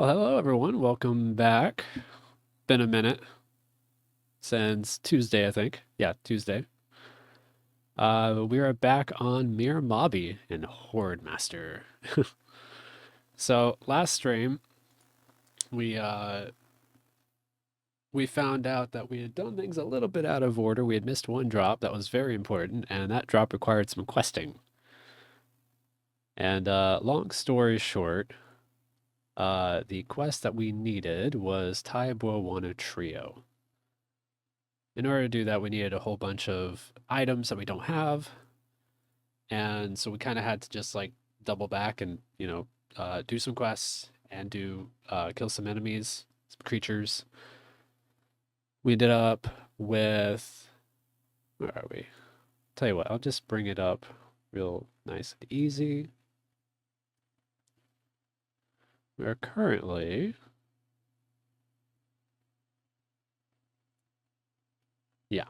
Well, hello everyone. Welcome back. Been a minute since Tuesday, I think. Yeah, Tuesday. We are back on Mir Mobby in HoardMaster. So last stream, we uh, we found out that we had done things a little bit out of order. We had missed one drop that was very important, and that drop required some questing. And long story short, the quest that we needed was Taibo Wana Trio. In order to do that, we needed a whole bunch of items that we don't have. And so we kind of had to just like double back and, do some quests and kill some enemies, some creatures. We ended up with, where are we? Tell you what, I'll just bring it up real nice and easy. We're currently, yeah,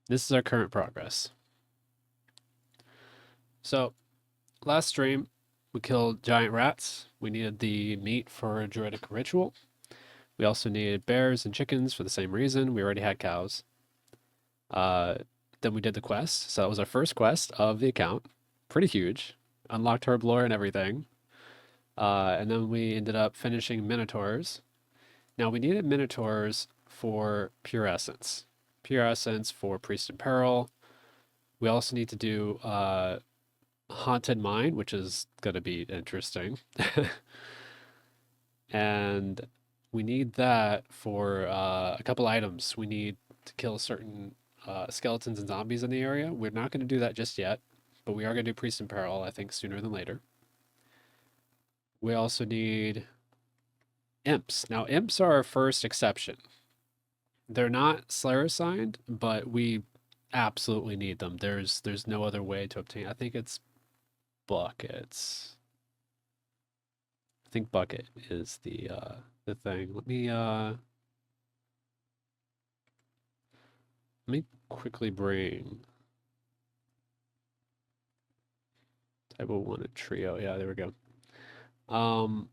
this is our current progress. So last stream, we killed giant rats. We needed the meat for a druidic ritual. We also needed bears and chickens for the same reason. We already had cows. Then we did the quest. So that was our first quest of the account. Pretty huge. Unlocked herb lore and everything. And then we ended up finishing minotaurs. Now we needed minotaurs for pure essence. Pure essence for priest in peril. We also need to do haunted mine, which is going to be interesting. And we need that for a couple items. We need to kill certain skeletons and zombies in the area. We're not going to do that just yet, but we are going to do Priest in Peril, I think, sooner than later. We also need imps. Now, imps are our first exception. They're not Slayer assigned, but we absolutely need them. There's no other way to obtain. I think it's buckets. I think bucket is the thing. Let me quickly bring type of one a trio. Yeah, there we go. I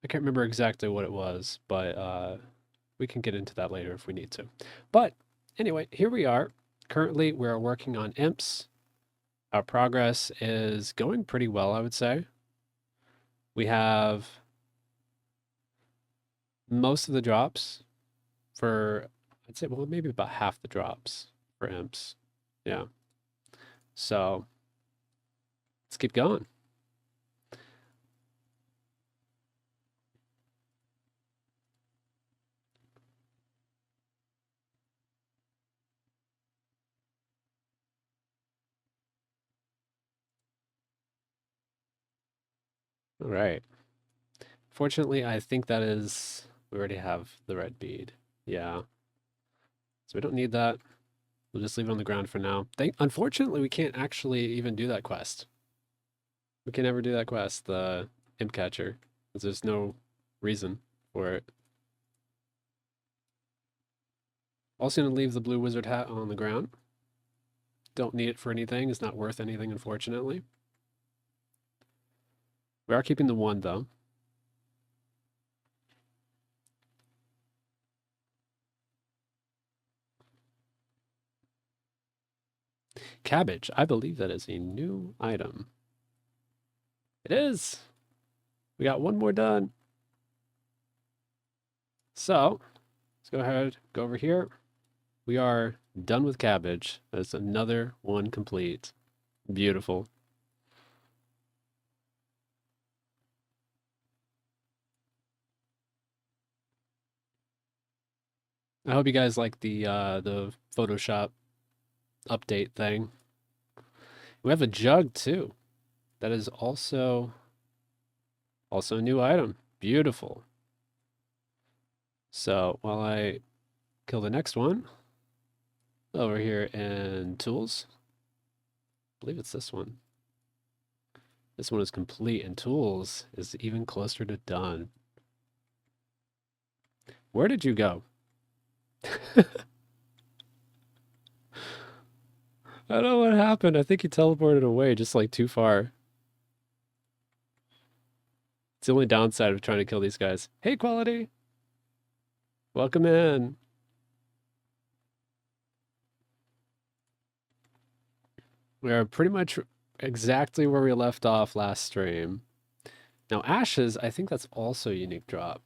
can't remember exactly what it was, but we can get into that later if we need to. But anyway, here we are. Currently, we're working on imps. Our progress is going pretty well, I would say. We have most of the drops for, I'd say, well, maybe about half the drops for imps. Yeah. So let's keep going. All right. Fortunately, I think that is, we already have the red bead. Yeah. So we don't need that. We'll just leave it on the ground for now. Unfortunately, we can't actually even do that quest. We can never do that quest, the imp catcher, because there's no reason for it. Also gonna leave the blue wizard hat on the ground. Don't need it for anything. It's not worth anything, unfortunately. We are keeping the one, though. Cabbage. I believe that is a new item. It is. We got one more done. So, let's go ahead, go over here. We are done with cabbage. That's another one complete. Beautiful. I hope you guys like the Photoshop update thing. We have a jug too. That is also a new item. Beautiful. So while I kill the next one, over here in tools, I believe it's this one. This one is complete, and tools is even closer to done. Where did you go? I don't know what happened. I think he teleported away just like too far. It's the only downside of trying to kill these guys. Hey, Quality! Welcome in. We are pretty much exactly where we left off last stream. Now, Ashes, I think that's also a unique drop.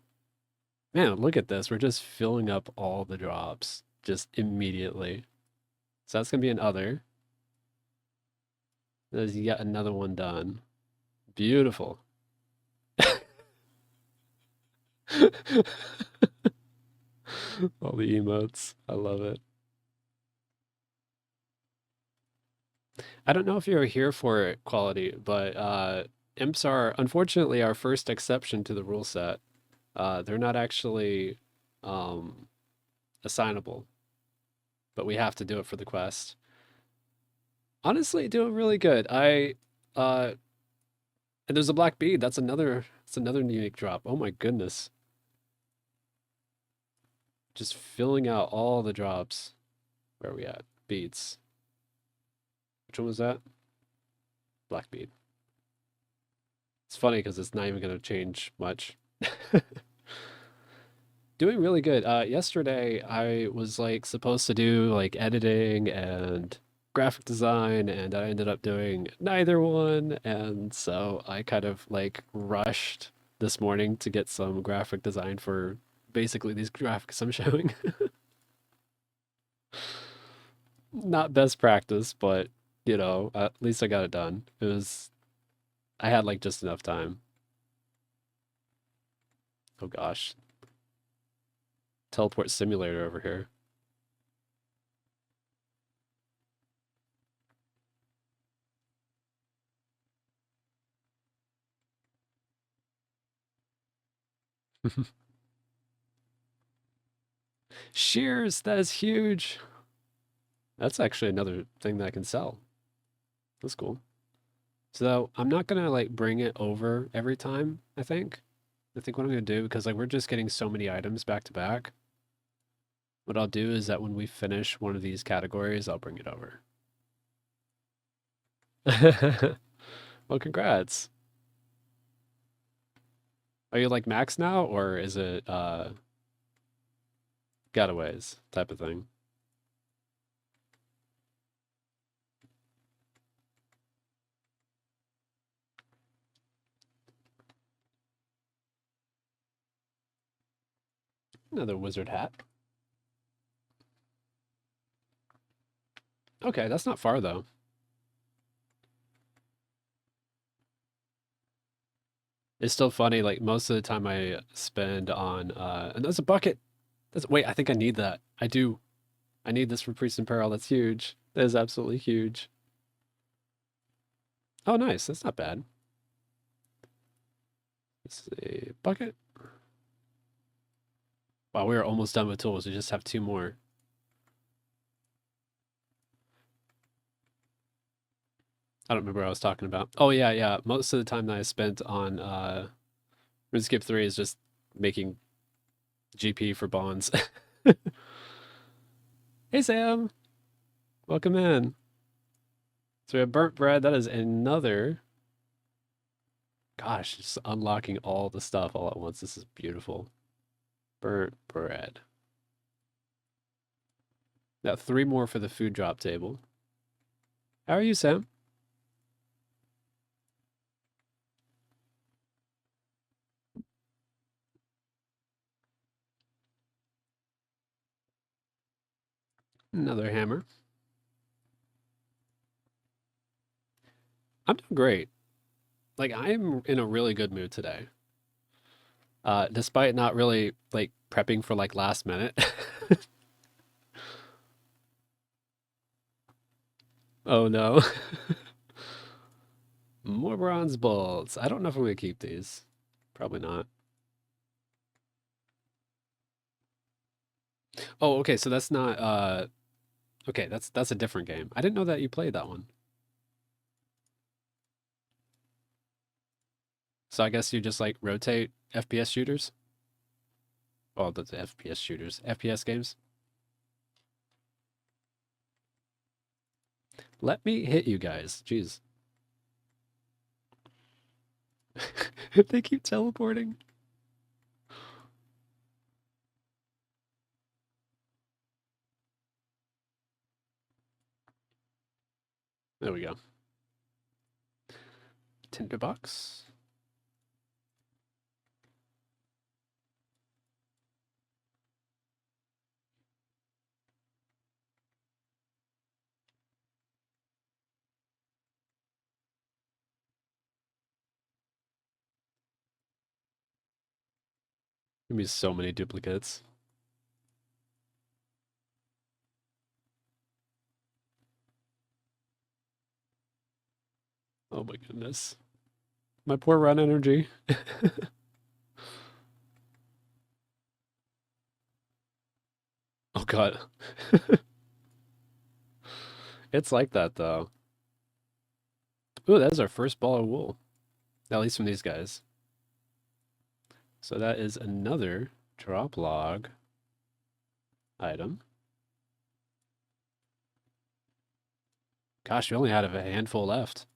Man, look at this. We're just filling up all the drops just immediately. So that's going to be an other. There's yet another one done. Beautiful. All the emotes. I love it. I don't know if you're here for it, Quality, but imps are unfortunately our first exception to the rule set. They're not actually um, assignable, but we have to do it for the quest. Honestly, doing really good. And there's a black bead. That's another unique drop. Oh my goodness. Just filling out all the drops. Where are we at? Beads. Which one was that? Black bead. It's funny because it's not even going to change much. Doing really good. Yesterday I was like supposed to do like editing and graphic design, and I ended up doing neither one, and so I kind of like rushed this morning to get some graphic design for basically these graphics I'm showing. Not best practice, but you know, at least I got it done. I had like just enough time. Oh gosh. Teleport simulator over here. Shears, that is huge. That's actually another thing that I can sell. That's cool. So I'm not gonna like bring it over every time, I think. I think what I'm gonna do, because like we're just getting so many items back to back, what I'll do is that when we finish one of these categories, I'll bring it over. Well, congrats. Are you like max now, or is it getaways type of thing? Another wizard hat. Okay, that's not far though. It's still funny, like most of the time I spend on and there's a bucket. Wait, I think I need that. I do. I need this for Priest and Peril. That's huge. That is absolutely huge. Oh, nice. That's not bad. Let's see. Bucket. Wow, we are almost done with tools. We just have two more. I don't remember what I was talking about. Oh, yeah, yeah. Most of the time that I spent on RuneScape 3 is just making GP for bonds. Hey, Sam. Welcome in. So we have burnt bread. That is another. Gosh, just unlocking all the stuff all at once. This is beautiful. Burnt bread. Now, three more for the food drop table. How are you, Sam? Another hammer. I'm doing great. Like, I'm in a really good mood today. Despite not really, like, prepping for, like, last minute. Oh, no. More bronze bolts. I don't know if I'm gonna keep these. Probably not. Oh, okay, so that's not, okay, that's a different game. I didn't know that you played that one. So I guess you just, like, rotate FPS shooters? Well, that's FPS shooters. FPS games? Let me hit you guys. Jeez. They keep teleporting. There we go. Tinderbox. Gonna be so many duplicates. Oh my goodness. My poor run energy. Oh god. It's like that though. Ooh, that's our first ball of wool. At least from these guys. So that is another drop log item. Gosh, we only had a handful left.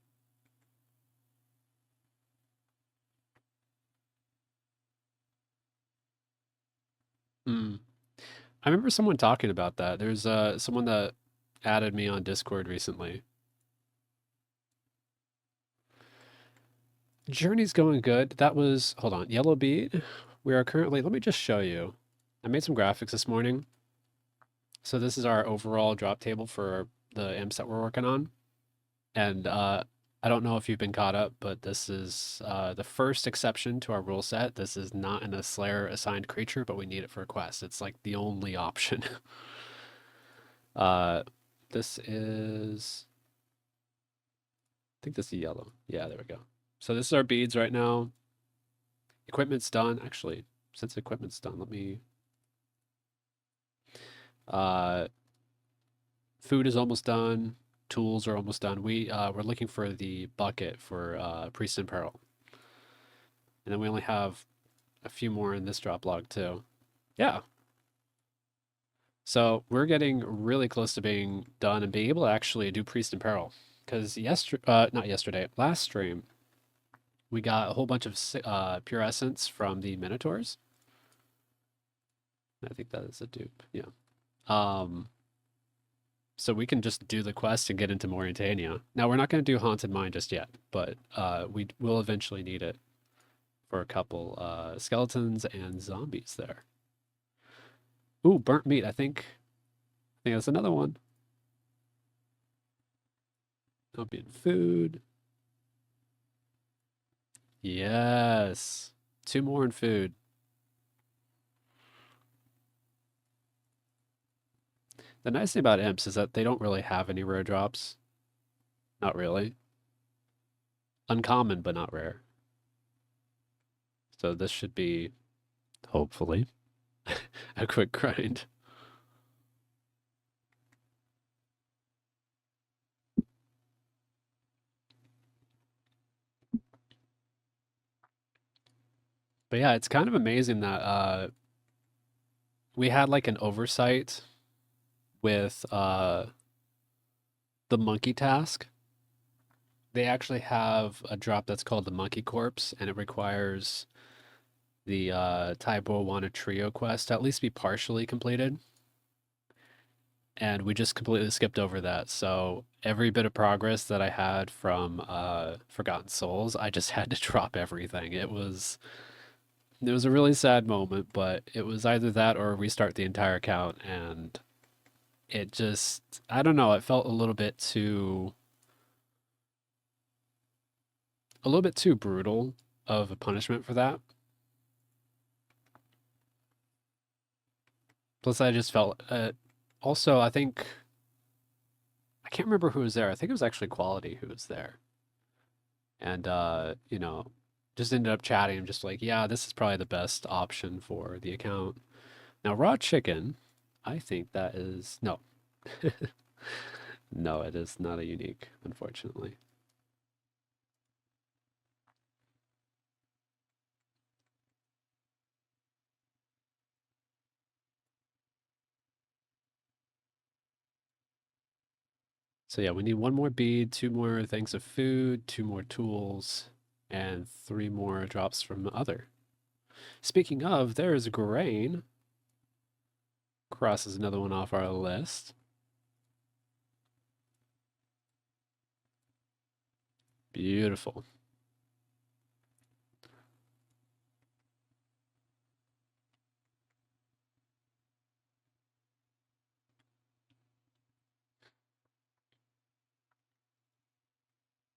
Hmm. I remember someone talking about that. There's someone that added me on Discord recently. Journey's going good. That was, hold on, Yellow Bead. We are currently, let me just show you. I made some graphics this morning. So this is our overall drop table for the imps that we're working on. And I don't know if you've been caught up, but this is the first exception to our rule set. This is not in a Slayer assigned creature, but we need it for a quest. It's like the only option. uh, this is, I think this is yellow. Yeah, there we go. So this is our beads right now. Equipment's done. Actually, since equipment's done, let me. Uh, food is almost done. Tools are almost done. We're looking for the bucket for Priest in Peril, and then we only have a few more in this drop log too. Yeah. So we're getting really close to being done and being able to actually do Priest in Peril. Because not yesterday, last stream, we got a whole bunch of pure essence from the Minotaurs. I think that is a dupe. Yeah. So we can just do the quest and get into Mauritania. Now we're not going to do Haunted Mine just yet, but we will eventually need it for a couple skeletons and zombies there. Ooh, burnt meat. I think that's another one. That'll be in food. Yes. Two more in food. The nice thing about imps is that they don't really have any rare drops. Not really. Uncommon, but not rare. So this should be, hopefully, a quick grind. But yeah, it's kind of amazing that we had like an oversight with the monkey task. They actually have a drop that's called the Monkey Corpse, and it requires the Taibo Wana Trio quest to at least be partially completed. And we just completely skipped over that. So every bit of progress that I had from Forgotten Souls, I just had to drop everything. It was a really sad moment, but it was either that or restart the entire account, and it just, I don't know, it felt a little bit too brutal of a punishment for that. Plus, I just felt also, I can't remember who was there. I think it was actually Quality who was there. And just ended up chatting, just like, yeah, this is probably the best option for the account. Now, raw chicken, I think that is no. No, it is not a unique, unfortunately. So yeah, we need one more bead, 2 more things of food, 2 more tools, and 3 more drops from other. Speaking of, there's grain. Crosses another one off our list. Beautiful.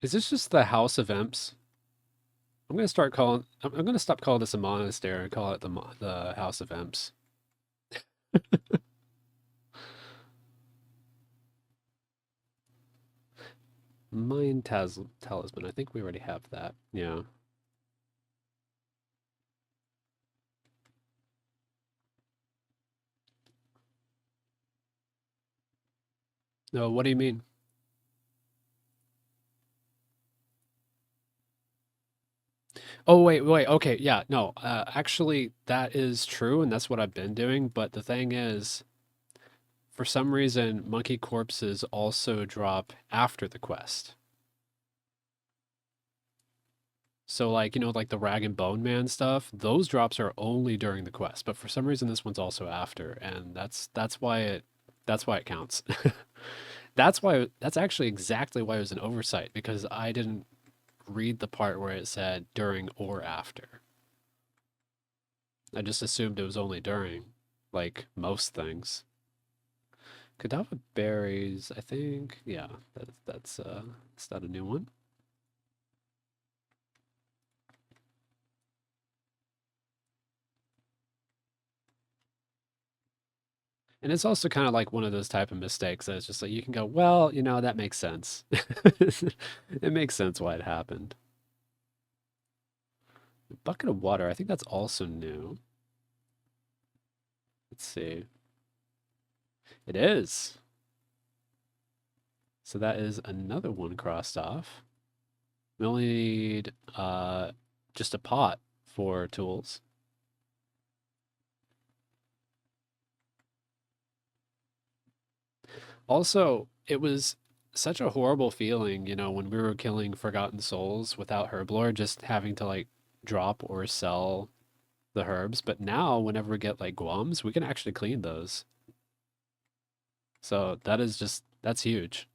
Is this just the House of Imps? I'm gonna start calling. I'm gonna stop calling this a monastery and call it the House of Imps. Mind Talisman. I think we already have that. Yeah. No, what do you mean? Oh, wait. Okay, yeah, no. Actually, that is true, and that's what I've been doing. But the thing is, for some reason, monkey corpses also drop after the quest. So, like, like the Rag and Bone Man stuff, those drops are only during the quest. But for some reason, this one's also after, and that's why it counts. That's actually exactly why it was an oversight because I didn't read the part where it said during or after. I just assumed it was only during, like most things. Kadava berries, I think. Yeah, that's not a new one. And it's also kind of like one of those type of mistakes that it's just like you can go, well, that makes sense. It makes sense why it happened. A bucket of water, I think that's also new. Let's see. It is. So that is another one crossed off. We only need just a pot for tools. Also, it was such a horrible feeling, when we were killing Forgotten Souls without Herblore, just having to like drop or sell the herbs. But now, whenever we get like Guams, we can actually clean those. So that's huge.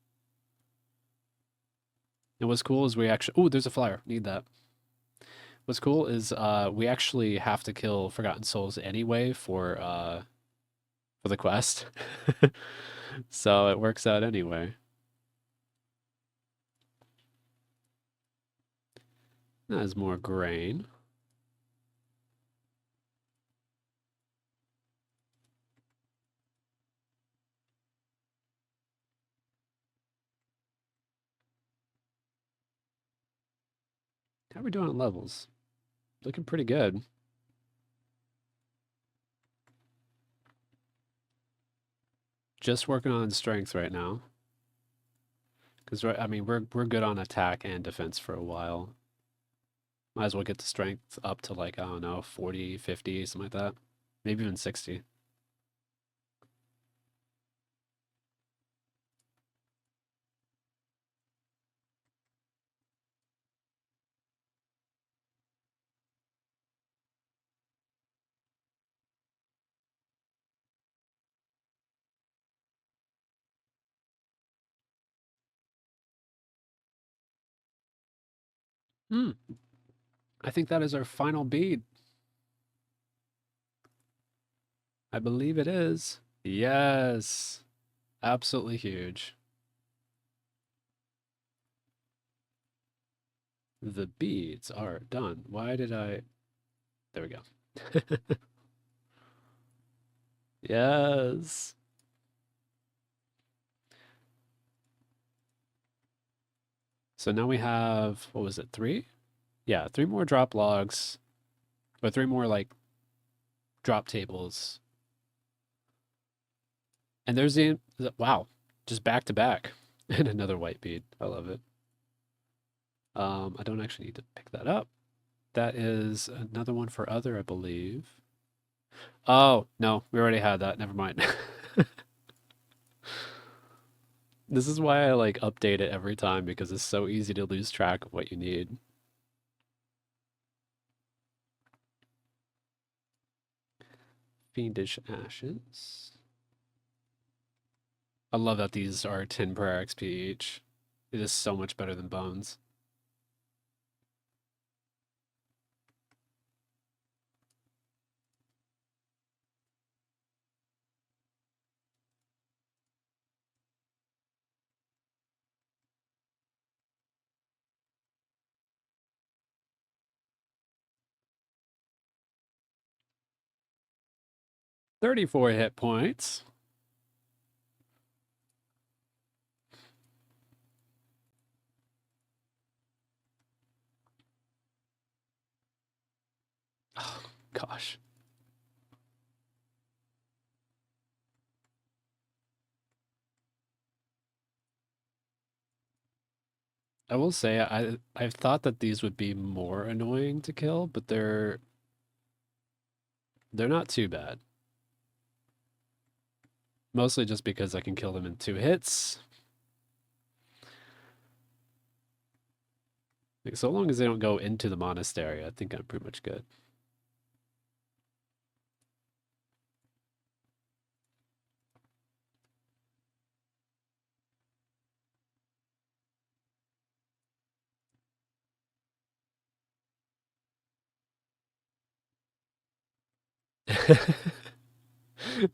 And what's cool is we actually, oh, there's a flyer. Need that. What's cool is we actually have to kill Forgotten Souls anyway for the quest. So it works out anyway. That is more grain. How are we doing on levels? Looking pretty good. Just working on strength right now. Because I mean we're good on attack and defense for a while. Might as well get the strength up to like, I don't know, 40, 50, something like that. Maybe even 60. Hmm. I think that is our final bead. I believe it is. Yes. Absolutely huge. The beads are done. Why did I... There we go. Yes. So now we have, what was it, 3? Yeah, 3 more drop logs, or 3 more like drop tables. And there's wow, just back to back. And another white bead. I love it. I don't actually need to pick that up. That is another one for other, I believe. Oh, no, we already had that. Never mind. This is why I like update it every time because it's so easy to lose track of what you need. Fiendish Ashes. I love that these are 10 per XP each. It is so much better than Bones. $34 hit points. Oh, gosh. I will say I've thought that these would be more annoying to kill, but they're not too bad. Mostly just because I can kill them in 2 hits. Like, so long as they don't go into the monastery, I think I'm pretty much good.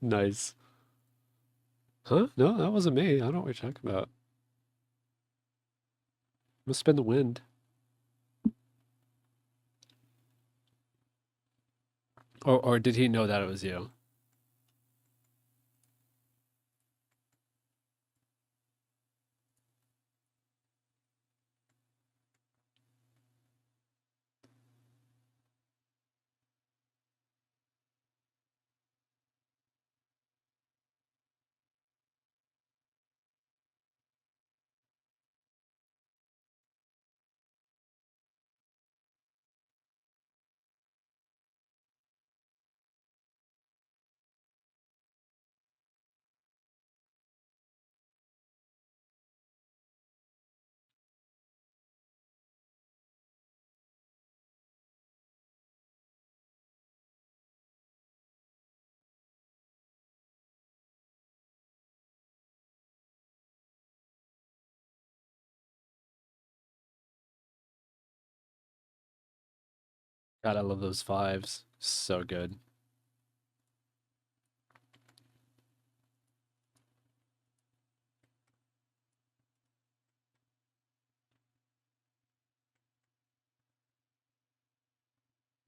Nice. Huh? No, that wasn't me. I don't know what you're talking about. Must have been the wind. Or did he know that it was you? God, I love those 5s. So good.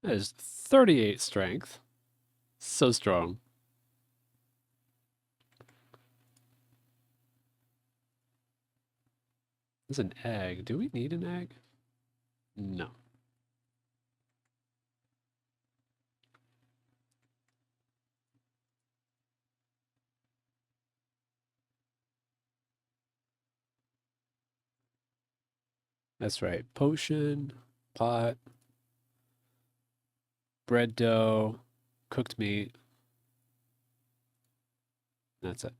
That is 38 strength. So strong. There's an egg. Do we need an egg? No. That's right. Potion, pot, bread dough, cooked meat. That's it.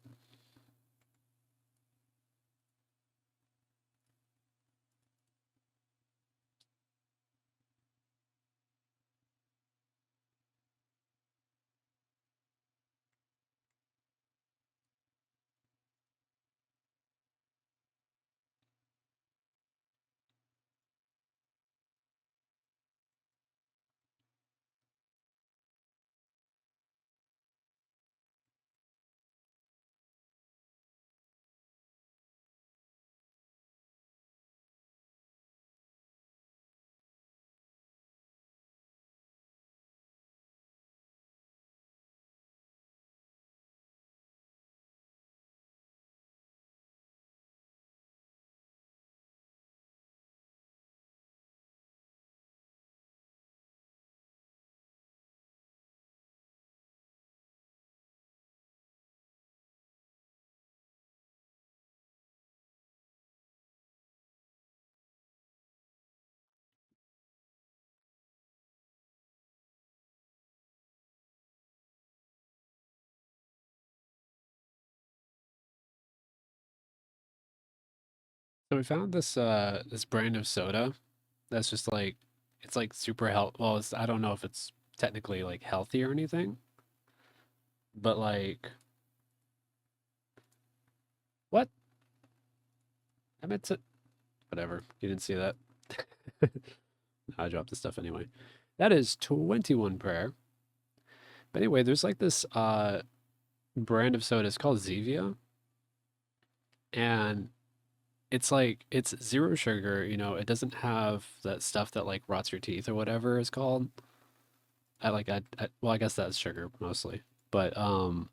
So we found this brand of soda that's just like it's like super health. Well, it's I don't know if it's technically like healthy or anything, but like what? I meant to whatever. You didn't see that. I dropped the stuff anyway. That is 21 prayer. But anyway, there's like this brand of soda. It's called Zevia, and it's like it's zero sugar. You know, it doesn't have that stuff that like rots your teeth or whatever it's called. Well, I guess that's sugar mostly, but not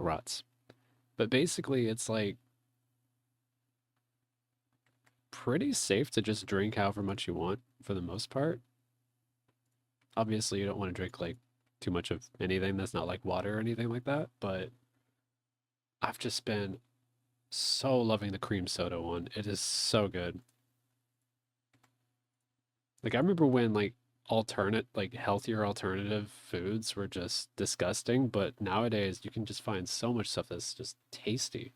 rots. But basically, it's like pretty safe to just drink however much you want for the most part. Obviously, you don't want to drink like too much of anything that's not like water or anything like that, but I've just been so loving the cream soda one. It is so good. Like I remember when like healthier alternative foods were just disgusting, but nowadays you can just find so much stuff that's just tasty.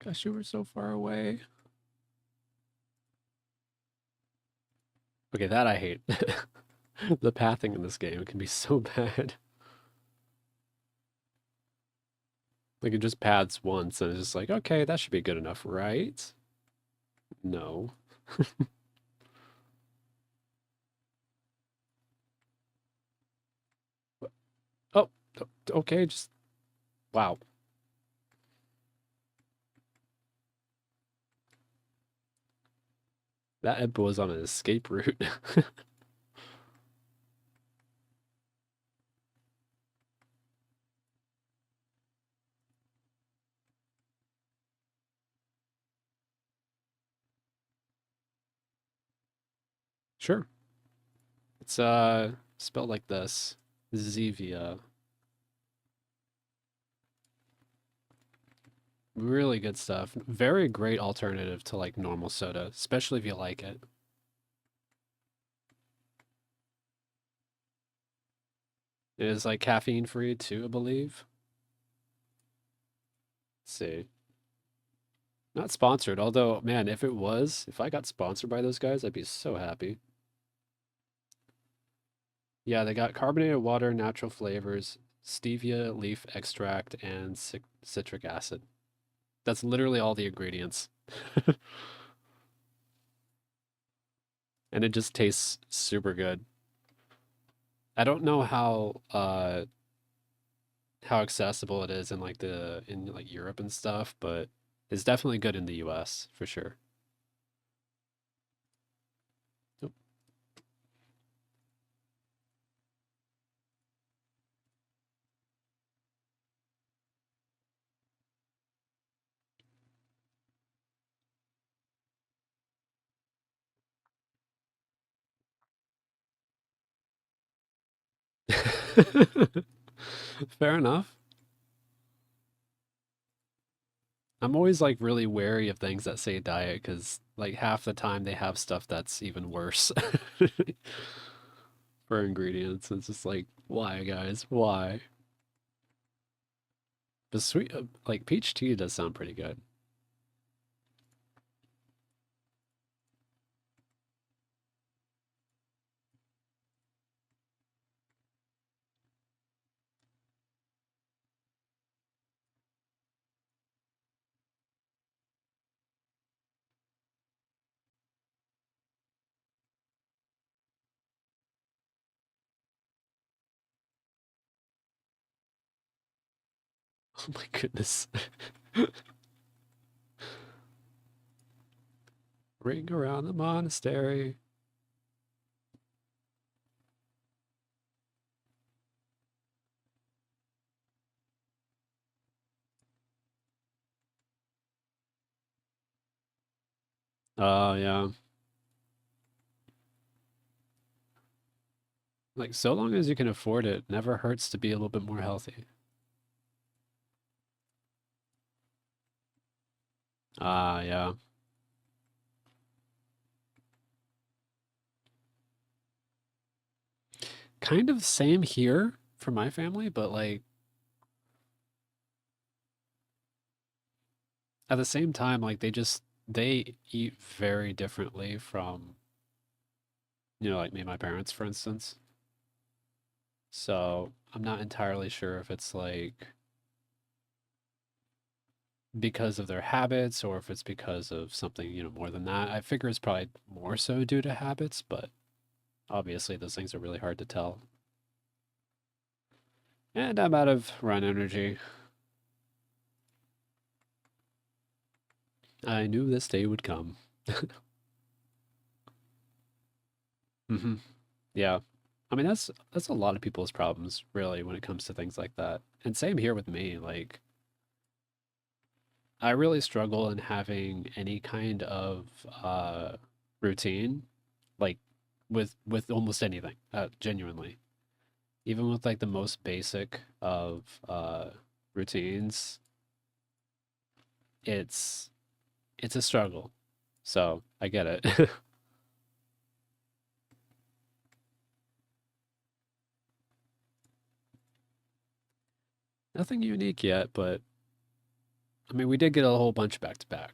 Gosh, you were so far away. Okay, that I hate. The pathing in this game can be so bad. Like it just paths once and it's just like, okay, that should be good enough, right? No. Oh, okay, just wow. That Ed was on an escape route. Sure. It's spelled like this. Zevia. Really good stuff. Very great alternative to like normal soda, especially if you like it. It is like caffeine free too, I believe. Let's see. Not sponsored, although man, if I got sponsored by those guys, I'd be so happy. Yeah, they got carbonated water, natural flavors, stevia leaf extract, and citric acid. That's literally all the ingredients. And it just tastes super good. I don't know how accessible it is in like Europe and stuff, but it's definitely good in the US for sure. Fair enough. I'm always like really wary of things that say diet because like half the time they have stuff that's even worse for ingredients. It's just like, why, guys? Why? But sweet, like peach tea does sound pretty good. Oh my goodness. Ring around the monastery. Oh, yeah. Like, so long as you can afford it, never hurts to be a little bit more healthy. Ah, yeah. Kind of same here for my family, but like at the same time, like they eat very differently from, like me and my parents, for instance. So I'm not entirely sure if it's like because of their habits or if it's because of something, more than that. I figure it's probably more so due to habits, but obviously those things are really hard to tell. And I'm out of run energy. I knew this day would come. Hmm. Yeah. I mean, that's a lot of people's problems, really, when it comes to things like that. And same here with me. Like, I really struggle in having any kind of routine, like with almost anything, genuinely. Even with like the most basic of routines, it's it's a struggle. So I get it. Nothing unique yet, but I mean, we did get a whole bunch back to back.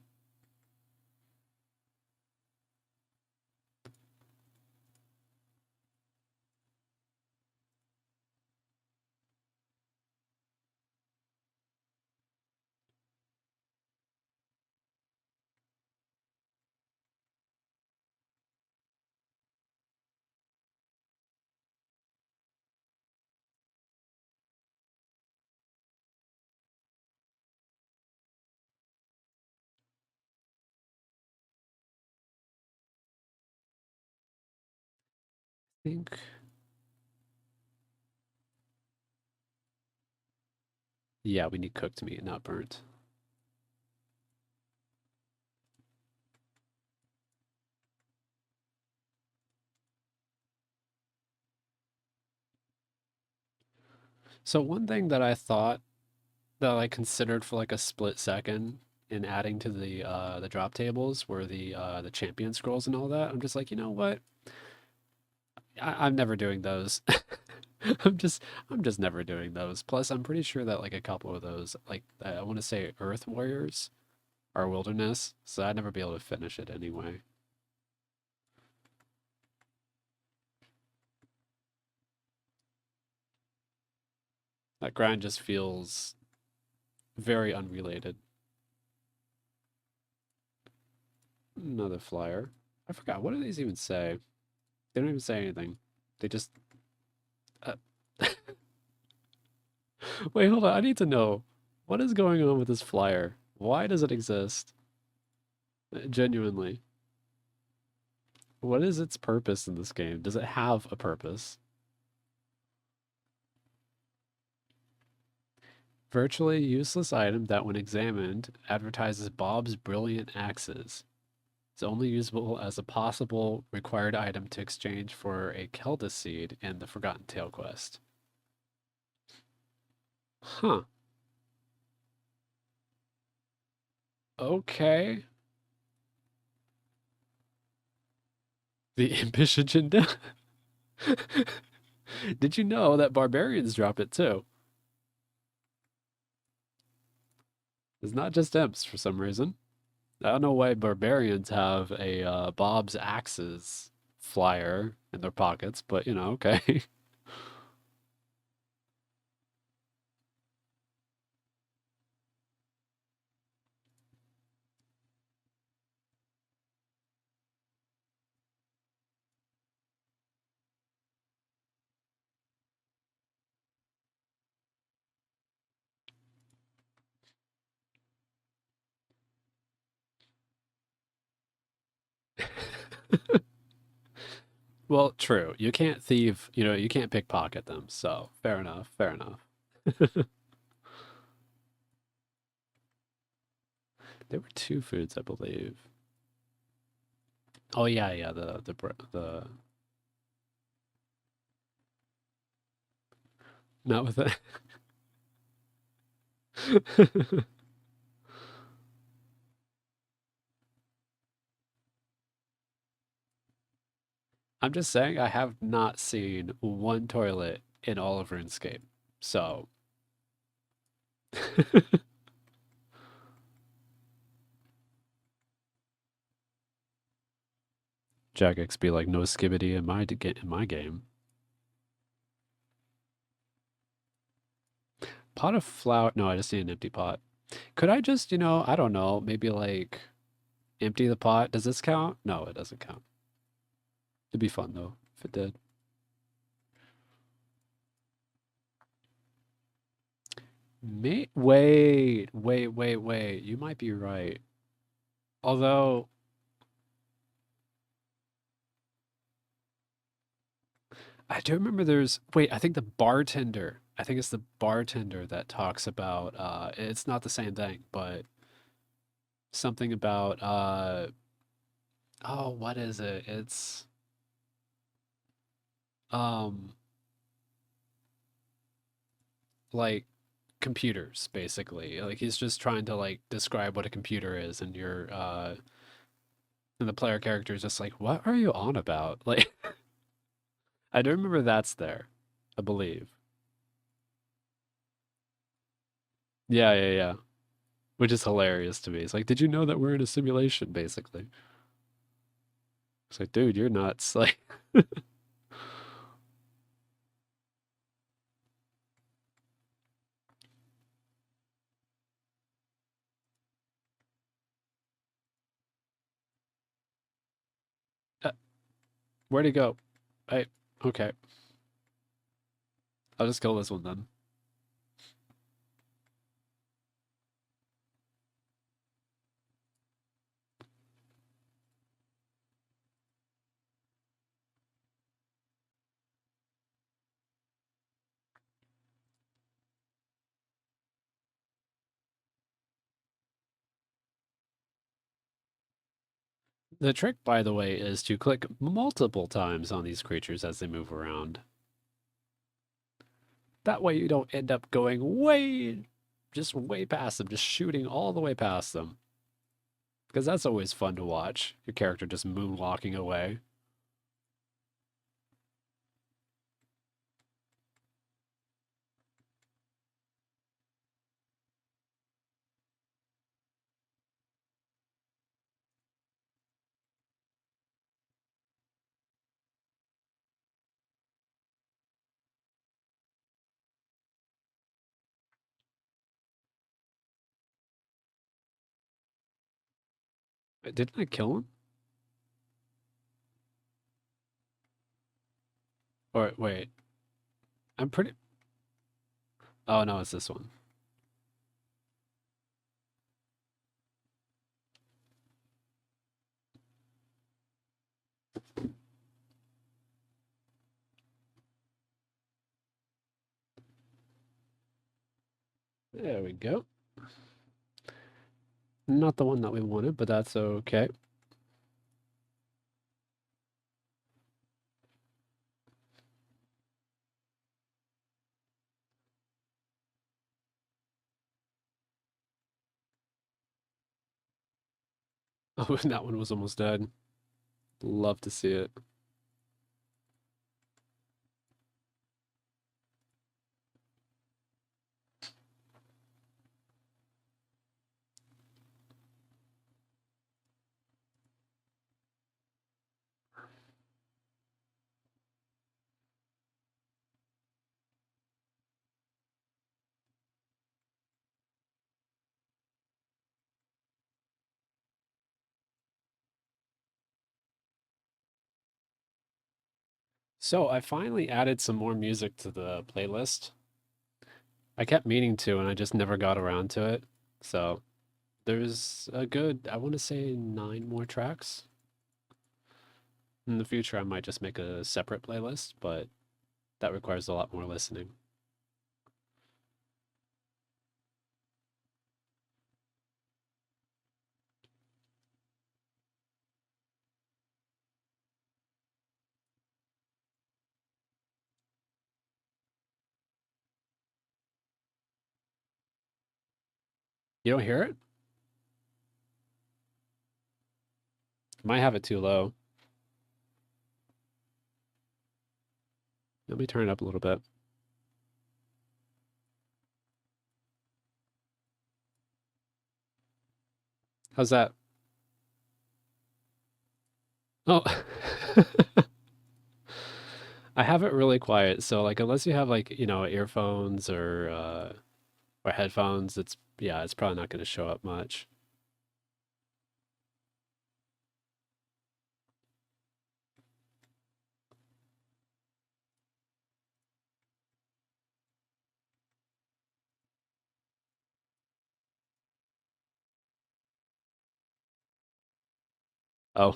I think, yeah, we need cooked meat, not burnt. So one thing that I thought that I considered for like a split second in adding to the drop tables were the champion scrolls and all that. I'm just like, you know what? I'm never doing those. I'm just never doing those. Plus, I'm pretty sure that like a couple of those, like I want to say Earth Warriors are wilderness, so I'd never be able to finish it anyway. That grind just feels very unrelated. Another flyer. I forgot. What do these even say? They don't even say anything. They just. Uh, Wait, hold on. I need to know what is going on with this flyer. Why does it exist? Genuinely. What is its purpose in this game? Does it have a purpose? Virtually useless item that, when examined, advertises Bob's brilliant axes. It's only usable as a possible required item to exchange for a Kelda seed in the Forgotten Tale quest. Huh. Okay. The impish agenda? Did you know that barbarians drop it too? It's not just imps for some reason. I don't know why barbarians have a Bob's Axes flyer in their pockets, but okay. Well, true. You can't thieve, you can't pickpocket them, so fair enough, fair enough. There were two foods, I believe. Oh yeah, yeah, the Not with it. I'm just saying I have not seen one toilet in all of RuneScape. So Jagex be like no skibbity in my game. Pot of flour. No, I just need an empty pot. Could I just, I don't know, maybe like empty the pot? Does this count? No, it doesn't count. It'd be fun though if it did. Wait. You might be right. Although I do remember wait, I think the bartender, I think it's the bartender that talks about, it's not the same thing, but something about, oh, what is it? It's, um, like computers, basically. Like he's just trying to like describe what a computer is, and and the player character is just like, what are you on about? Like, I do remember that's there, I believe. Yeah. Which is hilarious to me. It's like, did you know that we're in a simulation, basically? It's like, dude, you're nuts. Like, uh, where'd he go? I, okay. I'll just kill this one then. The trick, by the way, is to click multiple times on these creatures as they move around. That way you don't end up going just way past them, just shooting all the way past them. Because that's always fun to watch. Your character just moonwalking away. Didn't I kill him? Or wait, I'm pretty. Oh no, it's this one. There we go. Not the one that we wanted, but that's okay. Oh, and that one was almost dead. Love to see it. So I finally added some more music to the playlist. I kept meaning to, and I just never got around to it. So there's a good, I want to say 9 more tracks. In the future, I might just make a separate playlist, but that requires a lot more listening. You don't hear it? Might have it too low. Let me turn it up a little bit. How's that? Oh, I have it really quiet. So like, unless you have like, earphones or headphones, it's probably not going to show up much. Oh,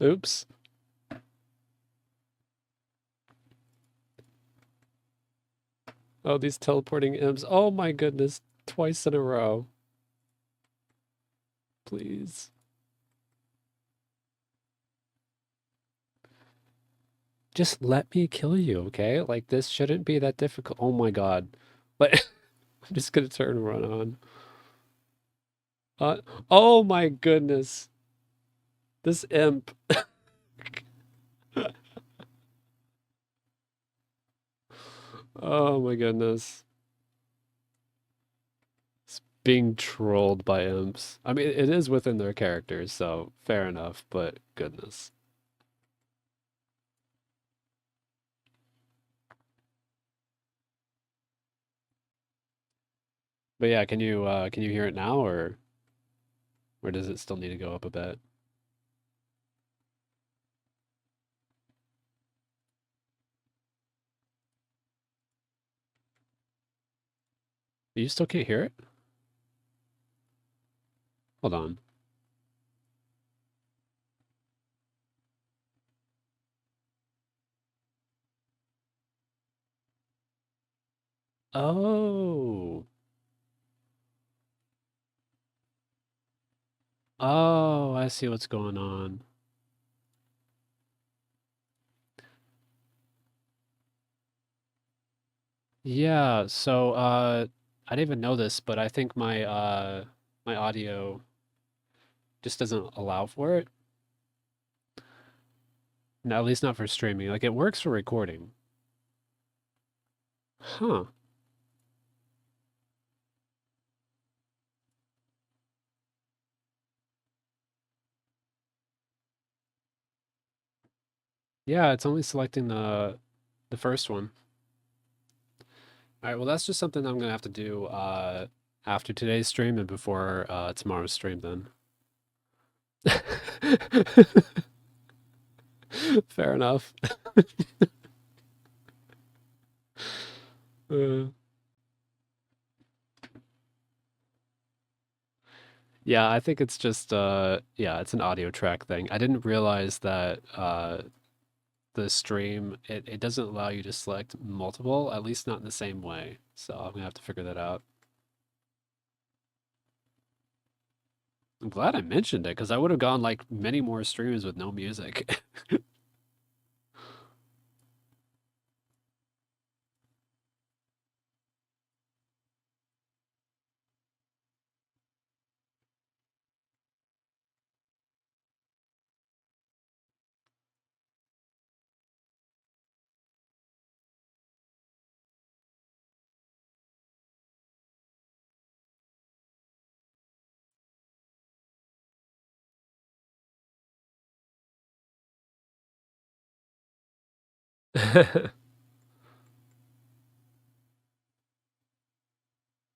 oops. Oh, these teleporting imps. Oh my goodness. Twice in a row. Please. Just let me kill you, okay? Like, this shouldn't be that difficult. Oh my God. Like, I'm just gonna turn and run on. Oh my goodness. This imp. Oh my goodness. It's being trolled by imps. I mean, it is within their characters, so fair enough, but goodness. But yeah, can you hear it now or does it still need to go up a bit? You still can't hear it? Hold on. Oh. Oh, I see what's going on. Yeah, so I didn't even know this, but I think my audio just doesn't allow for it. No, at least not for streaming. Like it works for recording. Huh. Yeah, it's only selecting the first one. All right, well that's just something I'm gonna have to do after today's stream and before tomorrow's stream then. Fair enough. Uh, yeah, I think it's just yeah, it's an audio track thing. I didn't realize that the stream it doesn't allow you to select multiple, at least not in the same way. So I'm gonna have to figure that out. I'm glad I mentioned it because I would have gone like many more streams with no music.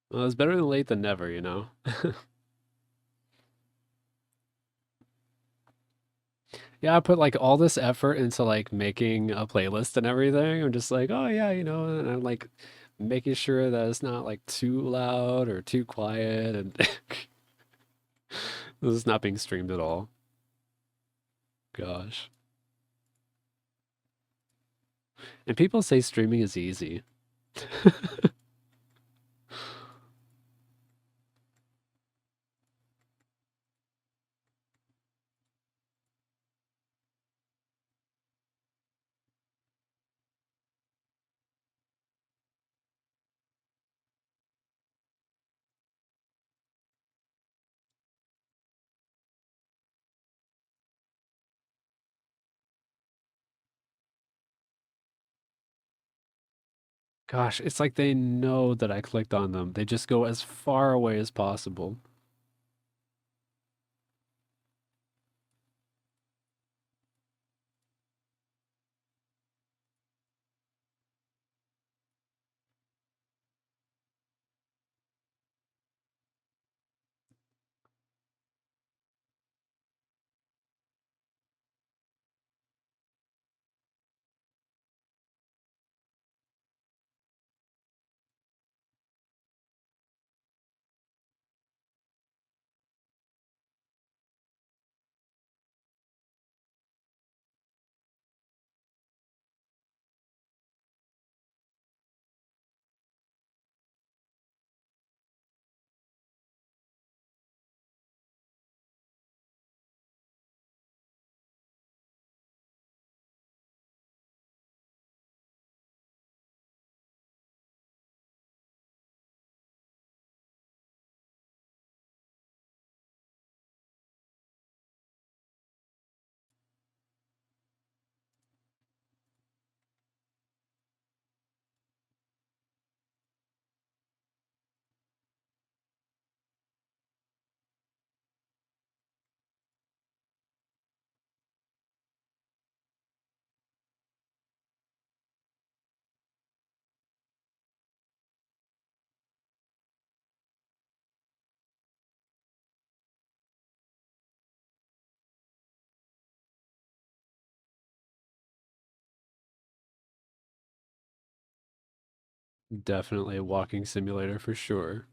Well, it's better than late than never, you know? Yeah, I put like all this effort into like making a playlist and everything. I'm just like, oh yeah, and I'm like making sure that it's not like too loud or too quiet and this is not being streamed at all. Gosh. And people say streaming is easy. Gosh, it's like they know that I clicked on them. They just go as far away as possible. Definitely a walking simulator for sure.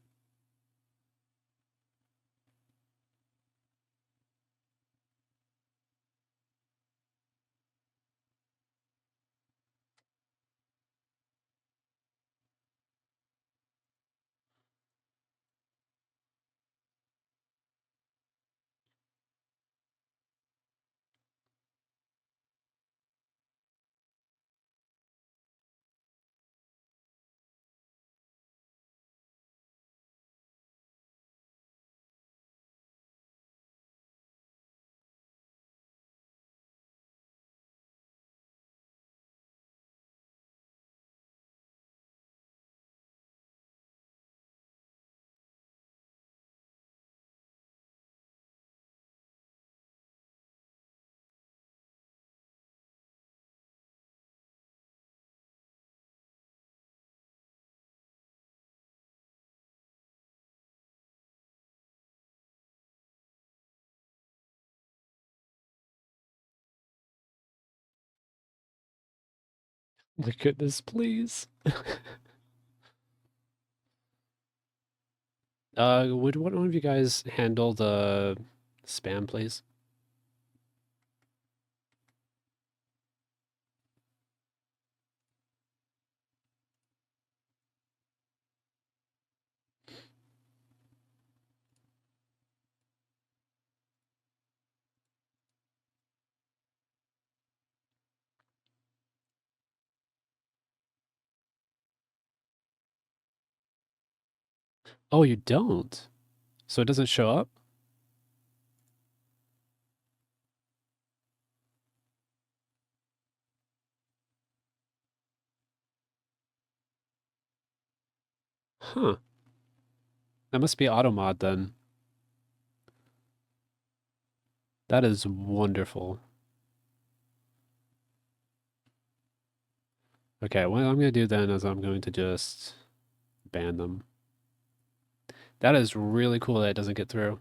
My goodness, please. Would one of you guys handle the spam, please? Oh, you don't? So it doesn't show up? Huh. That must be auto mod then. That is wonderful. Okay, what I'm gonna do then is I'm going to just ban them. That is really cool that it doesn't get through.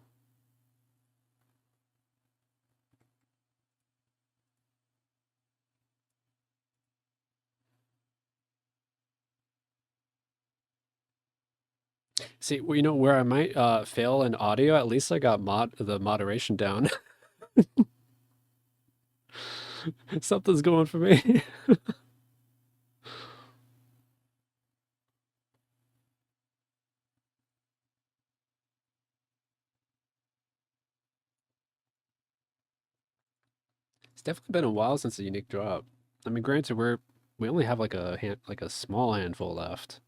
See, well, you know where I might fail in audio, at least I got the moderation down. Something's going for me. It's definitely been a while since the unique drop. I mean, granted, we only have like like a small handful left.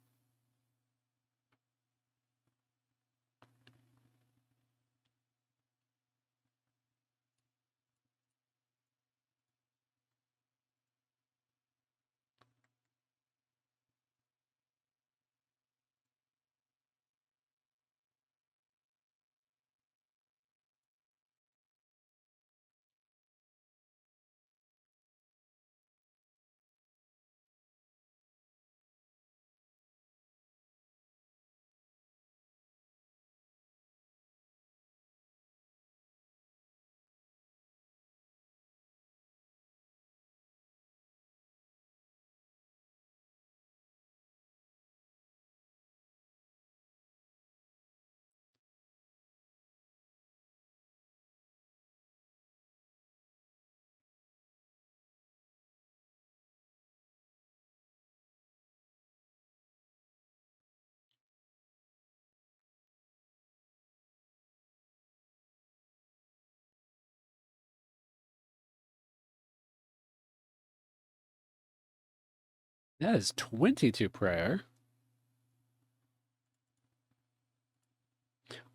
That is 22 prayer.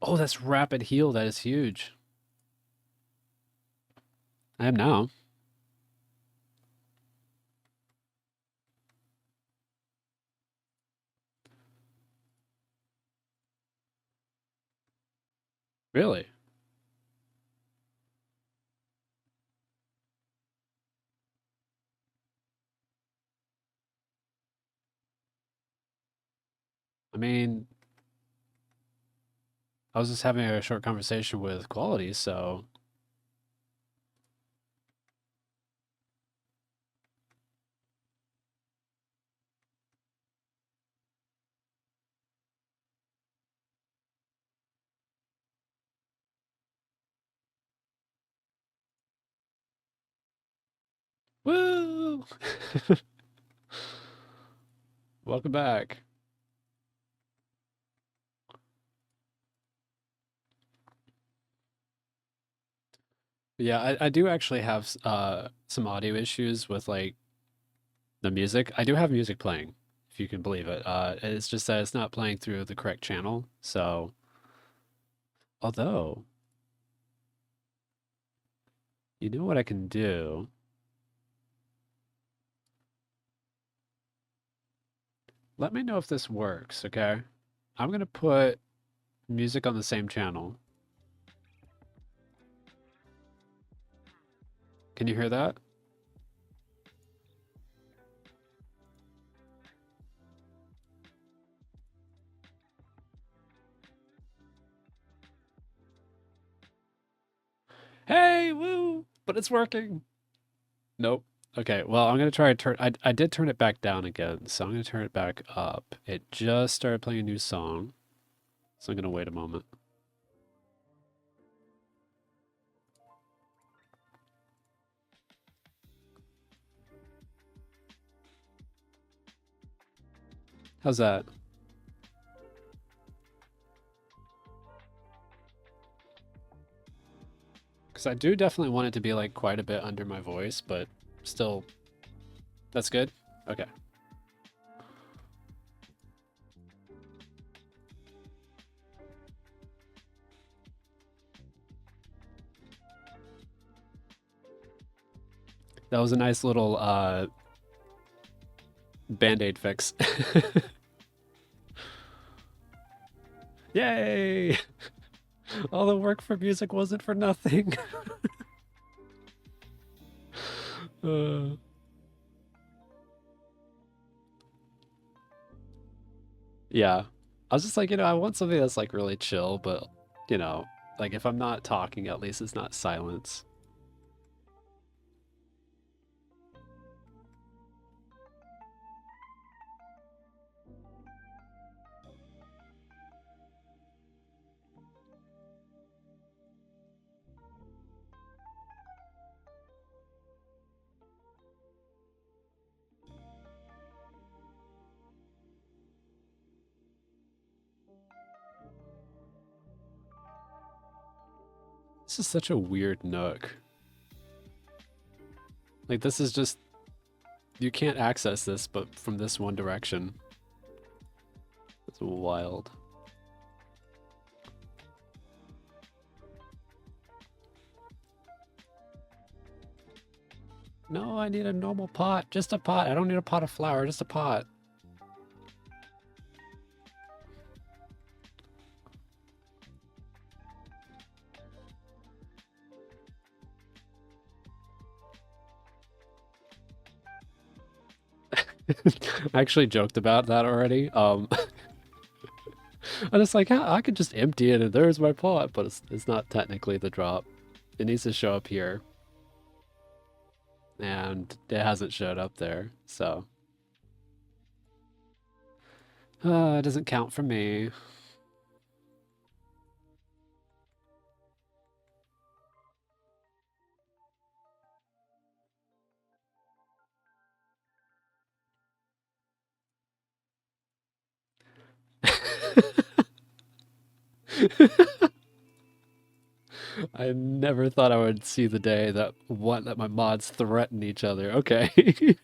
Oh, that's rapid heal. That is huge. I am now. Really? I mean, I was just having a short conversation with Quality, so. Woo! Welcome back. Yeah, I do actually have some audio issues with like the music. I do have music playing, if you can believe it. It's just that it's not playing through the correct channel. So, although, you know what I can do? Let me know if this works, okay? I'm gonna put music on the same channel. Can you hear that? Hey, woo! But it's working. Nope. Okay, well, I'm gonna try to turn. I did turn it back down again, so I'm gonna turn it back up. It just started playing a new song, so I'm gonna wait a moment. How's that? Because I do definitely want it to be like quite a bit under my voice, but still, that's good? Okay. That was a nice little Band-Aid fix. Yay! All the work for music wasn't for nothing. uh, yeah. I was just like, I want something that's like really chill, but you know, like if I'm not talking, at least it's not silence. This is such a weird nook. Like this is just you can't access this but from this one direction. It's wild. No, I need a normal pot. Just a pot. I don't need a pot of flour, just a pot. I actually joked about that already. I was like, I could just empty it and there's my pot, but it's not technically the drop. It needs to show up here. And it hasn't showed up there, so. It doesn't count for me. I never thought I would see the day that my mods threaten each other. Okay.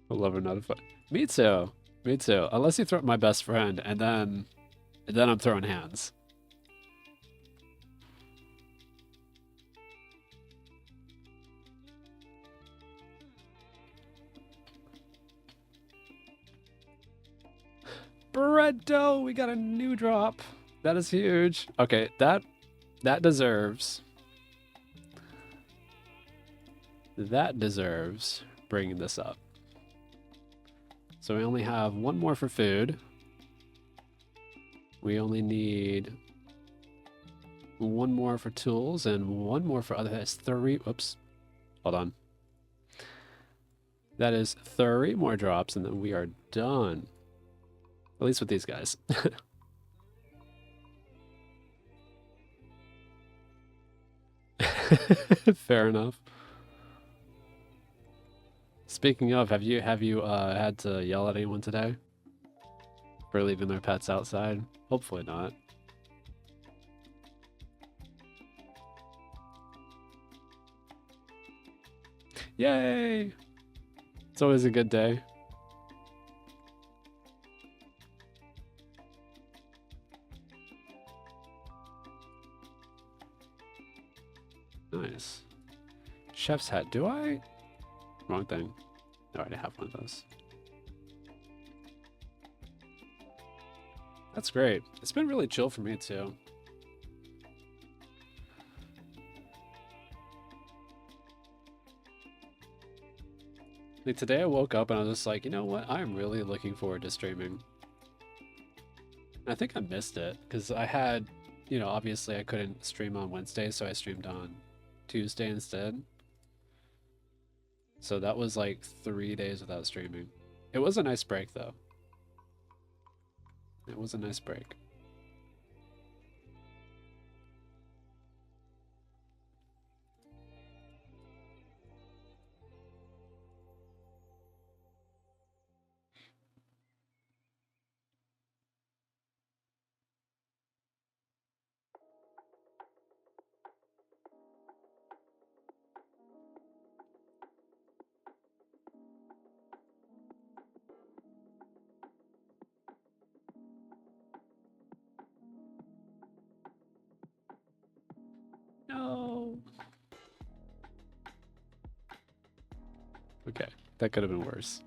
I love her not a fun. Me too. Me too. Unless you throw my best friend, and then I'm throwing hands. Brendo, we got a new drop. That is huge. Okay, that deserves bringing this up. So we only have one more for food. We only need one more for tools and one more for other. That's 3. Whoops. Hold on. That is 3 more drops, and then we are done. At least with these guys. Fair enough. Speaking of, have you had to yell at anyone today for leaving their pets outside? Hopefully not. Yay! It's always a good day. Nice. Chef's hat. Do I? Wrong thing. I already have one of those. That's great. It's been really chill for me too. Like today I woke up and I was just like, you know what? I'm really looking forward to streaming. I think I missed it because I had, you know, obviously I couldn't stream on Wednesday, so I streamed on Tuesday instead. So that was like 3 days without streaming. It was a nice break though. It was a nice break. No. Okay, that could have been worse.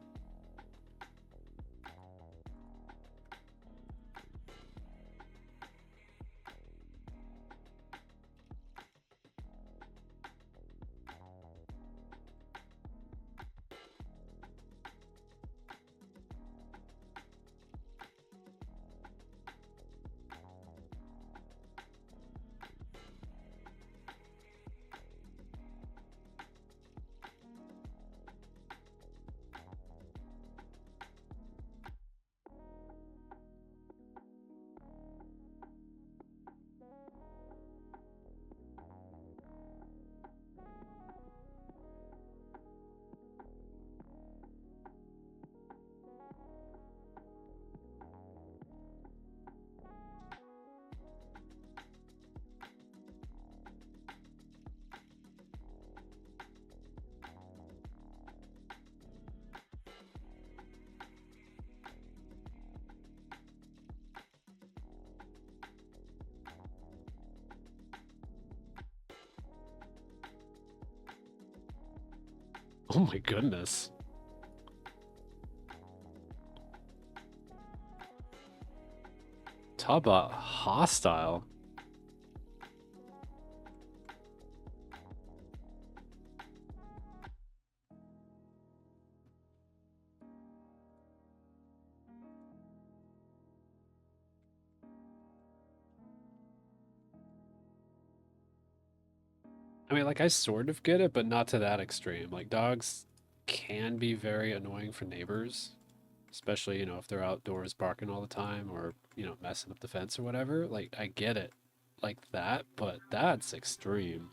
Oh my goodness. Talk about hostile. I mean, like, I sort of get it, but not to that extreme. Like, dogs can be very annoying for neighbors. especially, you know, if they're outdoors barking all the time or, you know, messing up the fence or whatever. Like, I get it like that, but that's extreme.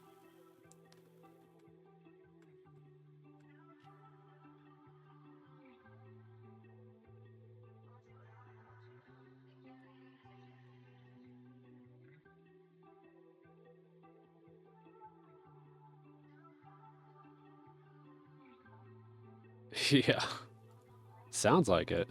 Yeah, sounds like it.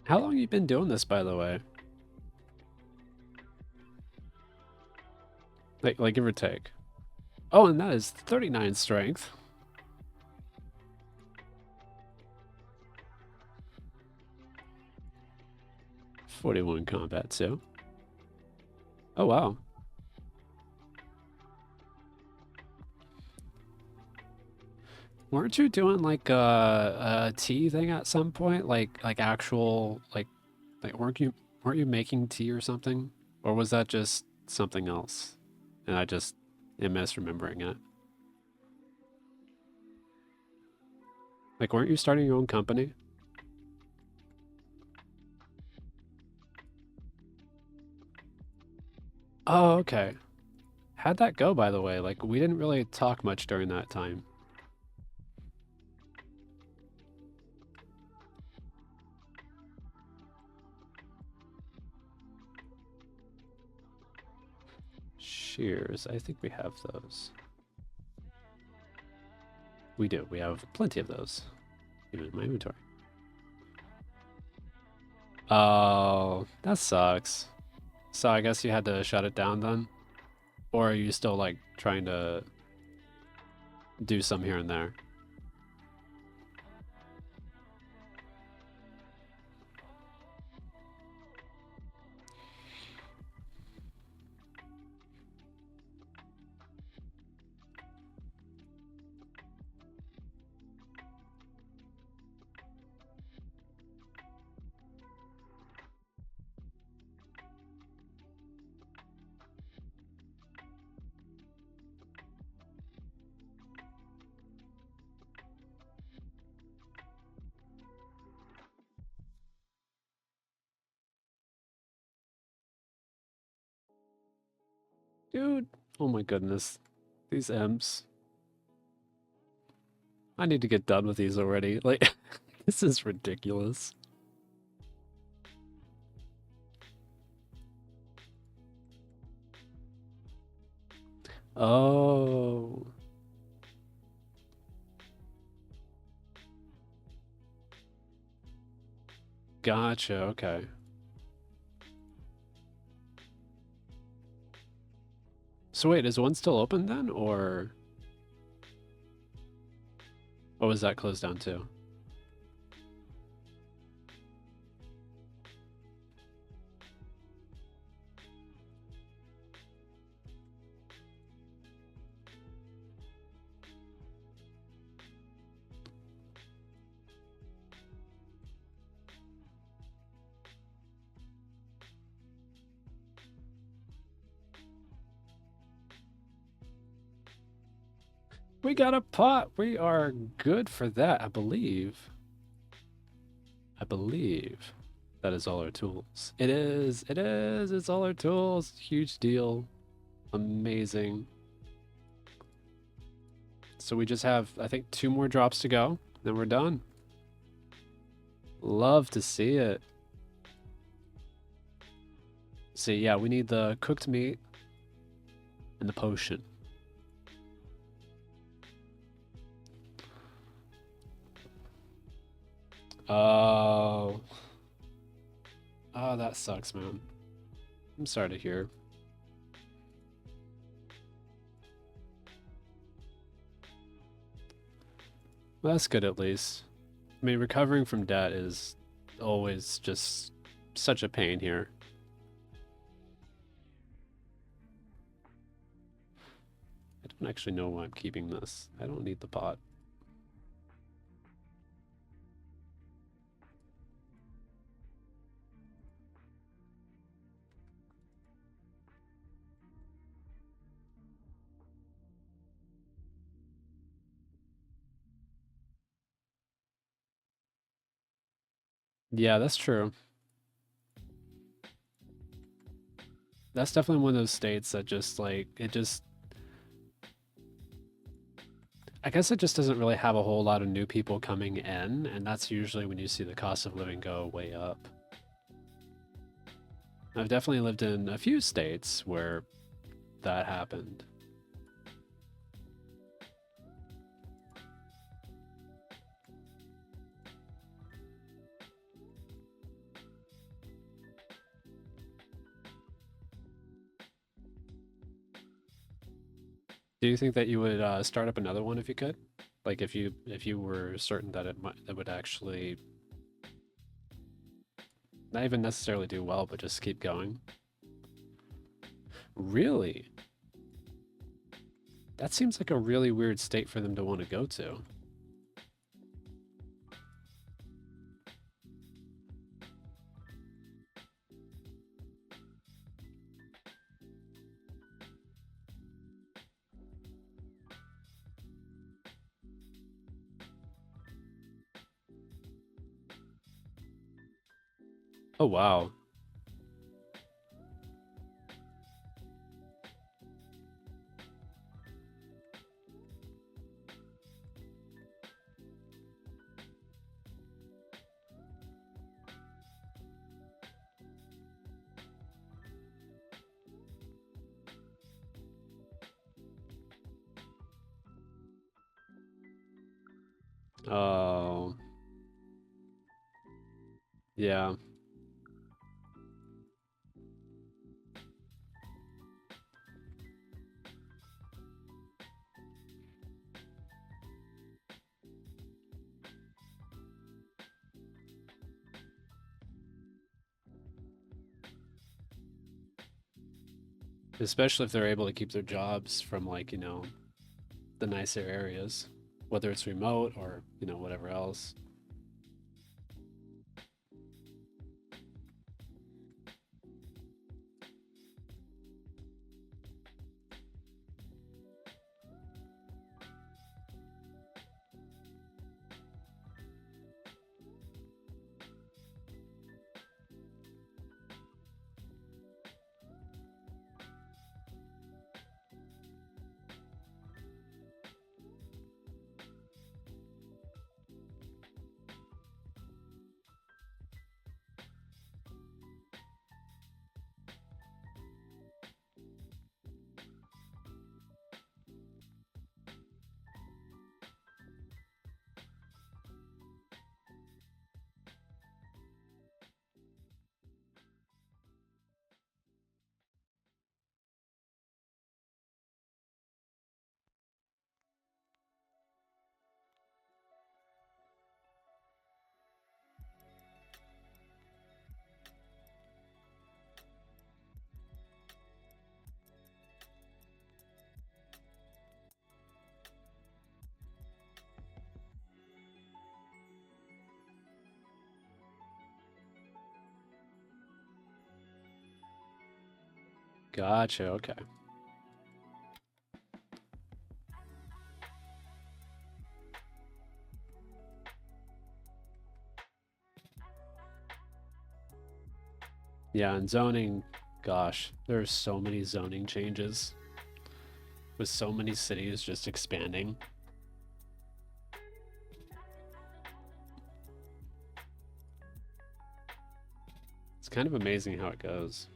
How long you been doing this, by the way? Like give or take. Oh, and that is 39 strength. 41 combat too. Oh wow. Weren't you doing like a tea thing at some point? Like actual like weren't you making tea or something? Or was that just something else? And I just am misremembering it. Like weren't you starting your own company? Oh, okay. How'd that go, by the way? Like we didn't really talk much during that time. Shears, I think we have those. We do. We have plenty of those. Even in my inventory. Oh, that sucks. So I guess you had to shut it down then? Or are you still like trying to do some here and there? Dude, oh my goodness. These imps. I need to get done with these already. Like, this is ridiculous. Oh, gotcha. Okay. So wait, is one still open then, or what was that closed down to? We got a pot. We are good for that, I believe. I believe that is all our tools. It is. It is. It's all our tools. Huge deal. Amazing. So we just have, I think, 2 more drops to go. Then we're done. Love to see it. See, yeah, we need the cooked meat and the potion. Oh. Oh, that sucks, man. I'm sorry to hear. Well, that's good at least. I mean, recovering from debt is always just such a pain here. don't actually know why I'm keeping this. I don't need the pot. Yeah, that's true. That's definitely one of those states that just like, it just, I guess it just doesn't really have a whole lot of new people coming in, and that's usually when you see the cost of living go way up. I've definitely lived in a few states where that happened. Do you think that you would start up another one if you could? Like if you were certain that it would actually not even necessarily do well, but just keep going? Really? That seems like a really weird state for them to want to go to. Oh wow. Oh. Yeah. Especially if they're able to keep their jobs from like, the nicer areas, whether it's remote or, whatever else. Gotcha, okay. Yeah, and zoning, gosh, there's so many zoning changes with so many cities just expanding. It's kind of amazing how it goes.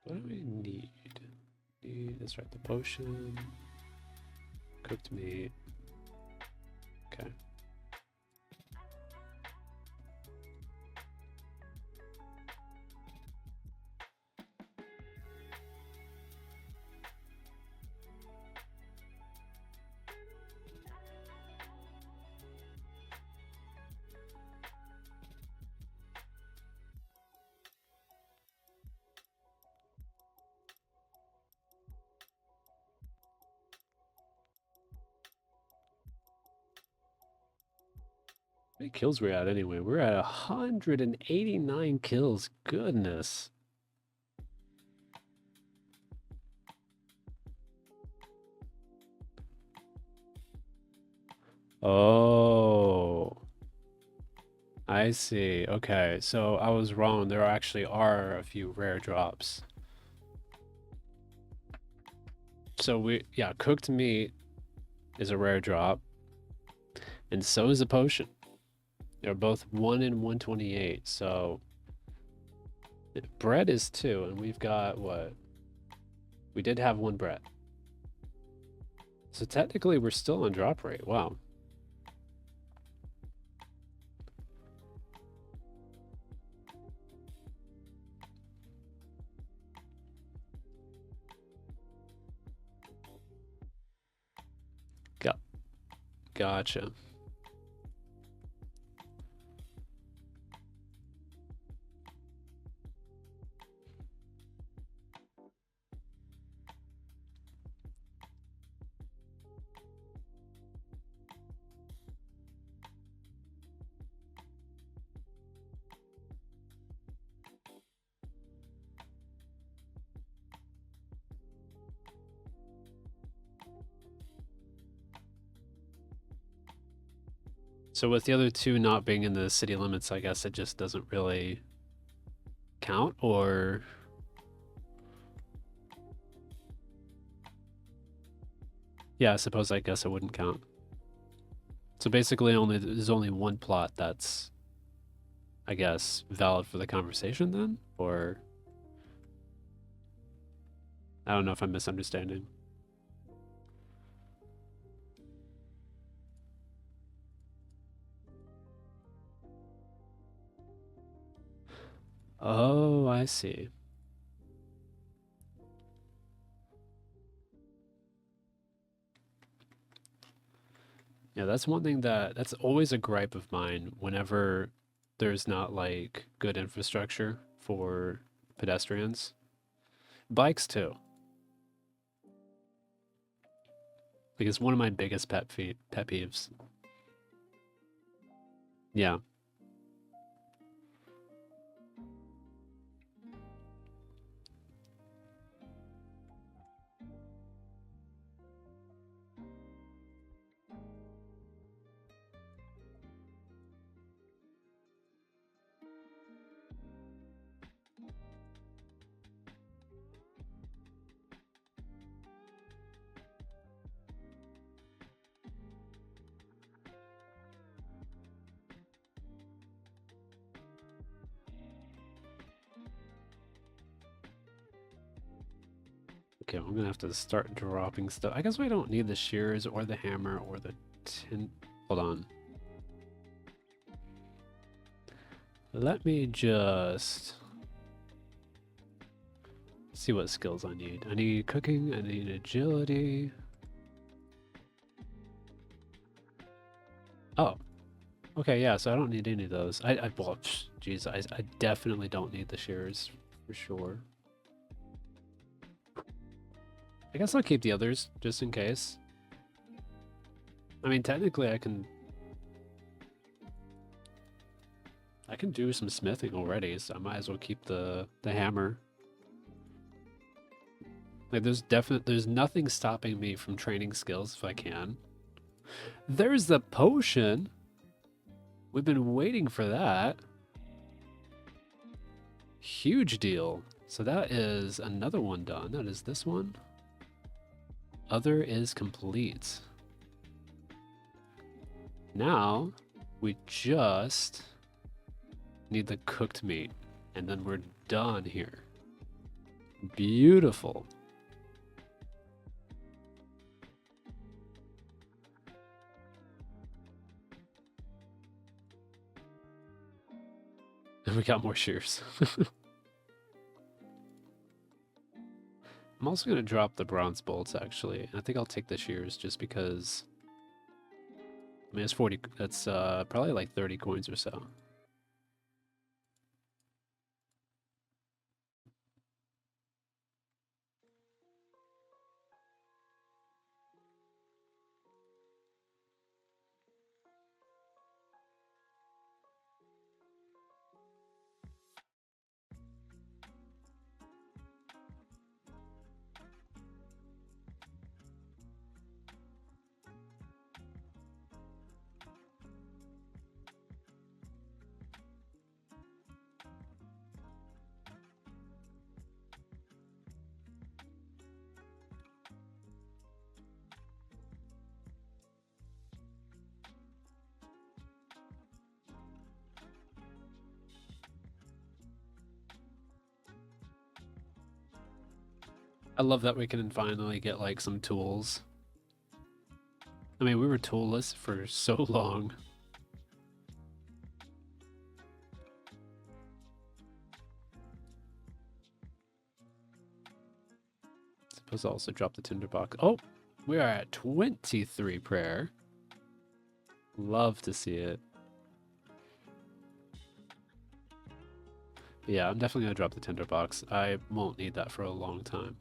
What do we need? That's right, the potion, cooked meat. Okay. many kills we're at anyway? We're at 189 kills. Goodness. Oh, I see. Okay, so I was wrong. There actually are a few rare drops. So yeah, cooked meat is a rare drop, and so is a potion. They're both 1 in 128, so bread is 2, and we've got what? We did have 1 bread. So technically we're still on drop rate. Wow. Gotcha. So with the other 2 not being in the city limits, I guess it just doesn't really count, or... Yeah, I guess it wouldn't count. So basically there's only 1 plot that's, I guess, valid for the conversation then? Or... I don't know if I'm misunderstanding. Oh, I see. Yeah, that's one thing that's always a gripe of mine whenever there's not like good infrastructure for pedestrians. Bikes too. Like it's one of my biggest pet peeves. Yeah. Okay, I'm gonna have to start dropping stuff. I guess we don't need the shears or the hammer or the tin. Hold on. Let me just see what skills I need. I need cooking, I need agility. Oh, okay, yeah, so I don't need any of those. Well, geez, I definitely don't need the shears for sure. I guess I'll keep the others just in case. I mean, technically I can do some smithing already, so I might as well keep the hammer. Like there's nothing stopping me from training skills if I can. There's the potion. We've been waiting for that. Huge deal. So that is another one done. That is this one. Other is complete. Now we just need the cooked meat, and then we're done here. Beautiful. And we got more shears. I'm also going to drop the bronze bolts, actually. I think I'll take the shears just because... I mean, it's 40... That's probably like 30 coins or so. I love that we can finally get like some tools. I mean, we were toolless for so long. Suppose I'll also drop the tinderbox. Oh, we are at 23 prayer. Love to see it. Yeah, I'm definitely gonna drop the tinderbox. I won't need that for a long time.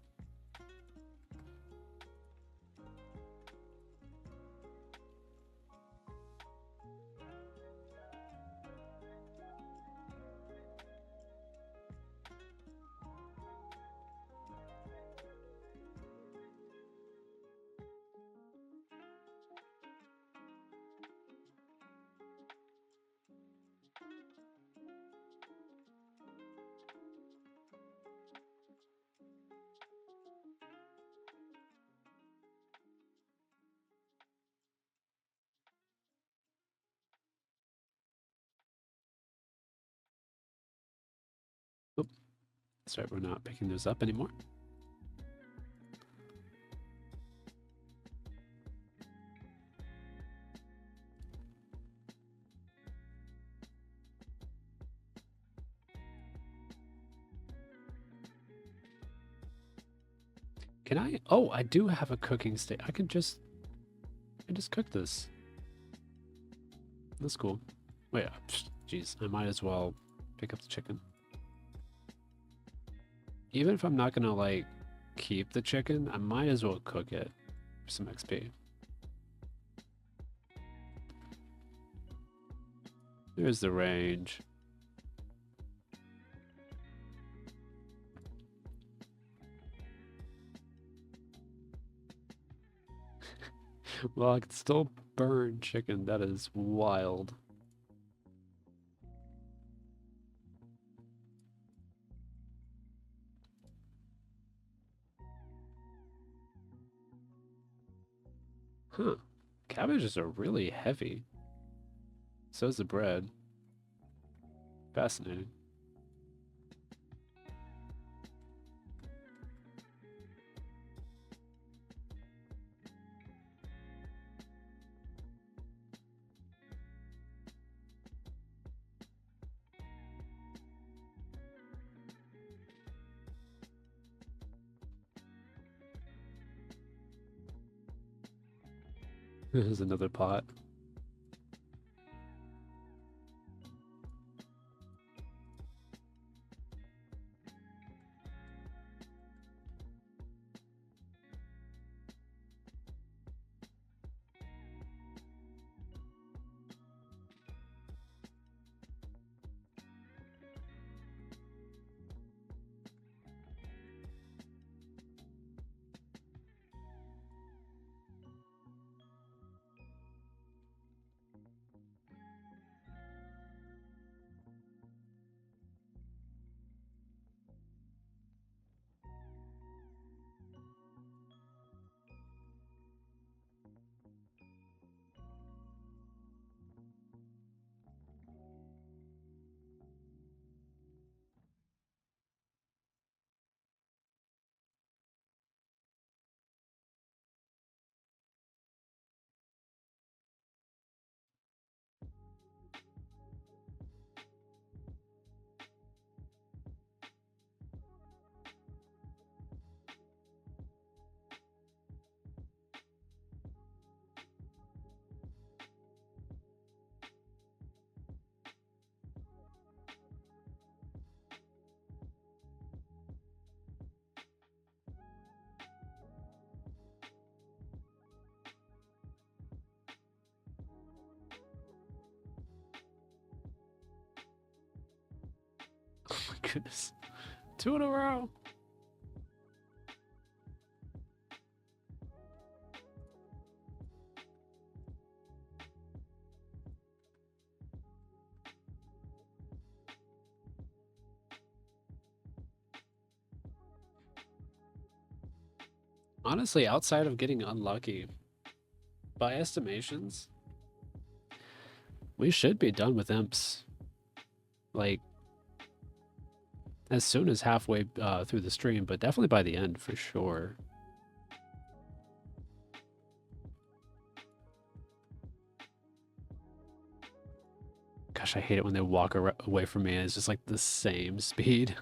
Oh, sorry, we're not picking those up anymore. Can I? Oh, I do have a cooking station. I can just cook this. That's cool. Wait, jeez, I might as well pick up the chicken. Even if I'm not gonna like keep the chicken, I might as well cook it for some XP. There's the range. Well, I can still burn chicken. That is wild. Huh. Cabbages are really heavy. So is the bread. Fascinating. There's another pot. Oh my goodness. 2 in a row. Honestly, outside of getting unlucky, by estimations, we should be done with imps. Like, as soon as halfway through the stream, but definitely by the end for sure. Gosh, I hate it when they walk away from me and it's just like the same speed.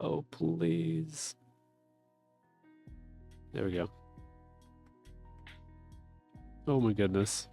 Oh, please. There we go. Oh my goodness.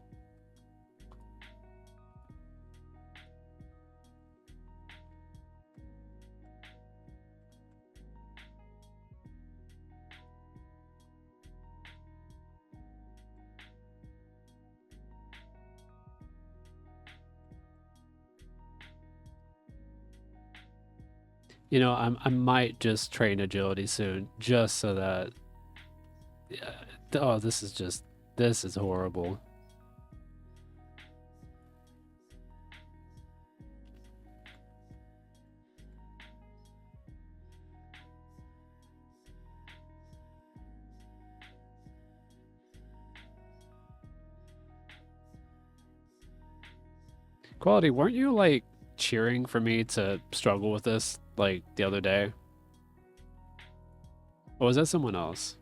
You know, I might just train agility soon, just so that. Yeah, oh, this is horrible. Quality, weren't you like cheering for me to struggle with this like the other day? Or was that someone else?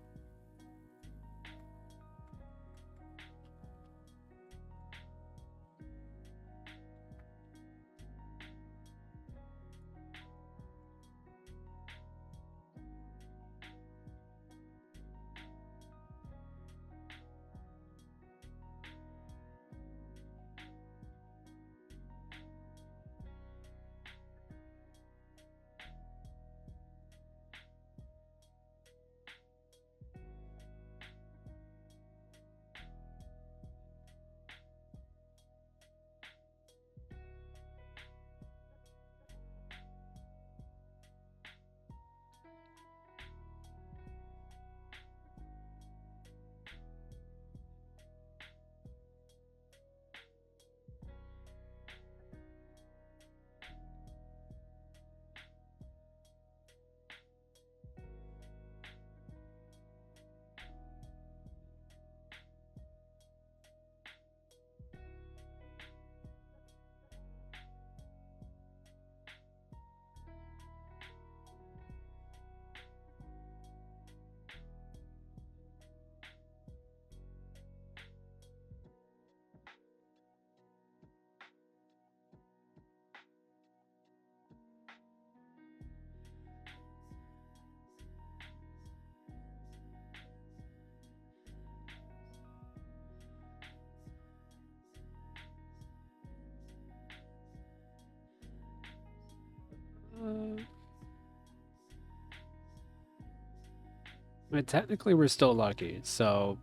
I mean, technically, we're still lucky. So,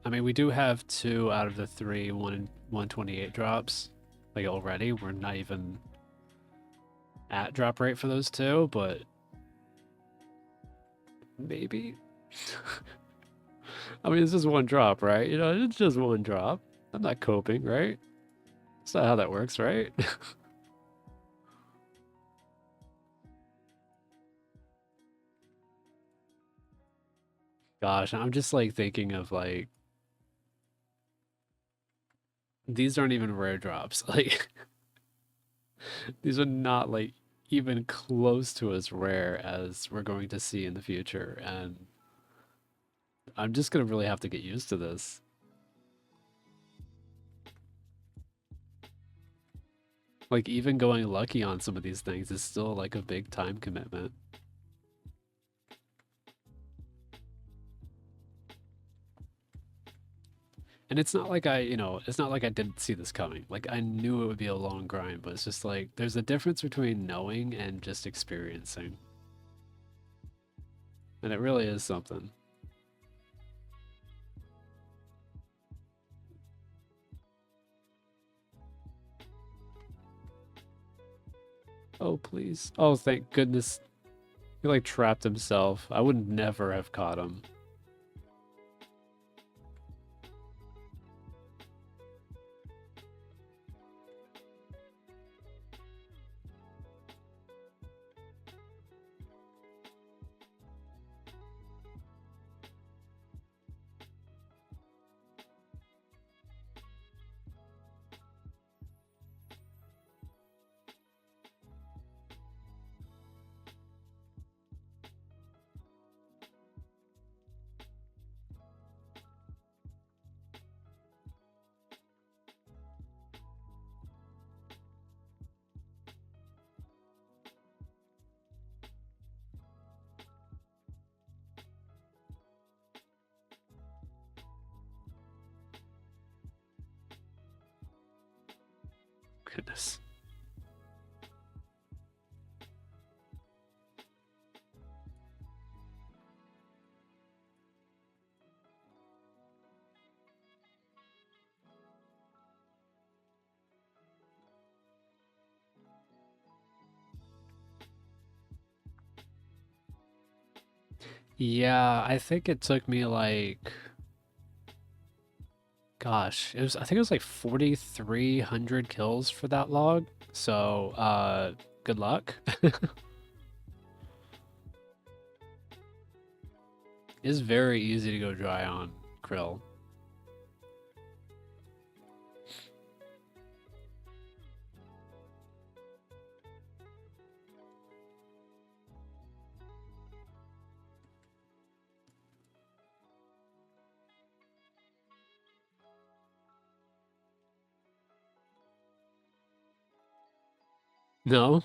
I mean, we do have 2 out of the 3 128 drops. Like already, we're not even at drop rate for those 2, but maybe. I mean, it's just 1 drop, right? You know, it's just 1 drop. I'm not coping, right? That's not how that works, right? Gosh, I'm just like thinking of like these aren't even rare drops. Like these are not like even close to as rare as we're going to see in the future, and I'm just gonna really have to get used to this. Like even going lucky on some of these things is still like a big time commitment. And it's not like it's not like I didn't see this coming. Like I knew it would be a long grind, but it's just like there's a difference between knowing and just experiencing. And it really is something. Oh, please. Oh, thank goodness. He like trapped himself. I would never have caught him. Goodness. Yeah, I think it took me like, gosh, I think it was like 4,300 kills for that log. So, good luck. It's very easy to go dry on krill. No?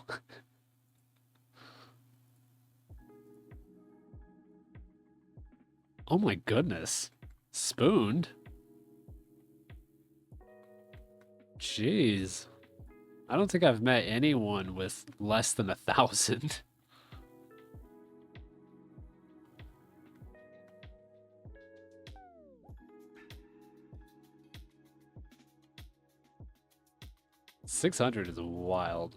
Oh my goodness. Spooned? Jeez. I don't think I've met anyone with less than 1,000. 600 is wild.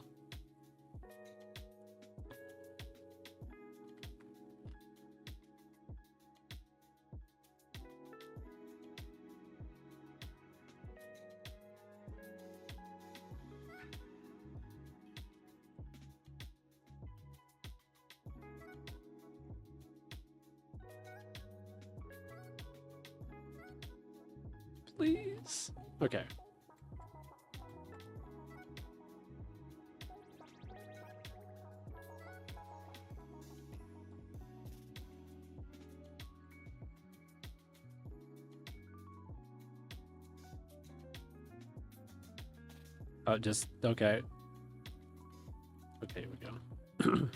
Please. Okay. Just okay. Okay, here we go.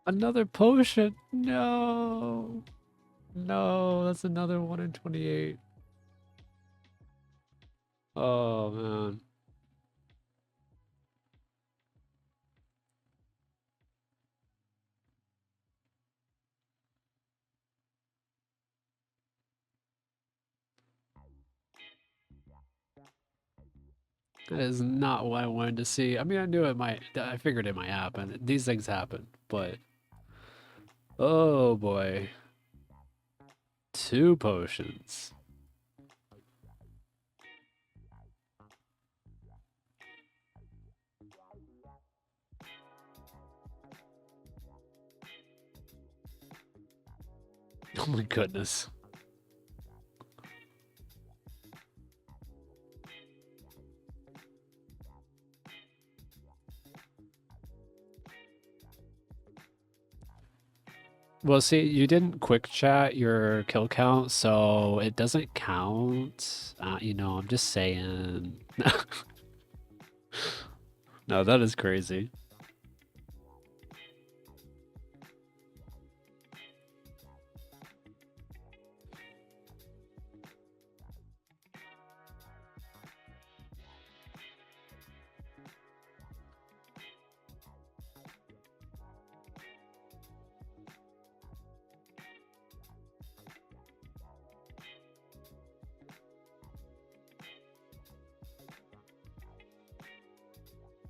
Another potion. No. No, that's another 1 in 28. Oh, man. That is not what I wanted to see. I mean, I knew it might, I figured it might happen. These things happen, but oh boy. 2 potions. Oh my goodness. Well, see, you didn't quick chat your kill count, so it doesn't count. You know, I'm just saying. No, that is crazy.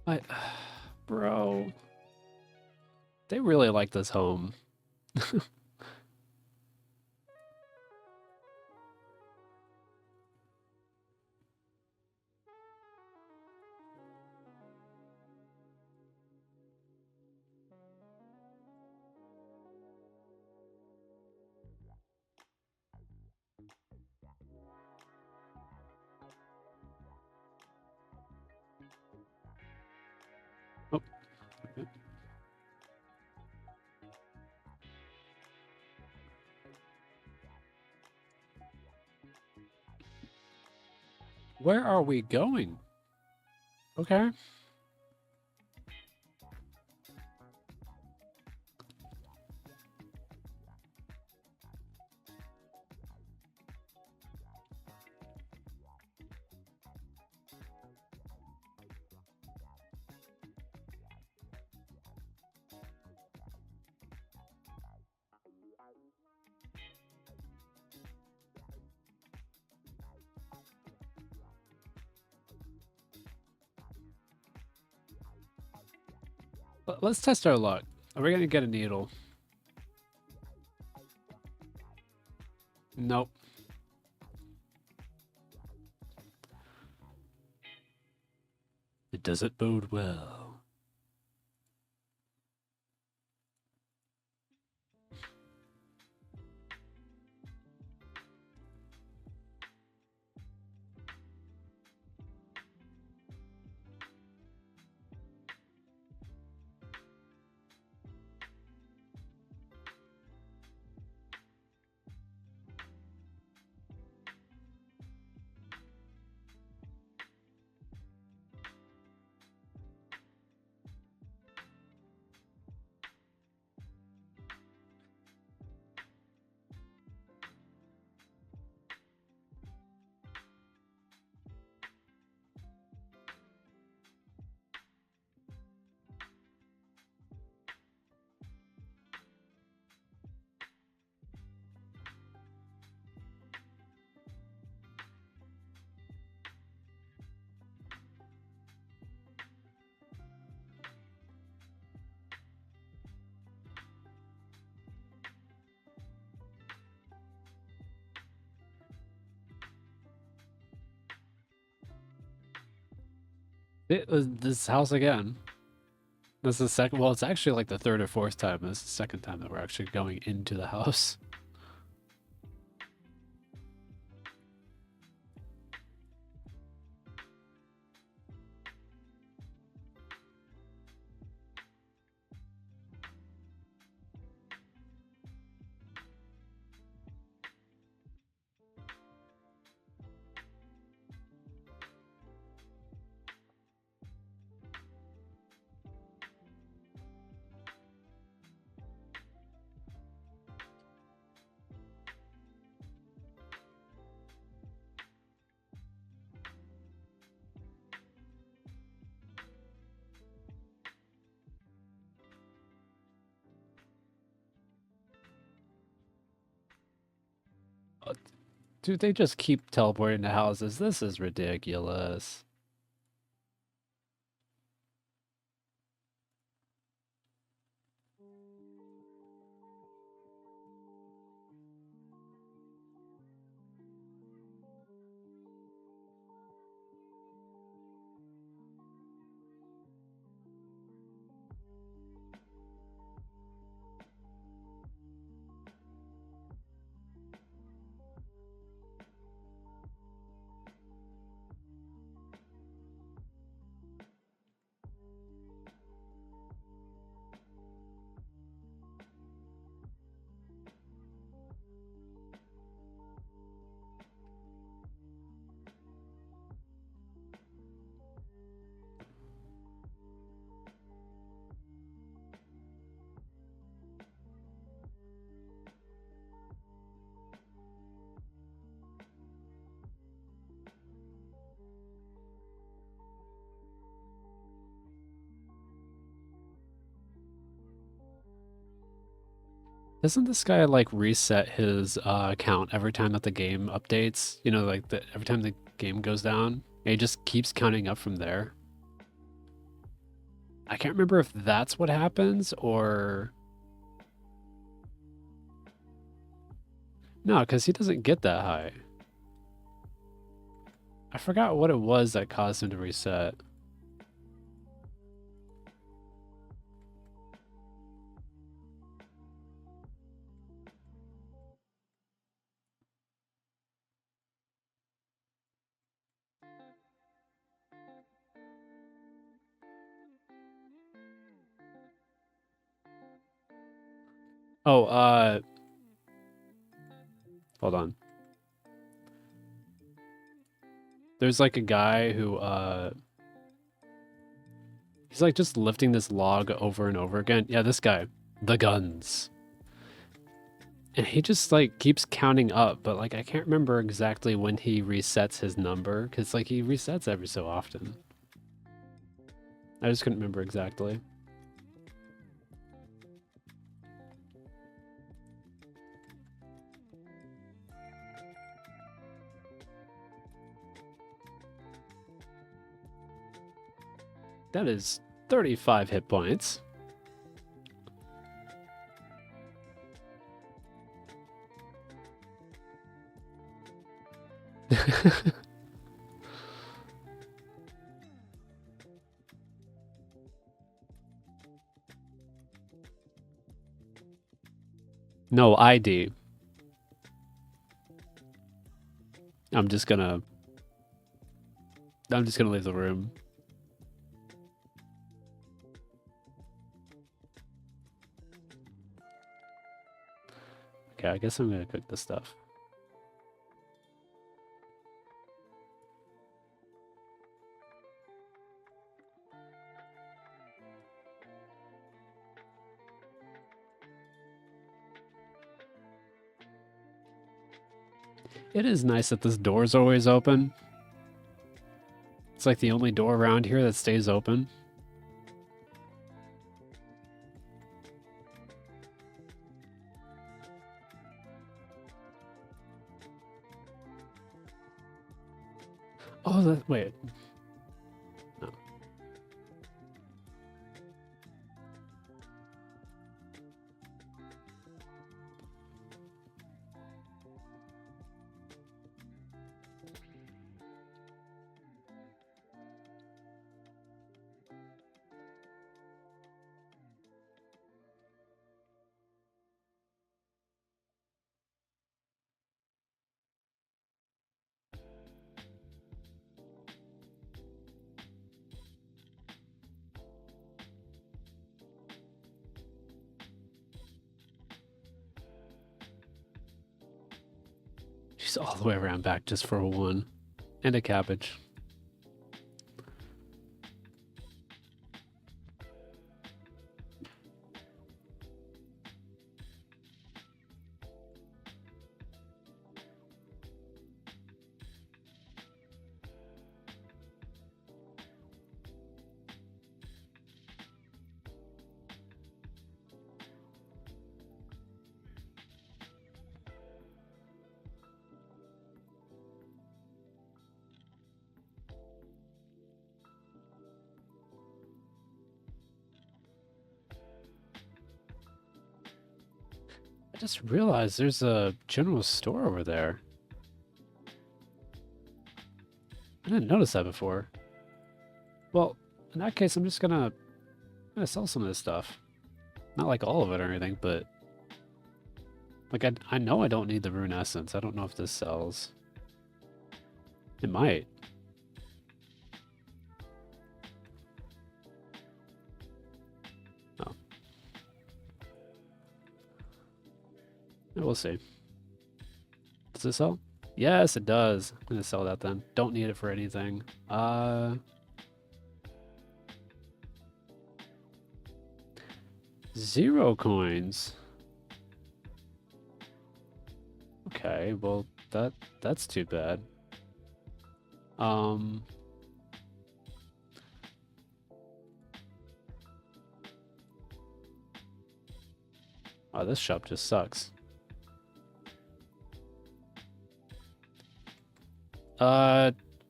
I, bro, they really like this home. Oh, where are we going? Okay. Let's test our luck. Are we gonna get a needle? Nope. It doesn't bode well. It was this house again. This is the second. Well, it's actually like the 3rd or 4th time. This is the 2nd time that we're actually going into the house. Dude, they just keep teleporting to houses. This is ridiculous. Doesn't this guy like reset his account every time that the game updates? You know, like every time the game goes down, and he just keeps counting up from there. I can't remember if that's what happens or no, because he doesn't get that high. I forgot what it was that caused him to reset. Oh, hold on. There's like a guy who he's like just lifting this log over and over again. Yeah, this guy. The guns. And he just like keeps counting up, but like I can't remember exactly when he resets his number cuz like he resets every so often. I just couldn't remember exactly. That is 35 hit points. No ID. I'm just gonna leave the room. Okay, I guess I'm gonna cook this stuff. It is nice that this door is always open. It's like the only door around here that stays open. Oh, wait. No. She's all the way around back just for a 1. And a cabbage. just realized there's a general store over there. I didn't notice that before. Well, in that case, I'm gonna sell some of this stuff. Not like all of it or anything, but like I know I don't need the rune essence. I don't know if this sells. It might. Oh. Yeah, we'll see. Does it sell? Yes, it does. I'm gonna sell that then. Don't need it for anything. 0 coins. Okay, well that's too bad. Oh, this shop just sucks.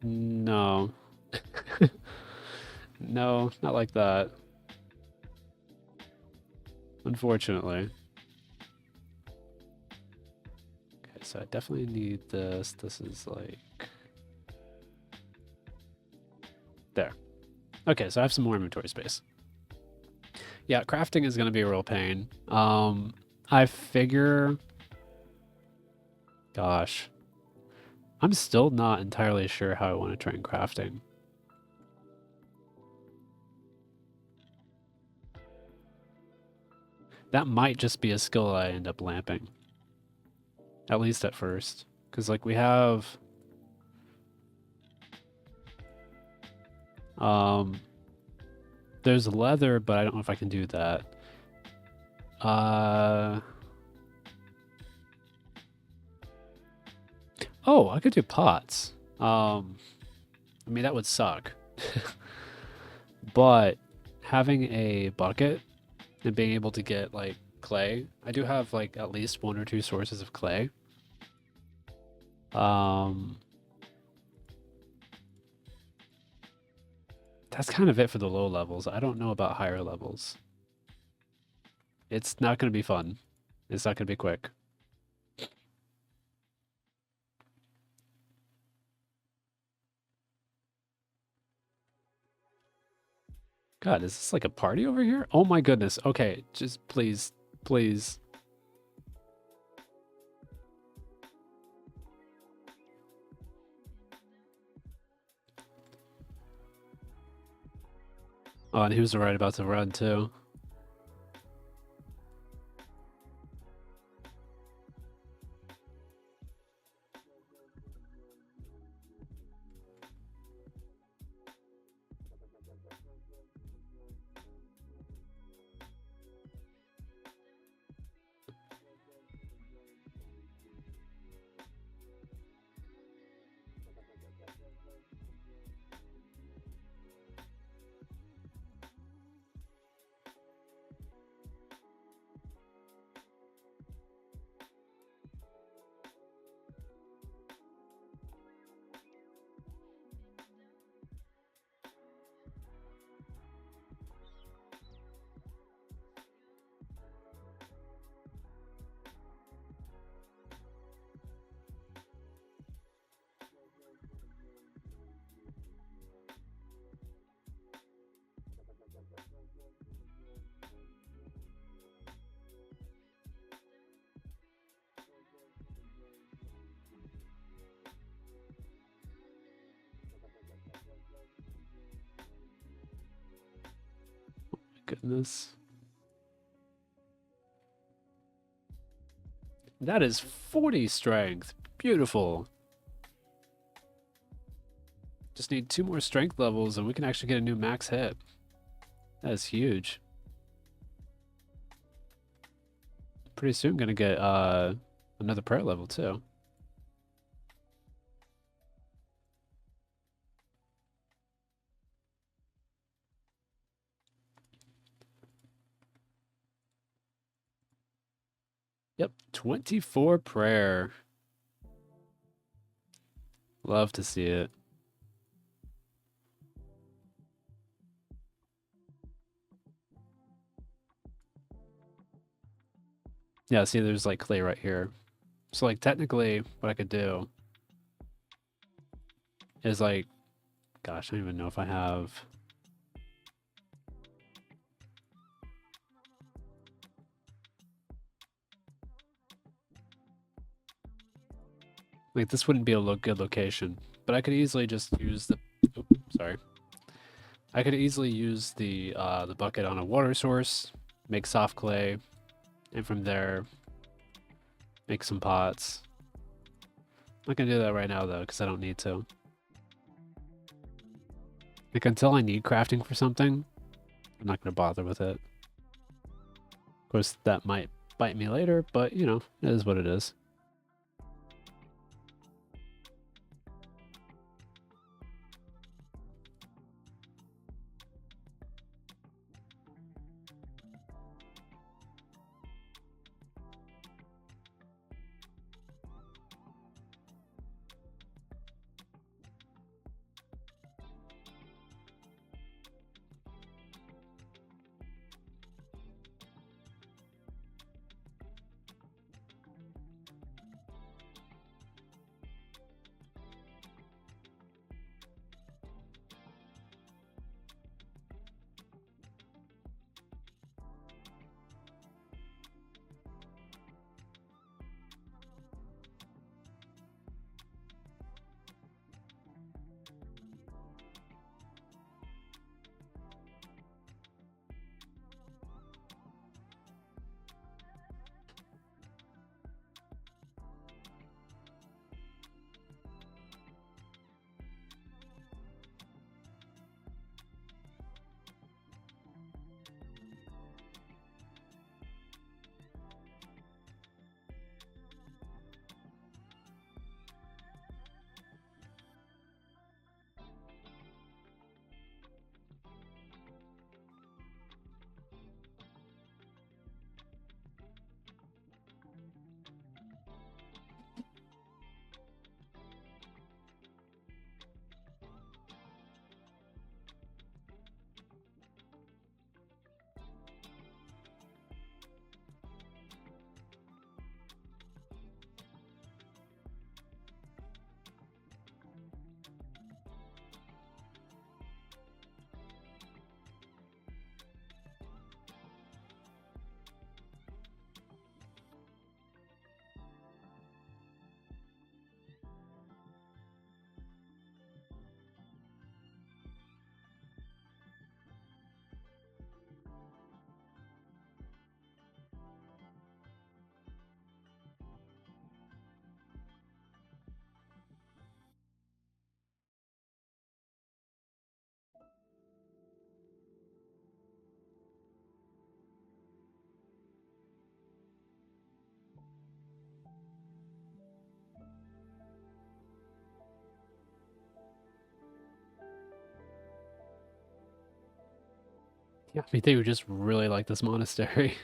No. No, not like that. Unfortunately. Okay, so I definitely need this. This is like... There. Okay, so I have some more inventory space. Yeah, crafting is going to be a real pain. I figure... Gosh. I'm still not entirely sure how I want to train crafting. That might just be a skill I end up lamping. At least at first. Because, like, we have... There's leather, but I don't know if I can do that. Oh, I could do pots. I mean, that would suck. But having a bucket and being able to get, like, clay. I do have, like, at least 1 or 2 sources of clay. That's kind of it for the low levels. I don't know about higher levels. It's not going to be fun. It's not going to be quick. God, is this like a party over here? Oh my goodness. Okay, just please, please. Oh, and he was right about to run too. Goodness. That is 40 strength. Beautiful. Just need 2 more strength levels and we can actually get a new max hit. That is huge. Pretty soon gonna get another prayer level too. Yep, 24 prayer. Love to see it. Yeah, see, there's like clay right here. So like technically, what I could do is like, gosh, I don't even know if I have. Like this wouldn't be a good location, but I could easily just use the. Oop, sorry. I could easily use the bucket on a water source, make soft clay, and from there make some pots. I'm not gonna do that right now though, because I don't need to. Like until I need crafting for something, I'm not gonna bother with it. Of course, that might bite me later, but you know, it is what it is. Yeah, I mean, they would just really like this monastery.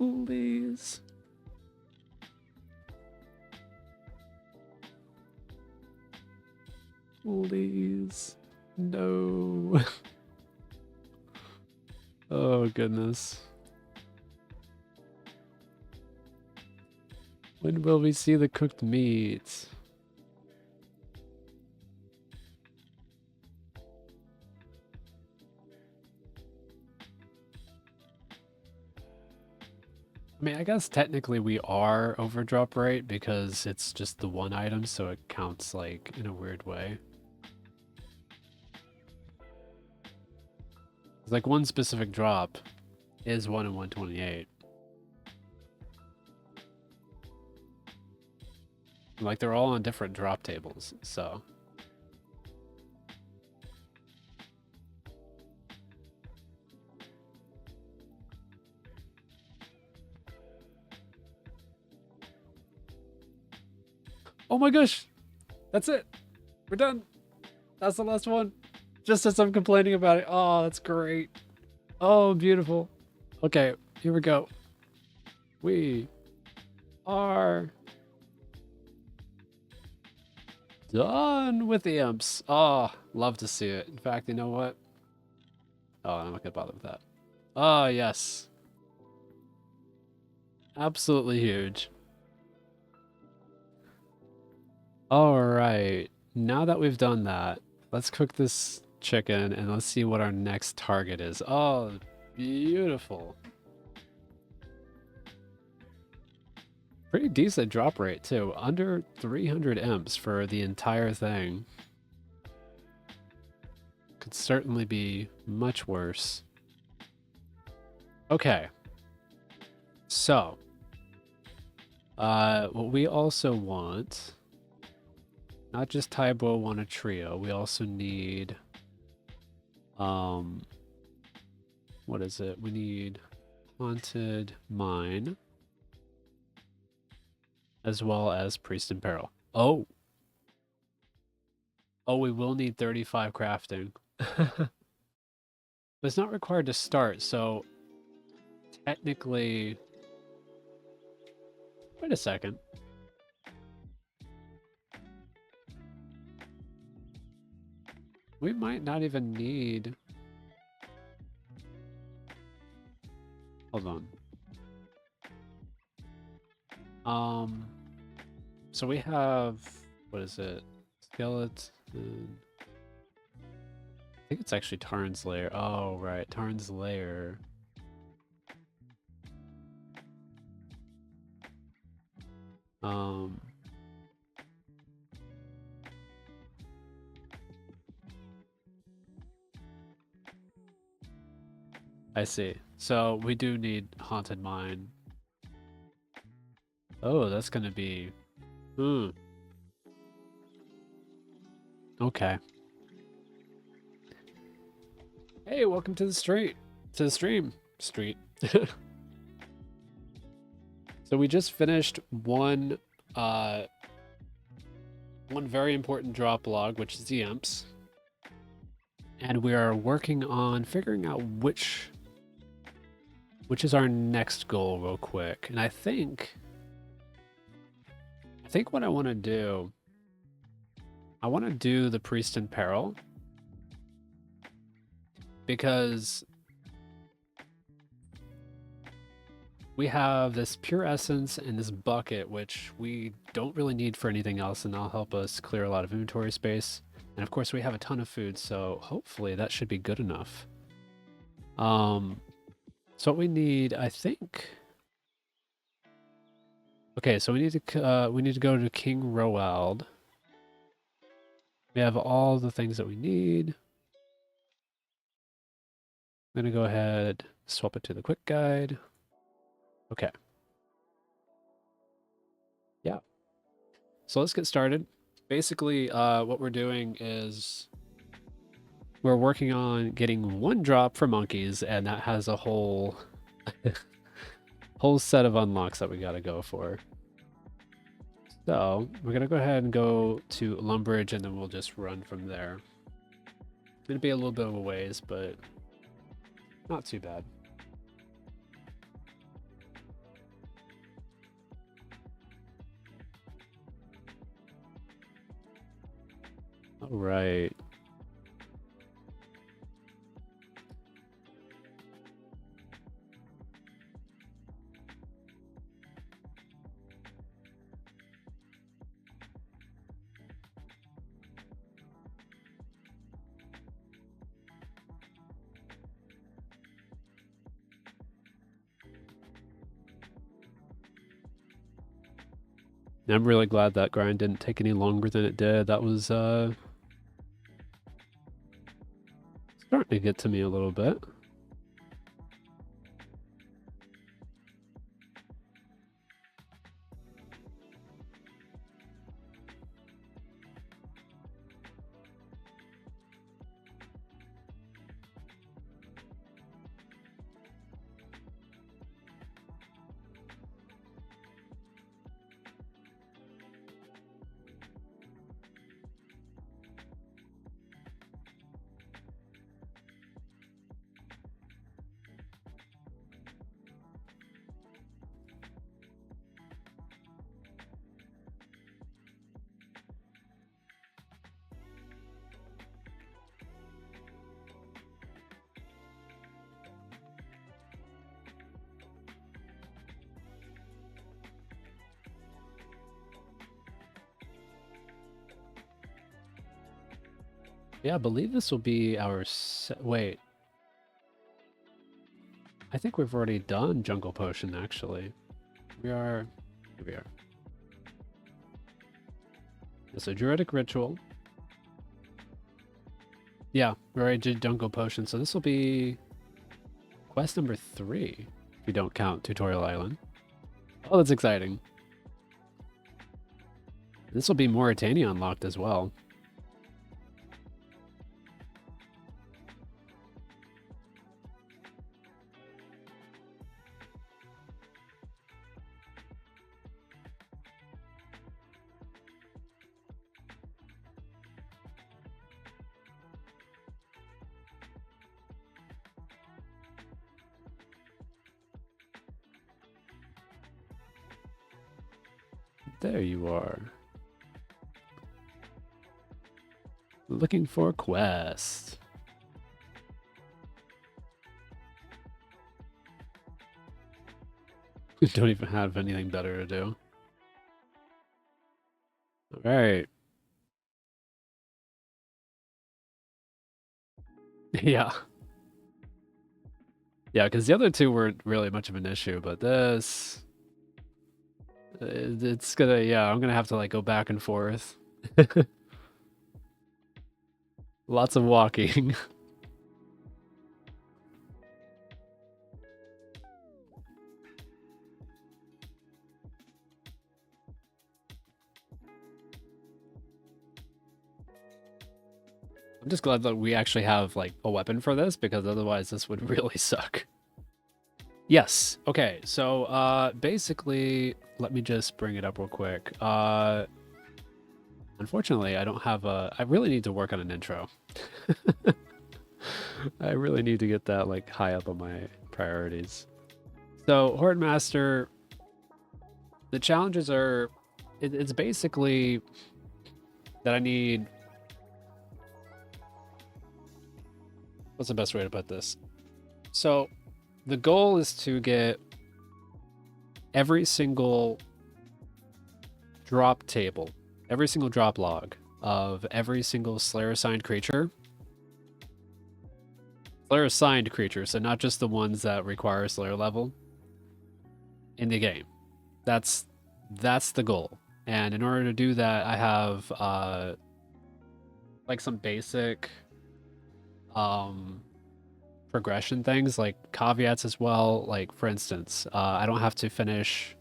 Please. Please. No. Oh, goodness. When will we see the cooked meat? I mean, I guess technically we are over drop rate because it's just the one item, so it counts like in a weird way. It's like one specific drop is 1 in 128. Like they're all on different drop tables, so. Oh my gosh! That's it! We're done! That's the last one! Just as I'm complaining about it. Oh, that's great. Oh, beautiful. Okay, here we go. We are done with the imps. Oh, love to see it. In fact, you know what? Oh, I'm not gonna bother with that. Oh, yes. Absolutely huge. Alright, now that we've done that, let's cook this chicken and let's see what our next target is. Oh, beautiful. Pretty decent drop rate too, under 300 imps for the entire thing. Could certainly be much worse. Okay. So, what we also want, not just Taibo want a trio, we also need, what is it? We need Haunted Mine, as well as Priest in Peril. Oh! Oh, we will need 35 crafting. But it's not required to start, so technically... Wait a second. We might not even need... Hold on. So we have... What is it? Skeleton... I think it's actually Tarn's Lair. Oh, right. Tarn's Lair. I see. So we do need Haunted Mine. Oh, that's gonna be... Okay. Hey, welcome to the street. To the stream. Street. So we just finished one very important drop log, which is the imps. And we are working on figuring out which is our next goal real quick. And I think what I want to do, I want to do the Priest in Peril, because we have this pure essence and this bucket, which we don't really need for anything else, and that'll help us clear a lot of inventory space. And of course we have a ton of food, so hopefully that should be good enough. So what we need, I think... Okay, so we need to go to King Roald. We have all the things that we need. I'm gonna go ahead, swap it to the quick guide. Okay. Yeah. So let's get started. Basically, what we're doing is we're working on getting one drop for monkeys, and that has a whole whole set of unlocks that we gotta go for. So we're gonna go ahead and go to Lumbridge, and then we'll just run from there. It's gonna be a little bit of a ways, but not too bad. All right. I'm really glad that grind didn't take any longer than it did. That was starting to get to me a little bit. Yeah, I believe this will be our wait. I think we've already done Jungle Potion, actually. Here we are. It's a Druidic Ritual. Yeah, we already did Jungle Potion, so this will be quest number 3, if you don't count Tutorial Island. Oh, that's exciting. This will be Mauritania unlocked as well. There you are. Looking for a quest. We don't even have anything better to do. Alright. Yeah. Yeah, because the other two weren't really much of an issue, but this... It's gonna, yeah, I'm gonna have to like go back and forth. Lots of walking. I'm just glad that we actually have like a weapon for this, because otherwise this would really suck. Yes. Okay. So basically, let me just bring it up real quick. Unfortunately, I don't have a... I really need to work on an intro. I really need to get that like high up on my priorities. So HoardMaster, the challenges are... It's basically that I need... What's the best way to put this? So the goal is to get every single drop table, every single drop log of every single Slayer assigned creature. Slayer assigned creatures, so not just the ones that require Slayer level in the game. That's the goal. And in order to do that, I have like some basic progression things, like caveats as well. Like for instance, I don't have to finish...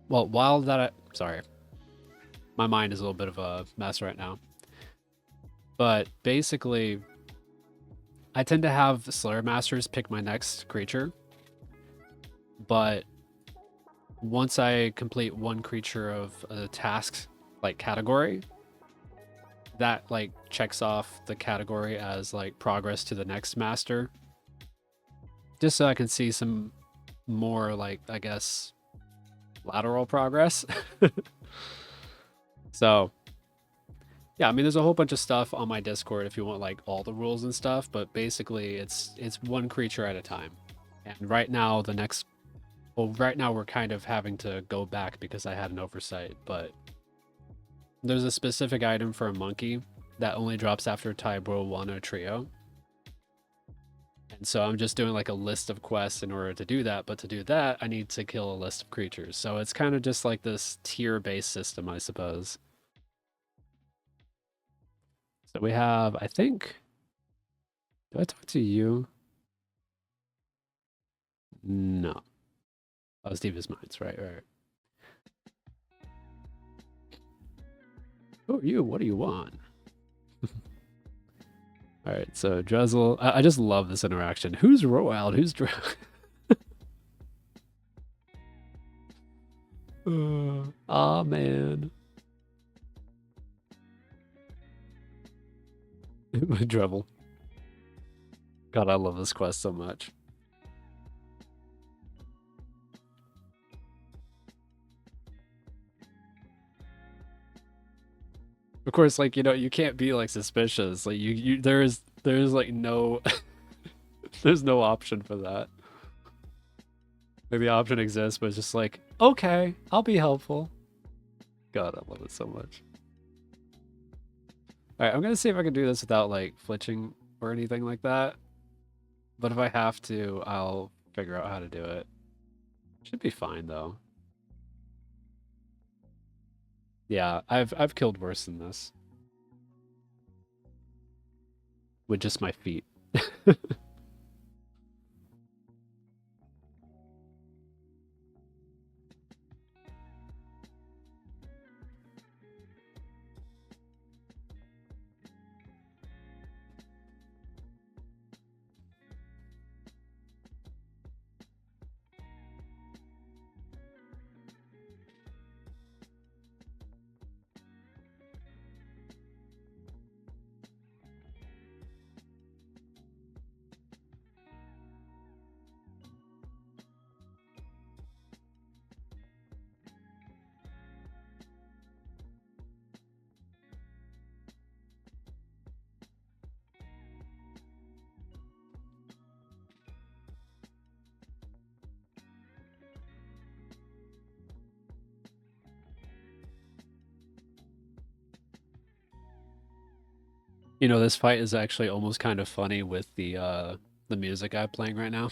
Well, while that... Sorry. My mind is a little bit of a mess right now. But basically, I tend to have Slayer Masters pick my next creature. But once I complete one creature of a task like category, that like checks off the category as like progress to the next master. Just so I can see some more like, I guess, lateral progress. So Yeah, I mean, there's a whole bunch of stuff on my Discord if you want like all the rules and stuff, but basically it's one creature at a time. And right now right now we're kind of having to go back because I had an oversight, but there's a specific item for a monkey that only drops after Tybro 1 or Trio. And so I'm just doing like a list of quests in order to do that, but to do that, I need to kill a list of creatures. So it's kind of just like this tier-based system, I suppose. So we have, I think, do I talk to you? No. Oh, Steve Mines, right. Who are you? What do you want? All right, so Drezel, I just love this interaction. Who's Rowild? Who's Aw, man. Drevel. God, I love this quest so much. Of course, like, you know, you can't be like suspicious. Like there's like no there's no option for that. Like the option exists, but it's just like, okay, I'll be helpful. God, I love it so much. Alright, I'm gonna see if I can do this without like flitching or anything like that. But if I have to, I'll figure out how to do it. Should be fine though. Yeah, I've killed worse than this. With just my feet. You know, this fight is actually almost kind of funny with the music I'm playing right now.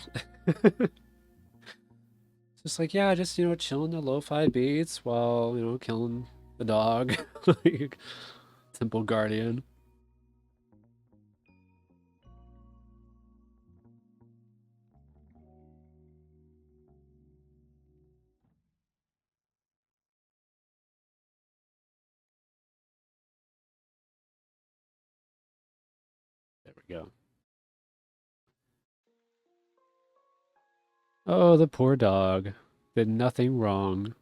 Just like, yeah, just, you know, chilling the lo-fi beats while, you know, killing the dog. Like, Temple Guardian. There we go. Oh, the poor dog. Did nothing wrong.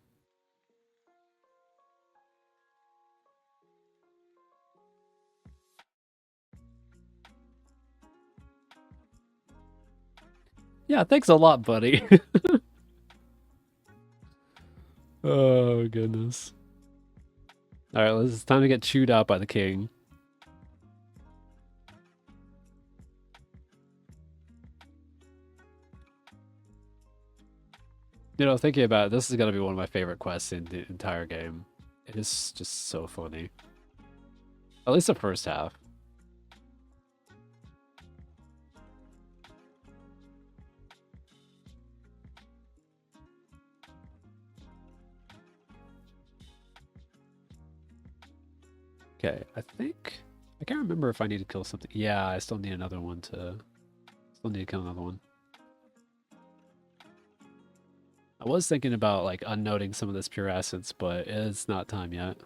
Yeah, thanks a lot, buddy. Oh, goodness. Alright, it's time to get chewed out by the king. You know, thinking about it, this is gonna be one of my favorite quests in the entire game. It is just so funny. At least the first half. Okay, I think... I can't remember if I need to kill something. Yeah, I still need another one to... Still need to kill another one. I was thinking about, like, unnoting some of this pure essence, but it's not time yet.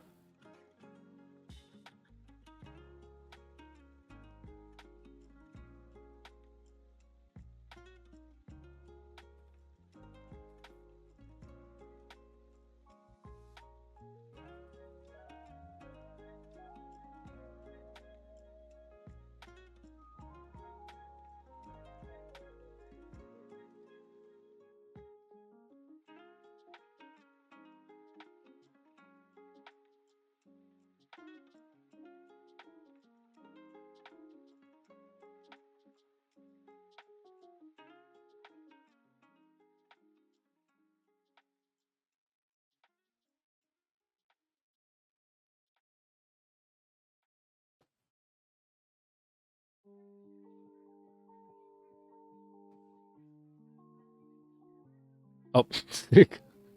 Oh,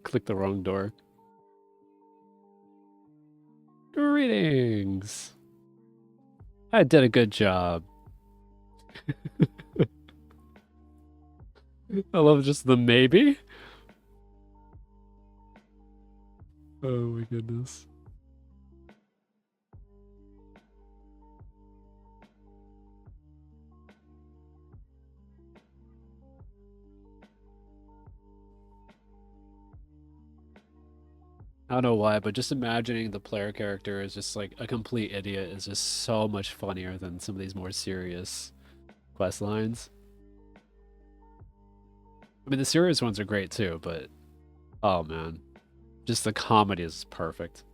click the wrong door. Greetings. I did a good job. I love just the maybe. Oh my goodness. I don't know why, but just imagining the player character is just like a complete idiot is just so much funnier than some of these more serious quest lines. I mean, the serious ones are great too, but oh man, just the comedy is perfect.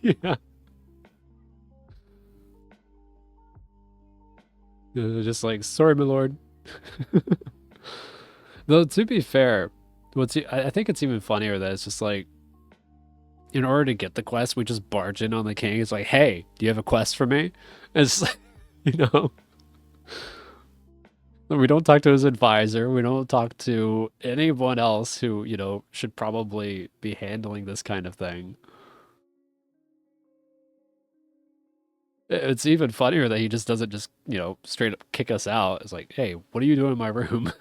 Yeah. Just like, sorry, my lord. Though, to be fair, I think it's even funnier that it's just like, in order to get the quest, we just barge in on the king. It's like, hey, do you have a quest for me? And it's like, you know, we don't talk to his advisor. We don't talk to anyone else who, you know, should probably be handling this kind of thing. It's even funnier that he just doesn't just, you know, straight up kick us out. It's like, hey, what are you doing in my room?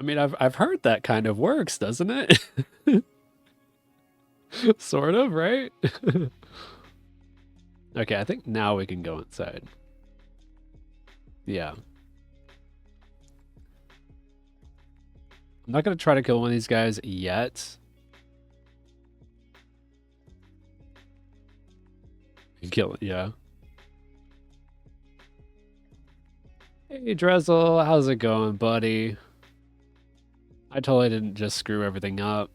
I mean, I've heard that kind of works, doesn't it? Sort of, right? Okay, I think now we can go inside. Yeah. I'm not going to try to kill one of these guys yet. Kill it, yeah. Hey, Drizzle, how's it going, buddy? I totally didn't just screw everything up.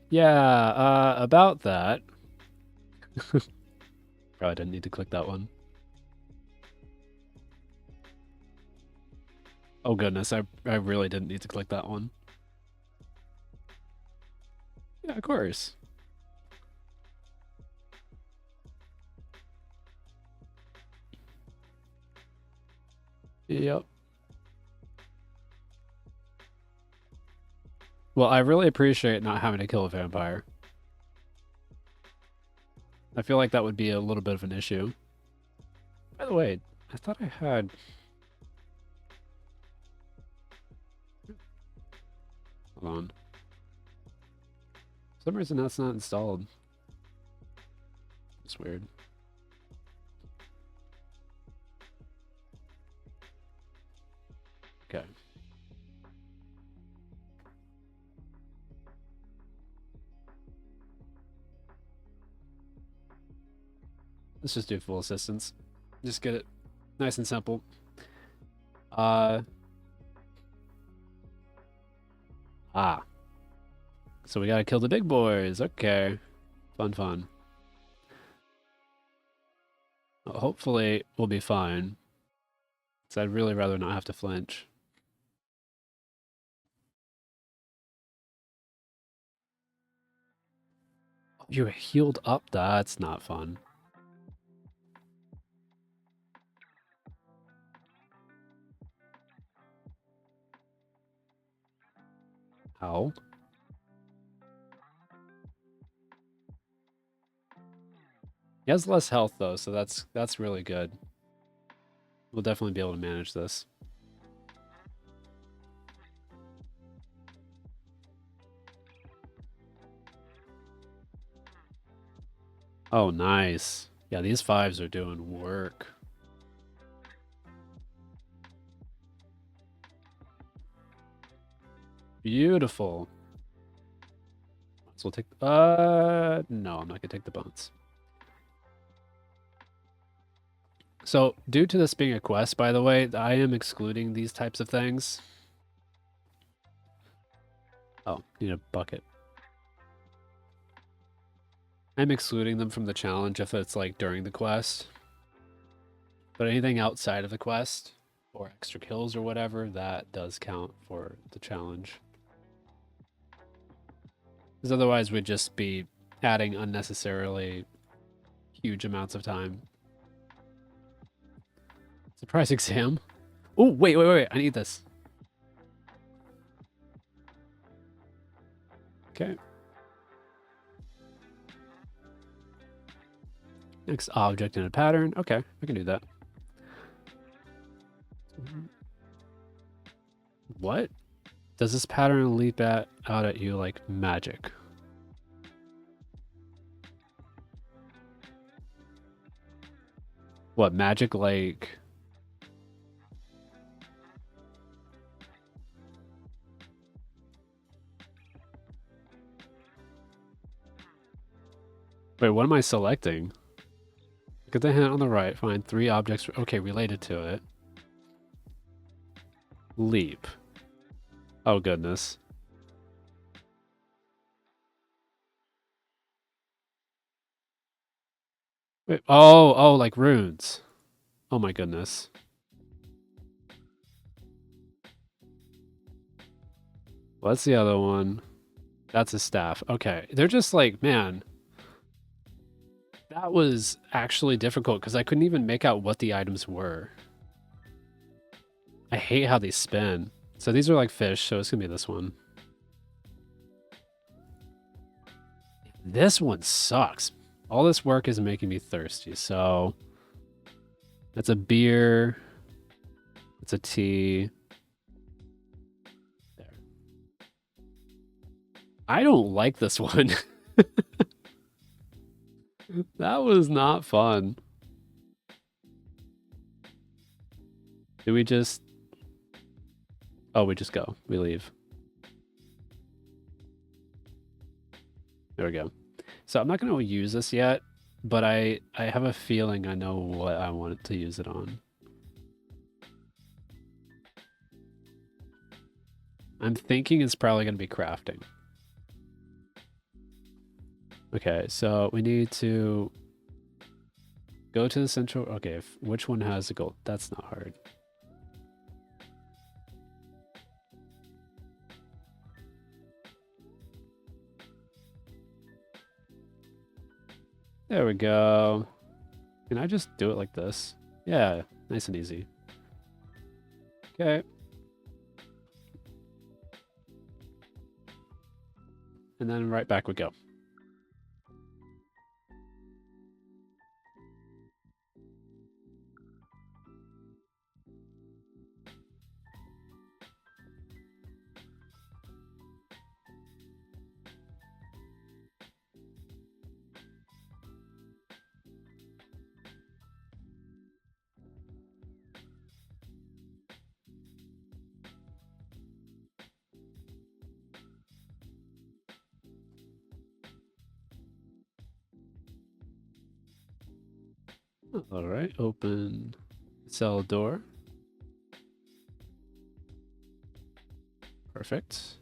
Yeah, about that. Probably didn't need to click that one. Oh goodness, I really didn't need to click that one. Yeah, of course. Yep. Well, I really appreciate not having to kill a vampire. I feel like that would be a little bit of an issue. By the way, I thought I had... Hold on. For some reason that's not installed. It's weird. Okay. Let's just do full assistance. Just get it nice and simple. So we gotta kill the big boys. Okay. Fun, fun. Well, hopefully we'll be fine. Because I'd really rather not have to flinch. Oh, you healed up? That's not fun. How? He has less health though, so that's really good. We'll definitely be able to manage this. Oh, nice. Yeah, these fives are doing work. Beautiful. So we'll take. No, I'm not gonna take the bones. So, due to this being a quest, by the way, I am excluding these types of things. Oh, need a bucket. I'm excluding them from the challenge if it's like during the quest. But anything outside of the quest, or extra kills or whatever, that does count for the challenge. Because otherwise we'd just be adding unnecessarily huge amounts of time. Surprise exam? Oh, wait. I need this. Okay. Next object in a pattern. Okay, I can do that. What? Does this pattern leap out at you like magic? What, magic like... Wait, what am I selecting? Look at the hint on the right. Find 3 objects. Okay, related to it. Leap. Oh, goodness. Wait, oh, like runes. Oh my goodness. What's the other one? That's a staff. Okay, they're just like, man. That was actually difficult because I couldn't even make out what the items were. I hate how they spin. So these are like fish, so it's gonna be this one. This one sucks. All this work is making me thirsty, so... That's a beer. It's a tea. There. I don't like this one. That was not fun. Do we just... Oh, we just go. We leave. There we go. So I'm not going to use this yet, but I have a feeling I know what I want to use it on. I'm thinking it's probably going to be crafting. Okay, so we need to go to the central... Okay, which one has the gold? That's not hard. There we go. Can I just do it like this? Yeah, nice and easy. Okay. And then right back we go. All right, open cell door. Perfect.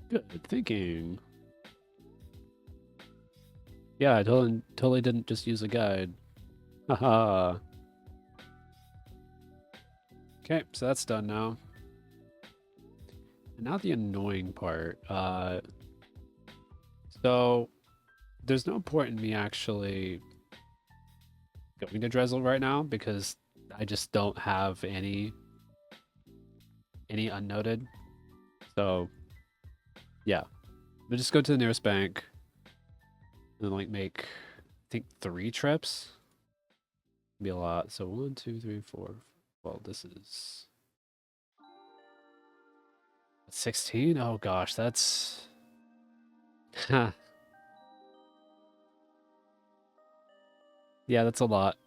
Good thinking. Yeah, I totally didn't just use a guide. Haha. Okay, so that's done now. And now the annoying part. So there's no point in me actually going to Drizzle right now because I just don't have any unnoted. So yeah, we'll just go to the nearest bank and like make, I think 3 trips. Be a lot. So 1, 2, 3, 4. Well, this is 16. Oh gosh, that's... Yeah, that's a lot.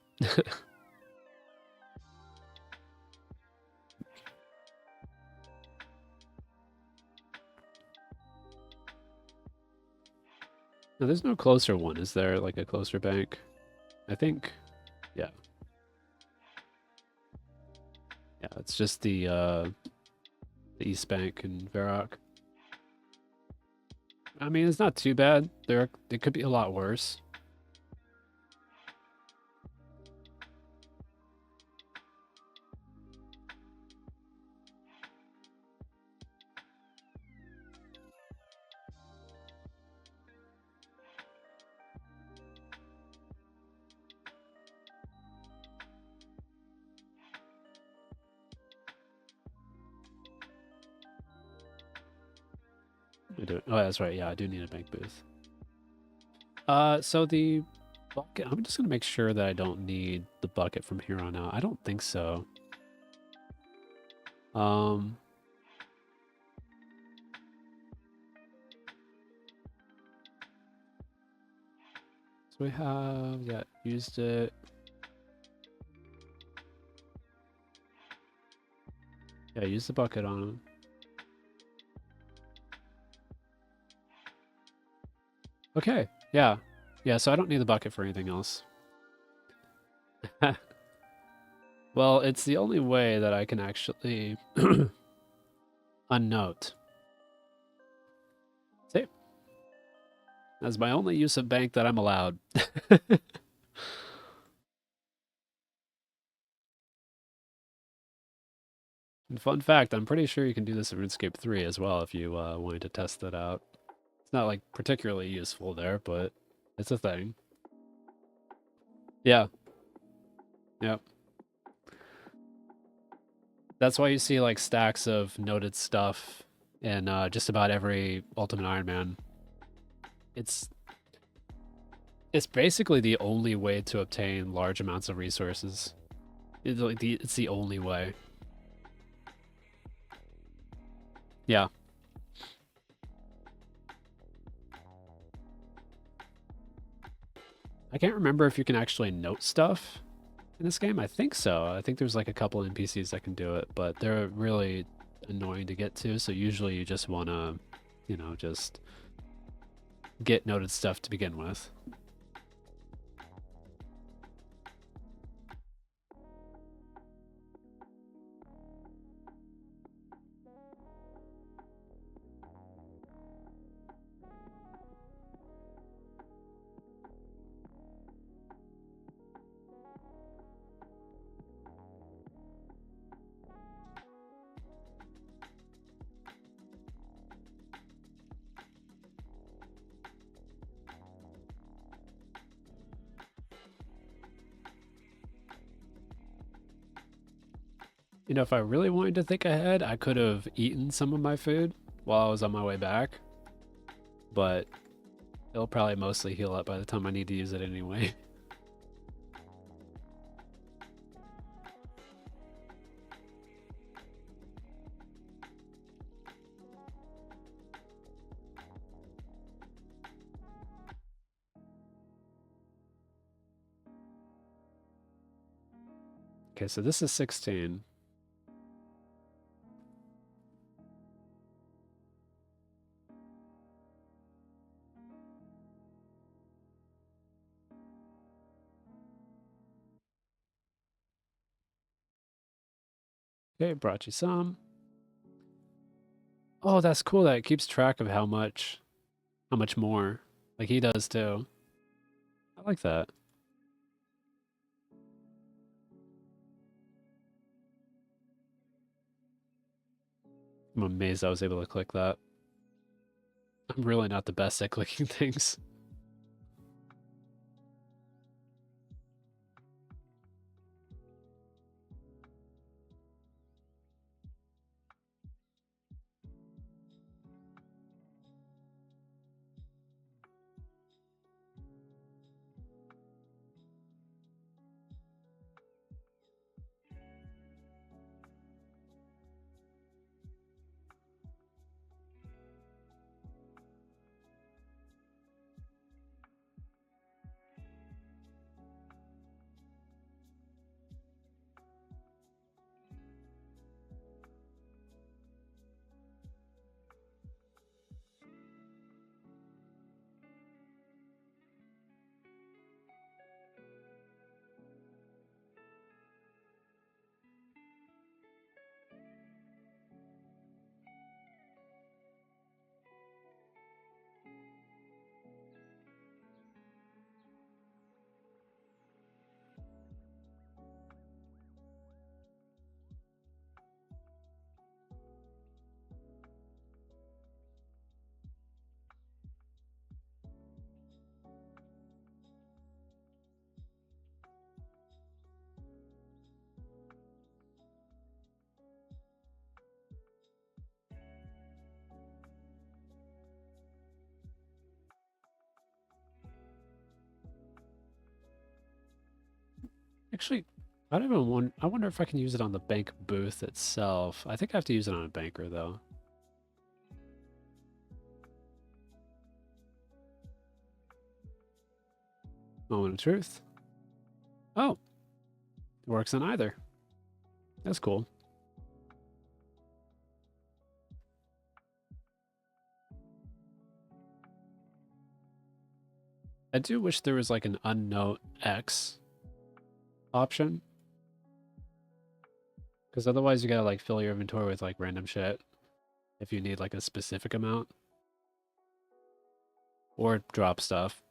No, there's no closer one. Is there like a closer bank? I think, yeah. Yeah, it's just the East Bank in Varrock. I mean, it's not too bad. It could be a lot worse. I do. Oh, that's right. Yeah, I do need a bank booth. So the bucket. I'm just gonna make sure that I don't need the bucket from here on out. I don't think so. Um. So we have, yeah, used it. Yeah, use the bucket on him. Okay, yeah. Yeah, so I don't need the bucket for anything else. Well, it's the only way that I can actually unnote. See? That's my only use of bank that I'm allowed. And fun fact, I'm pretty sure you can do this in RuneScape 3 as well if you wanted to test that out. It's not like particularly useful there, but it's a thing. Yeah. Yep. That's why you see like stacks of noted stuff in just about every Ultimate Iron Man. It's basically the only way to obtain large amounts of resources. It's the only way. Yeah. I can't remember if you can actually note stuff in this game. I think so. I think there's like a couple NPCs that can do it, but they're really annoying to get to. So usually you just want to, just get noted stuff to begin with. If I really wanted to think ahead, I could have eaten some of my food while I was on my way back, but it'll probably mostly heal up by the time I need to use it anyway. Okay, so this is 16. Okay, brought you some. Oh, that's cool that it keeps track of how much more. Like he does too. I like that. I'm amazed I was able to click that. I'm really not the best at clicking things. Actually, I don't even want. I wonder if I can use it on the bank booth itself. I think I have to use it on a banker though. Moment of truth. Oh, it works on either. That's cool. I do wish there was like an unknown X option. Because otherwise you gotta like fill your inventory with like random shit if you need like a specific amount. Or drop stuff.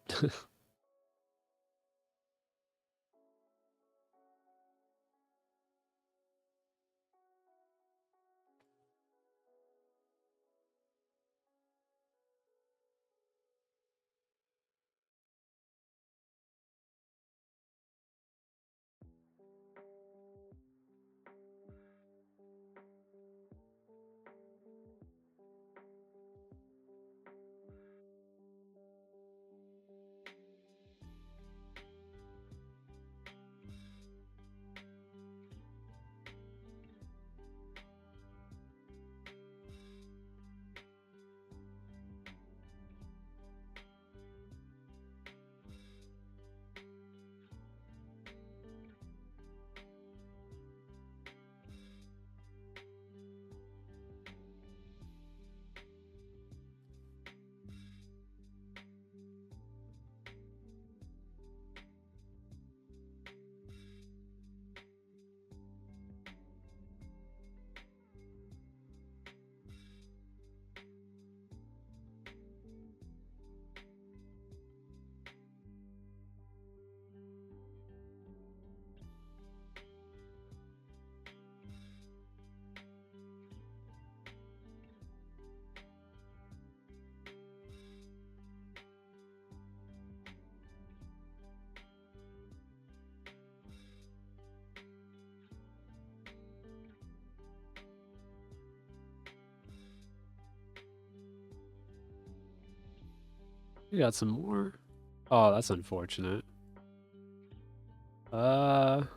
You got some more? Oh, that's unfortunate. Oh,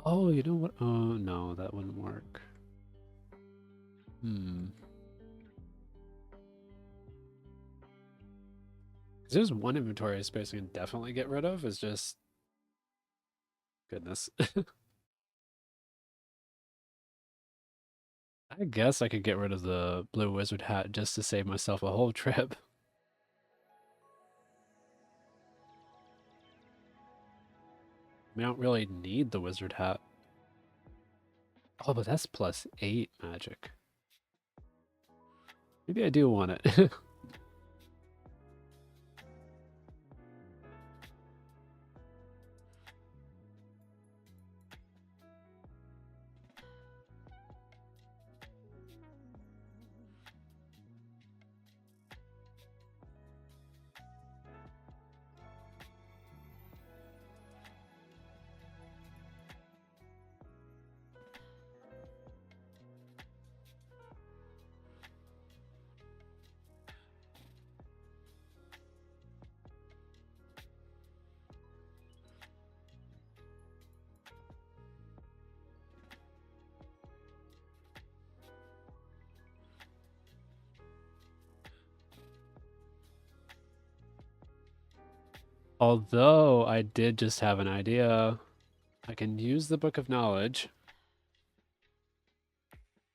you know what? Oh, no, that wouldn't work. Hmm. Because there's one inventory space we can definitely get rid of. Is just goodness. I guess I could get rid of the blue wizard hat just to save myself a whole trip. We don't really need the wizard hat. Oh, but that's +8 magic. Maybe I do want it. Although I did just have an idea. I can use the Book of Knowledge.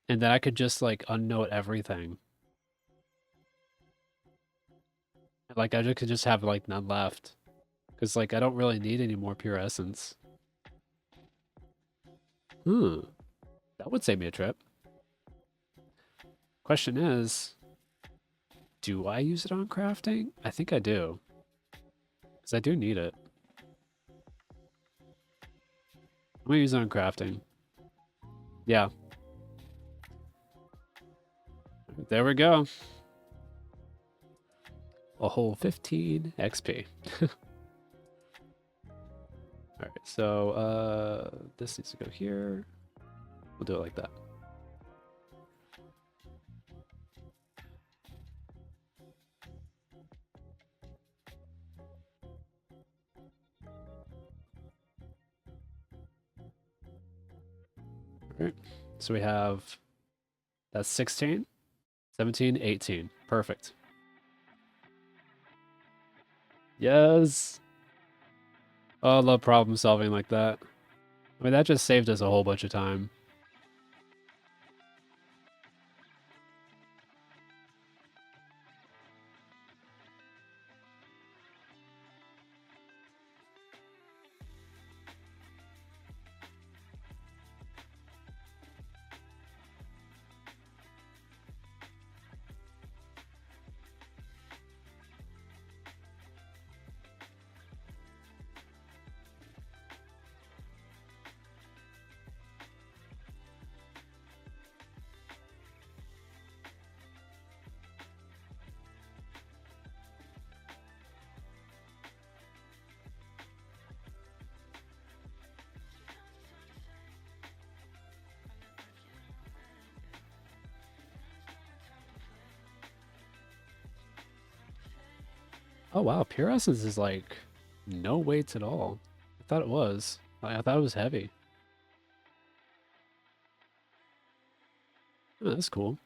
And then I could just like unnote everything. Like I could just have like none left. Because like I don't really need any more pure essence. Hmm. That would save me a trip. Question is, do I use it on crafting? I think I do. Because I do need it. I'm gonna use it on crafting. Yeah. There we go. A whole 15 XP. Alright, so this needs to go here. We'll do it like that. Right. So we have, that's 16, 17, 18. Perfect. Yes. Oh, I love problem solving like that. I mean, that just saved us a whole bunch of time. Oh wow, Pure Essence is like no weights at all. I thought it was. I thought it was heavy. Oh, that's cool.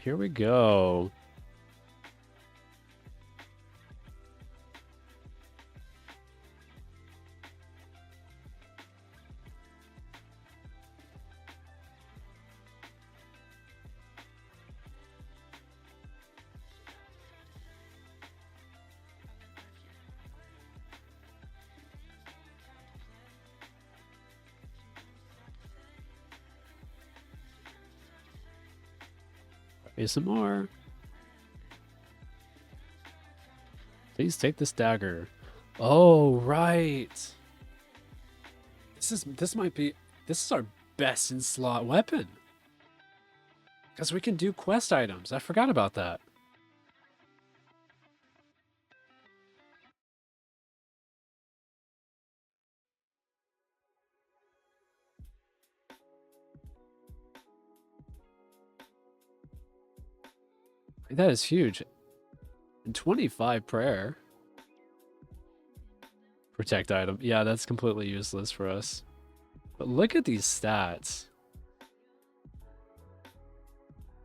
Here we go. Here's some more. Please take this dagger. Oh, right. This might be, this is our best in slot weapon. Because we can do quest items. I forgot about that. That is huge. And 25 prayer. Protect item. Yeah, that's completely useless for us. But look at these stats.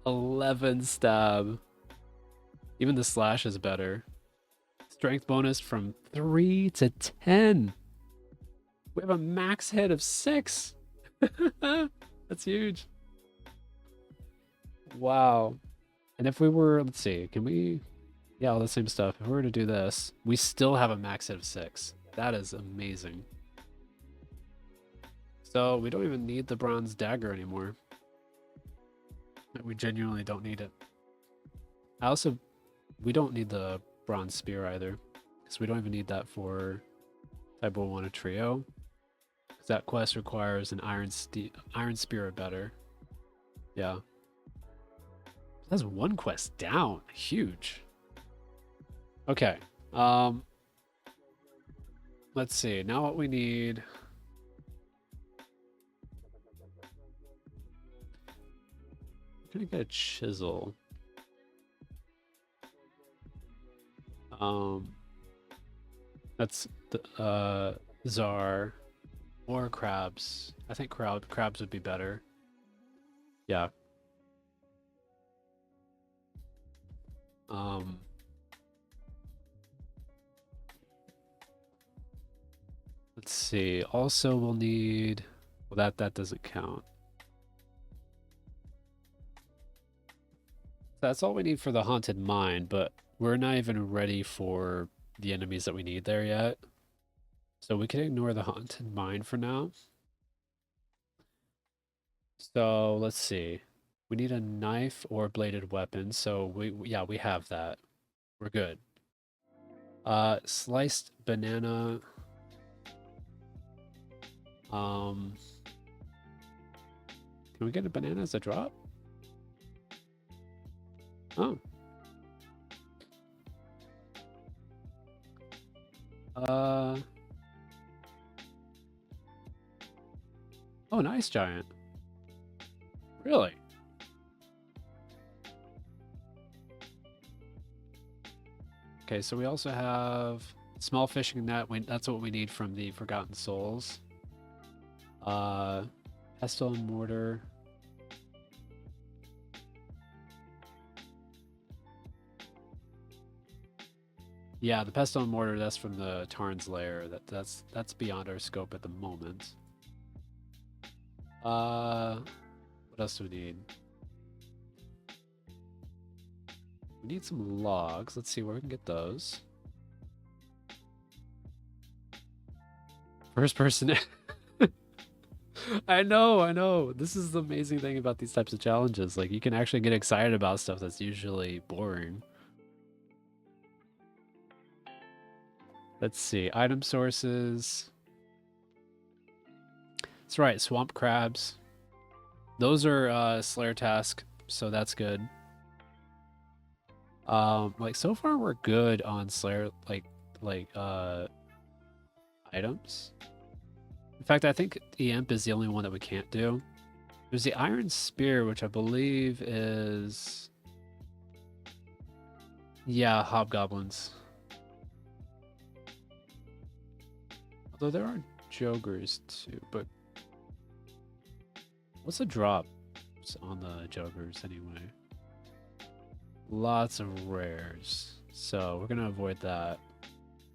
11 stab. Even the slash is better. Strength bonus from 3 to 10. We have a max hit of 6. That's huge. Wow. And if we were, let's see, can we, yeah, all the same stuff. If we were to do this, we still have a max hit of 6. That is amazing. So we don't even need the bronze dagger anymore. We genuinely don't need it. We don't need the bronze spear either, because we don't even need that for type 1 a trio. Because that quest requires an iron spear or better. Yeah. That's one quest down. Huge. Okay. Let's see. Now what we need. I'm gonna get a chisel. That's the Czar or crabs. I think crabs would be better. Yeah. Let's see. Also, we'll need. Well, that doesn't count. That's all we need for the haunted mine, but we're not even ready for the enemies that we need there yet. So we can ignore the haunted mine for now. So let's see. We need a knife or bladed weapon. So we have that. We're good. Sliced banana. Can we get a banana as a drop? Oh. Oh, nice giant. Really? Okay, so we also have small fishing net. That's what we need from the Forgotten Souls. Pestle and mortar. Yeah, the pestle and mortar, that's from the Tarn's lair. That's beyond our scope at the moment. What else do we need? We need some logs. Let's see where we can get those. First person. I know. This is the amazing thing about these types of challenges. Like, you can actually get excited about stuff that's usually boring. Let's see. Item sources. That's right. Swamp crabs. Those are Slayer task, so that's good. Like, so far we're good on Slayer, items. In fact, I think the imp is the only one that we can't do. There's the iron spear, which I believe is... Yeah, hobgoblins. Although there are jogers too, but... What's the drop on the jogers anyway? Lots of rares. So we're going to avoid that.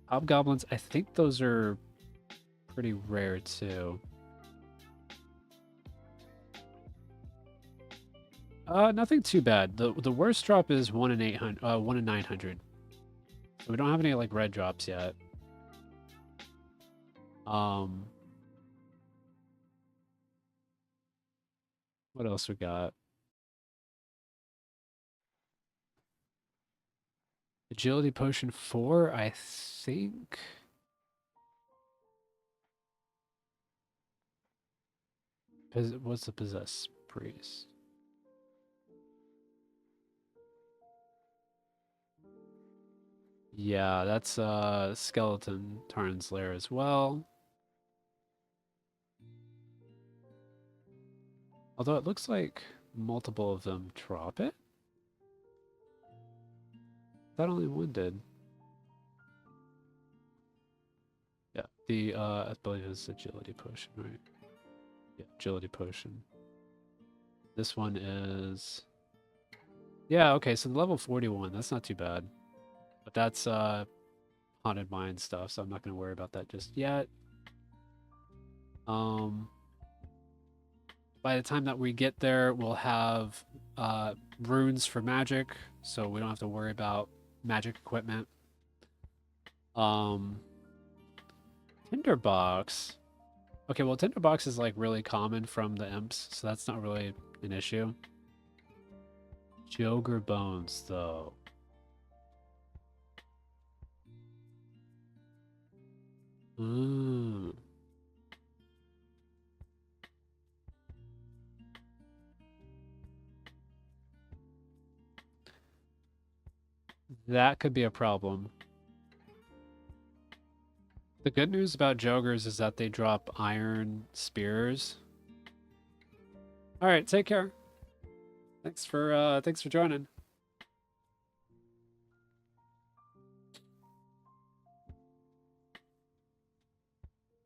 Hobgoblins, I think those are pretty rare too. Nothing too bad. The worst drop is 1 in 800, 1 in 900. So we don't have any like red drops yet. What else we got? Agility potion 4, I think. What's the possess priest? Yeah, that's skeleton Tarn's lair as well. Although it looks like multiple of them drop it. That only one did. Yeah, the I believe it's agility potion, right? Yeah, agility potion. This one is... Yeah, okay, so the level 41, that's not too bad. But that's haunted mine stuff, so I'm not going to worry about that just yet. By the time that we get there, we'll have runes for magic, so we don't have to worry about magic equipment. Tinderbox. Okay, well, Tinderbox is like really common from the imps, so that's not really an issue. Joger bones, though. That could be a problem. The good news about Jogers is that they drop iron spears. All right, take care. Thanks for joining.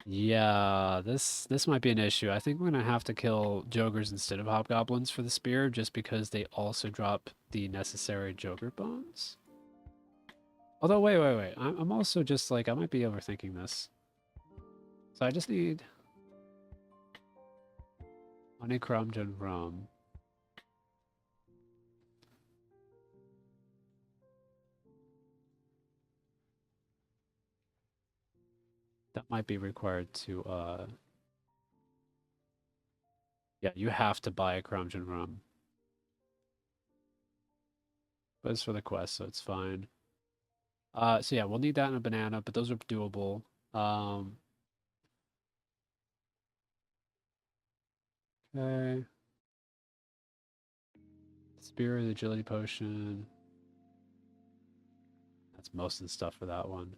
Yeah, this might be an issue. I think we're gonna have to kill Jogers instead of Hobgoblins for the spear, just because they also drop the necessary Joger bones. Although, wait. I'm also just like, I might be overthinking this. So I just need honeycomb and rum. That might be required to, yeah, you have to buy a Crumb and rum. But it's for the quest, so it's fine. So yeah, we'll need that and a banana, but those are doable. Okay. Spear, the agility potion. That's most of the stuff for that one.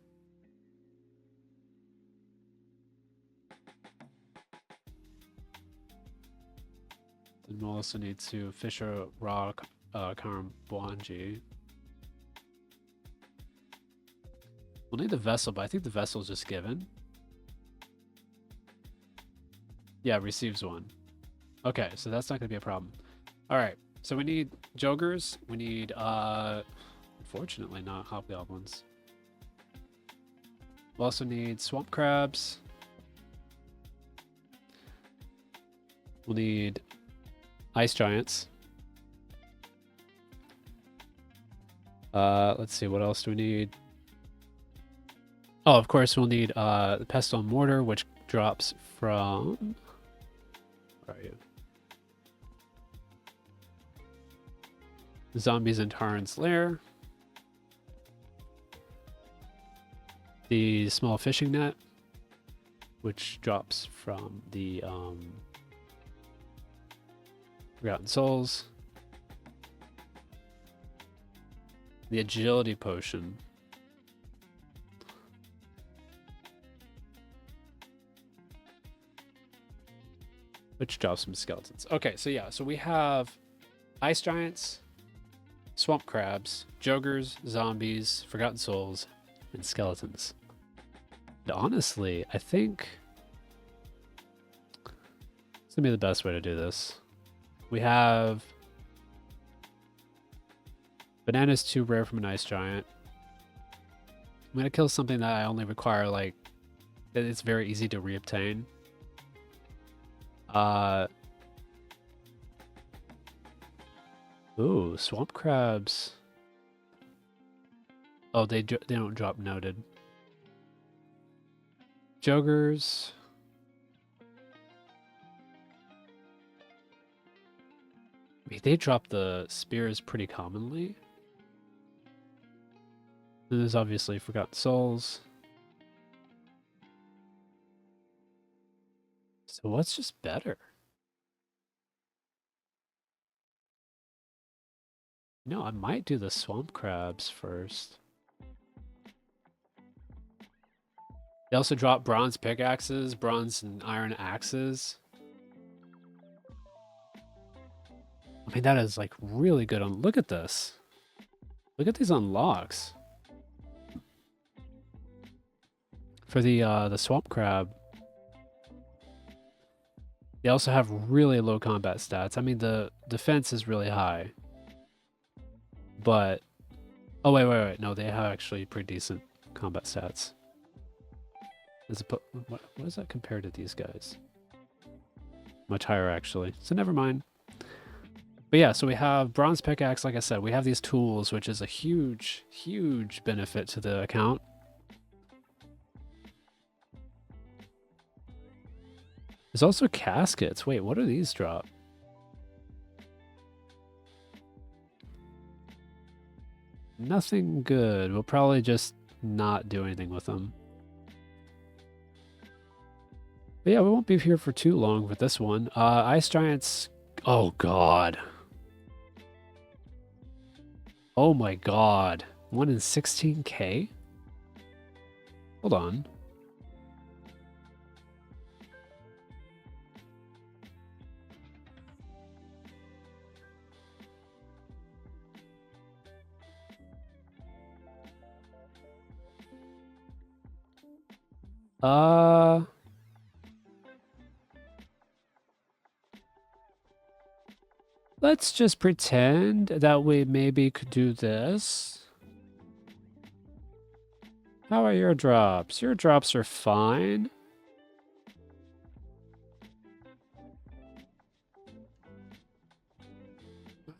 Then we'll also need to fish a raw Karambwanji. We'll need the vessel, but I think the vessel's just given. Yeah, receives one. Okay, so that's not going to be a problem. All right, so we need Jogers. We need, unfortunately, not Hobgoblins. We'll also need Swamp Crabs. We'll need Ice Giants. Let's see, what else do we need? Oh, of course, we'll need the Pestle and Mortar, which drops from... Where are you? Zombies in Taran's Lair. The small fishing net, which drops from the Forgotten Souls. The agility potion. Which drops some skeletons. Okay, so yeah, so we have Ice Giants, Swamp Crabs, Jogers, Zombies, Forgotten Souls, and Skeletons. And honestly, I think it's gonna be the best way to do this. We have Banana's too rare from an Ice Giant. I'm gonna kill something that I only require, like, that it's very easy to reobtain. Ooh, Swamp Crabs. Oh, they don't drop noted. Jogers. I mean, they drop the spears pretty commonly. And there's obviously Forgotten Souls. So what's just better? No, I might do the Swamp Crabs first. They also drop bronze pickaxes, bronze and iron axes. I mean, that is like really good on. Look at this. Look at these unlocks. For the Swamp Crab. They also have really low combat stats. I mean, the defense is really high. But... Oh, wait. No, they have actually pretty decent combat stats. What does that compare to these guys? Much higher, actually. So never mind. But yeah, so we have Bronze Pickaxe, like I said. We have these tools, which is a huge, huge benefit to the account. There's also caskets. Wait, what do these drop? Nothing good. We'll probably just not do anything with them. But yeah, we won't be here for too long with this one. Ice Giants. Oh, God. Oh, my God. 1 in 16k? Hold on. Let's just pretend that we maybe could do this. How are your drops? Your drops are fine.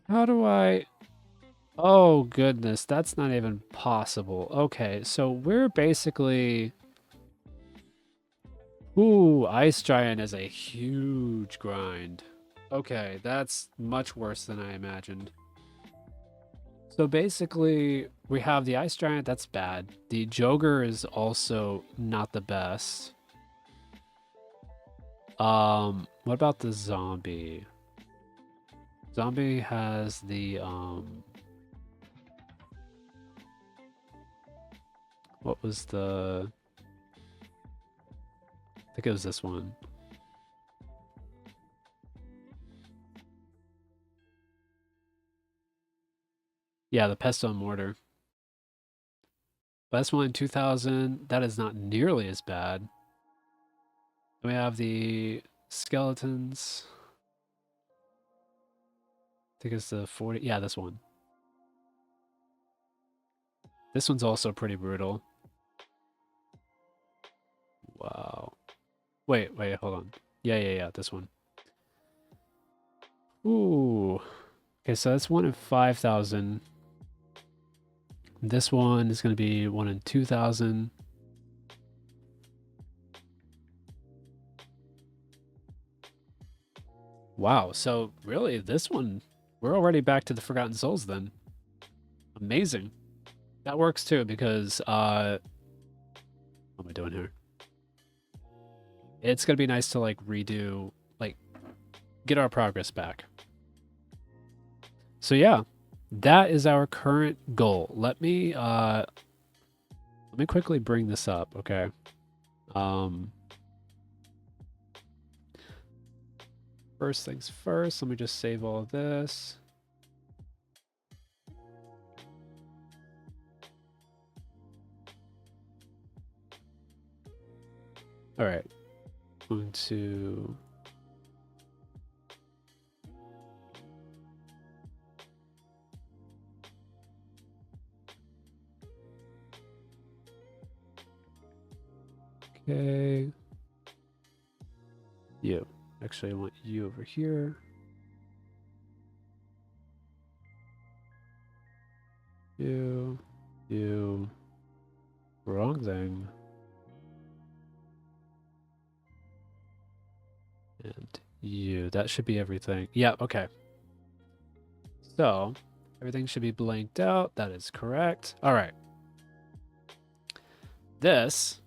How do I... Oh, goodness. That's not even possible. Okay, so we're basically... Ooh, Ice Giant is a huge grind. Okay, that's much worse than I imagined. So basically, we have the Ice Giant, that's bad. The Joger is also not the best. What about the zombie? Zombie has the what was the? I think it was this one. Yeah, the pestle and mortar. Last one in 2000. That is not nearly as bad. We have the skeletons. I think it's the 40. Yeah, this one. This one's also pretty brutal. Wow. Wait, hold on. Yeah, this one. Ooh. Okay, so that's 1 in 5,000. This one is going to be 1 in 2,000. Wow, so really, this one, we're already back to the Forgotten Souls then. Amazing. That works too, because, what am I doing here? It's going to be nice to, like, redo, like, get our progress back. So yeah, that is our current goal. Let me quickly bring this up, okay? First things first, let me just save all of this. All right, going to okay. You. Actually, I want you over here. You. Wrong thing. And you. That should be everything. Yeah, okay. So, everything should be blanked out. That is correct. All right. This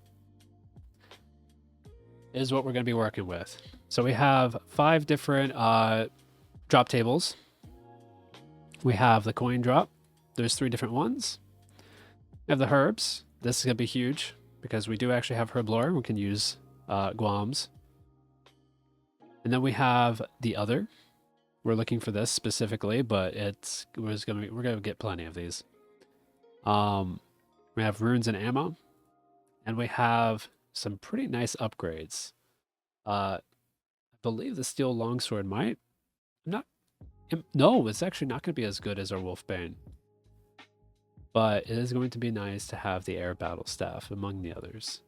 is what we're going to be working with. So we have 5 different drop tables. We have the coin drop. There's 3 different ones. We have the herbs. This is going to be huge because we do actually have herb lore. We can use guams. And then we have the other. We're looking for this specifically, but we're going to get plenty of these. We have runes and ammo. And we have some pretty nice upgrades. I believe the steel longsword might. No, it's actually not going to be as good as our Wolfbane. But it is going to be nice to have the air battle staff among the others.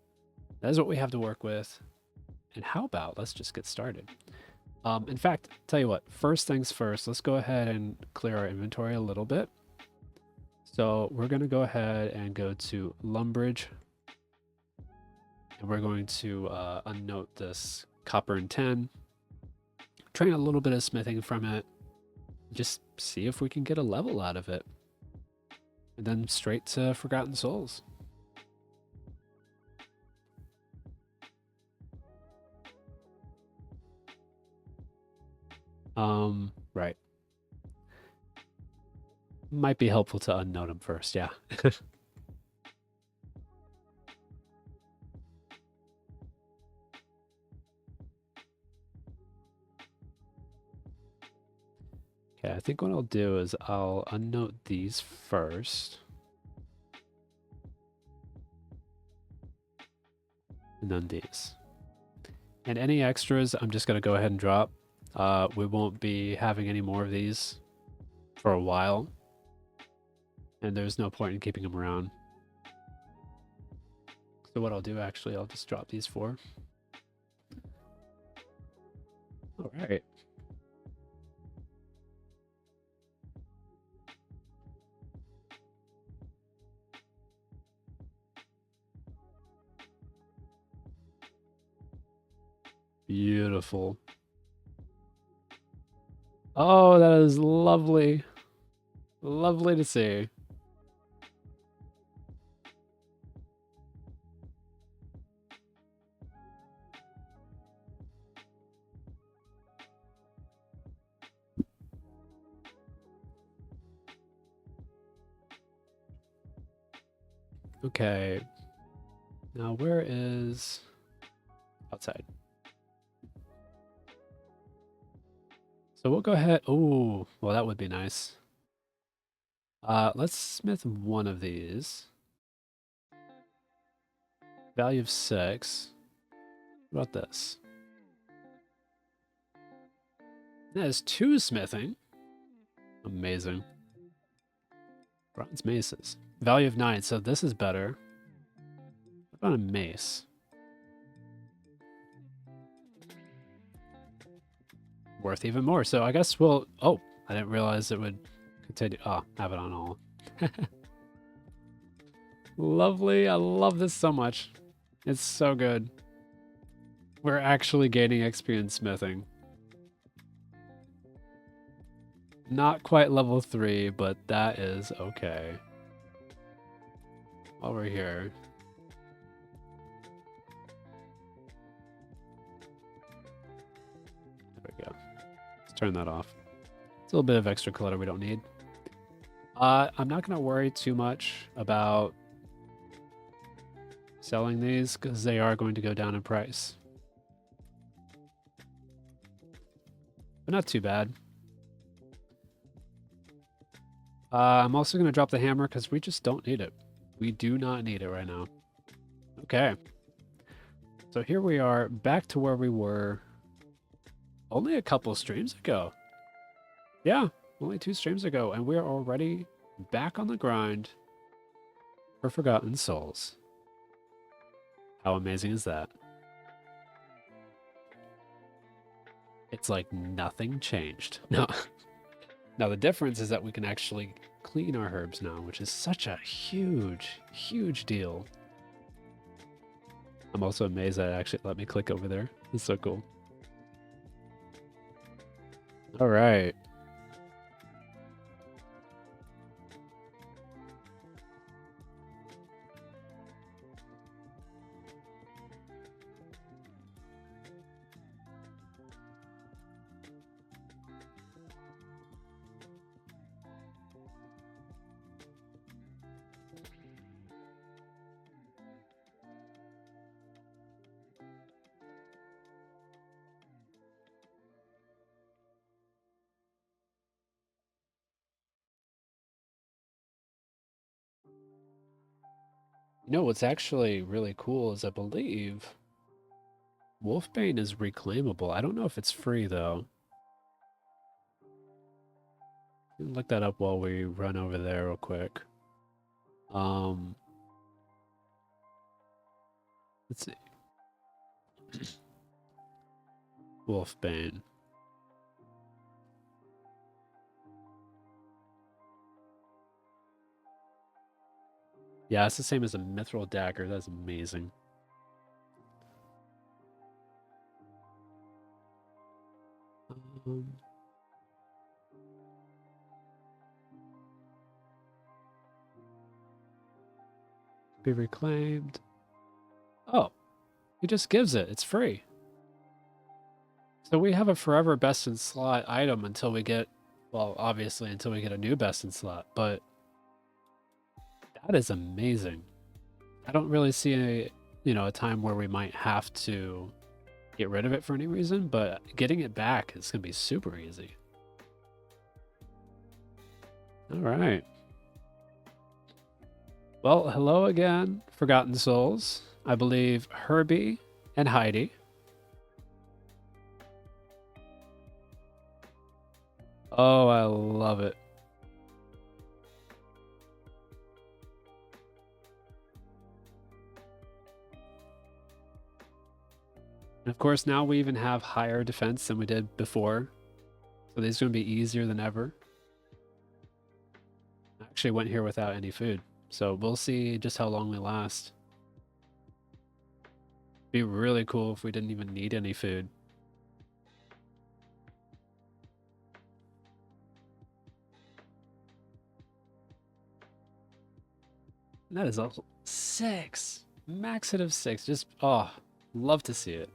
That is what we have to work with. And how about let's just get started. In fact, tell you what, first things first, let's go ahead and clear our inventory a little bit. So we're going to go ahead and go to Lumbridge. And we're going to unnote this copper and tin. Train a little bit of smithing from it. Just see if we can get a level out of it. And then straight to Forgotten Souls. Right. Might be helpful to unnote them first, yeah. Okay, I think what I'll do is I'll unnote these first. And then these. And any extras, I'm just going to go ahead and drop. We won't be having any more of these for a while. And there's no point in keeping them around. So what I'll do, actually, I'll just drop these 4. All right. Beautiful. Oh, that is lovely. Lovely to see. Okay. Now where is outside? So we'll go ahead. Oh, well, that would be nice. Let's smith one of these. Value of 6. What about this? That is 2 smithing. Amazing. Bronze maces. Value of 9, so this is better. What about a mace? Worth even more. So I guess we'll... Oh, I didn't realize it would continue. Oh, have it on all. Lovely. I love this so much. It's so good. We're actually gaining XP in smithing. Not quite level 3, but that is okay. While we're here. There we go. Let's turn that off. It's a little bit of extra clutter we don't need. I'm not going to worry too much about selling these because they are going to go down in price. But not too bad. I'm also going to drop the hammer because we just don't need it. We do not need it right now. Okay. So here we are back to where we were only a couple streams ago. Yeah, only 2 streams ago. And we're already back on the grind for Forgotten Souls. How amazing is that? It's like nothing changed. No. Now the difference is that we can actually clean our herbs now, which is such a huge, huge deal. I'm also amazed that it actually let me click over there. It's so cool. All right. You know what's actually really cool is I believe Wolfbane is reclaimable. I don't know if it's free though. Look that up while we run over there real quick. Let's see. Wolfbane. Yeah, it's the same as a mithril dagger. That's amazing. Be reclaimed. Oh, he just gives it. It's free. So we have a forever best in slot item until we get, well, obviously until we get a new best in slot, but that is amazing. I don't really see a time where we might have to get rid of it for any reason, but getting it back is going to be super easy. All right. Well, hello again, Forgotten Souls. I believe Herbie and Heidi. Oh, I love it. And of course, now we even have higher defense than we did before. So these are going to be easier than ever. I actually went here without any food. So we'll see just how long we last. Be really cool if we didn't even need any food. And that is also 6. Max hit of 6. Just, oh, love to see it.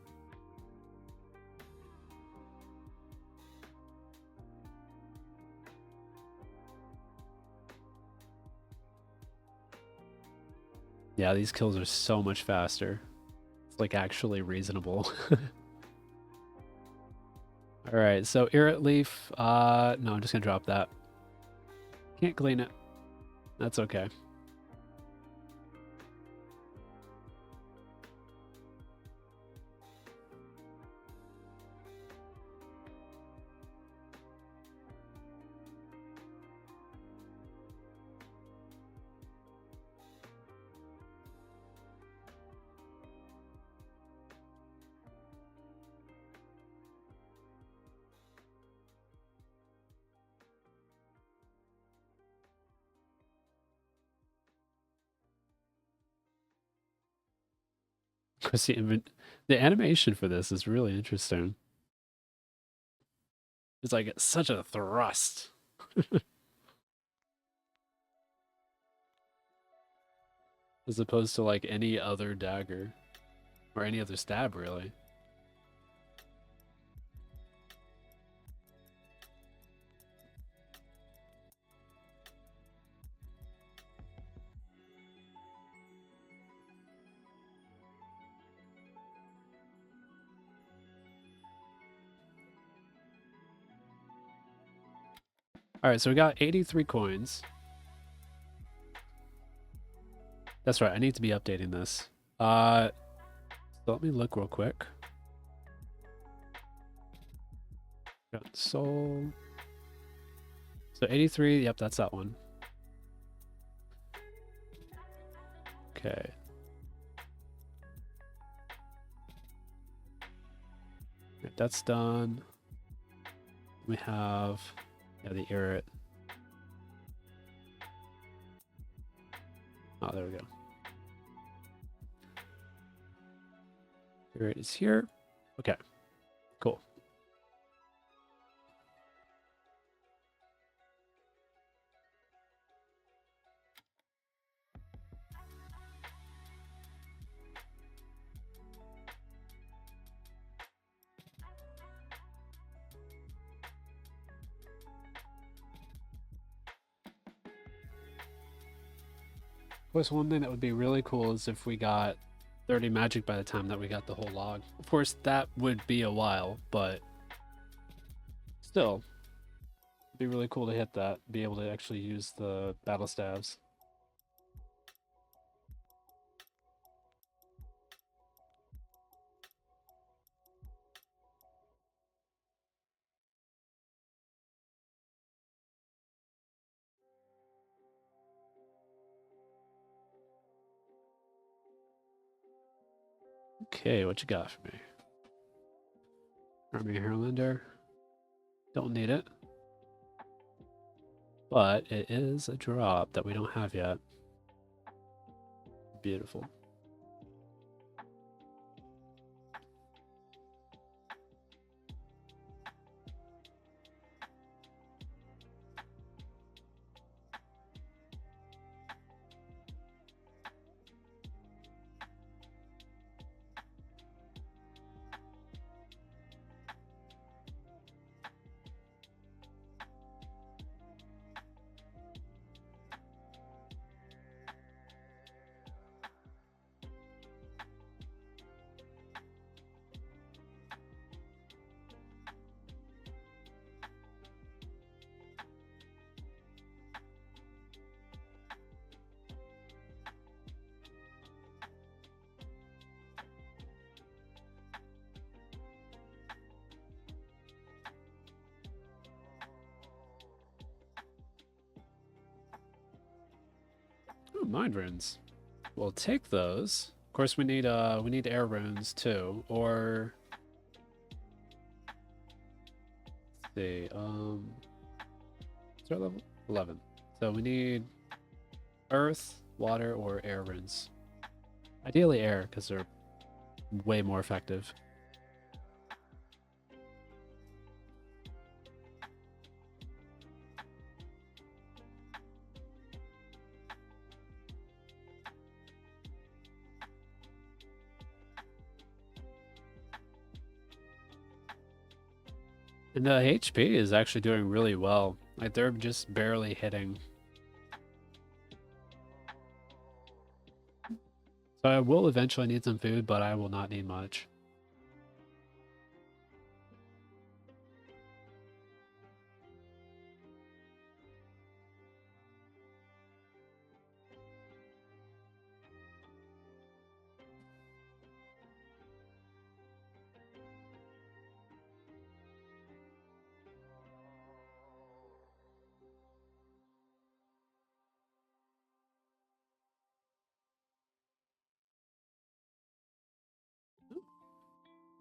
Yeah, these kills are so much faster. It's like actually reasonable. Alright, so Irrit Leaf, no, I'm just gonna drop that. Can't clean it. That's okay. The animation for this is really interesting. It's like such a thrust. As opposed to like any other dagger. Or any other stab, really. Alright, so we got 83 coins. That's right, I need to be updating this. So let me look real quick. Got soul. So 83, yep, that's that one. Okay. Right, that's done. We have, yeah, the Irrit. Oh, there we go. Irrit is here. Okay, cool. Of course, one thing that would be really cool is if we got 30 magic by the time that we got the whole log. Of course, that would be a while, but still, it'd be really cool to hit that, be able to actually use the battle staves. Okay, what you got for me? Army Herlander. Don't need it. But it is a drop that we don't have yet. Beautiful. Ooh, mind runes. We'll take those. Of course, we need air runes too, or let's see, start level 11. So we need earth, water, or air runes. Ideally air, because they're way more effective. And the HP is actually doing really well. Like, they're just barely hitting. So I will eventually need some food, but I will not need much.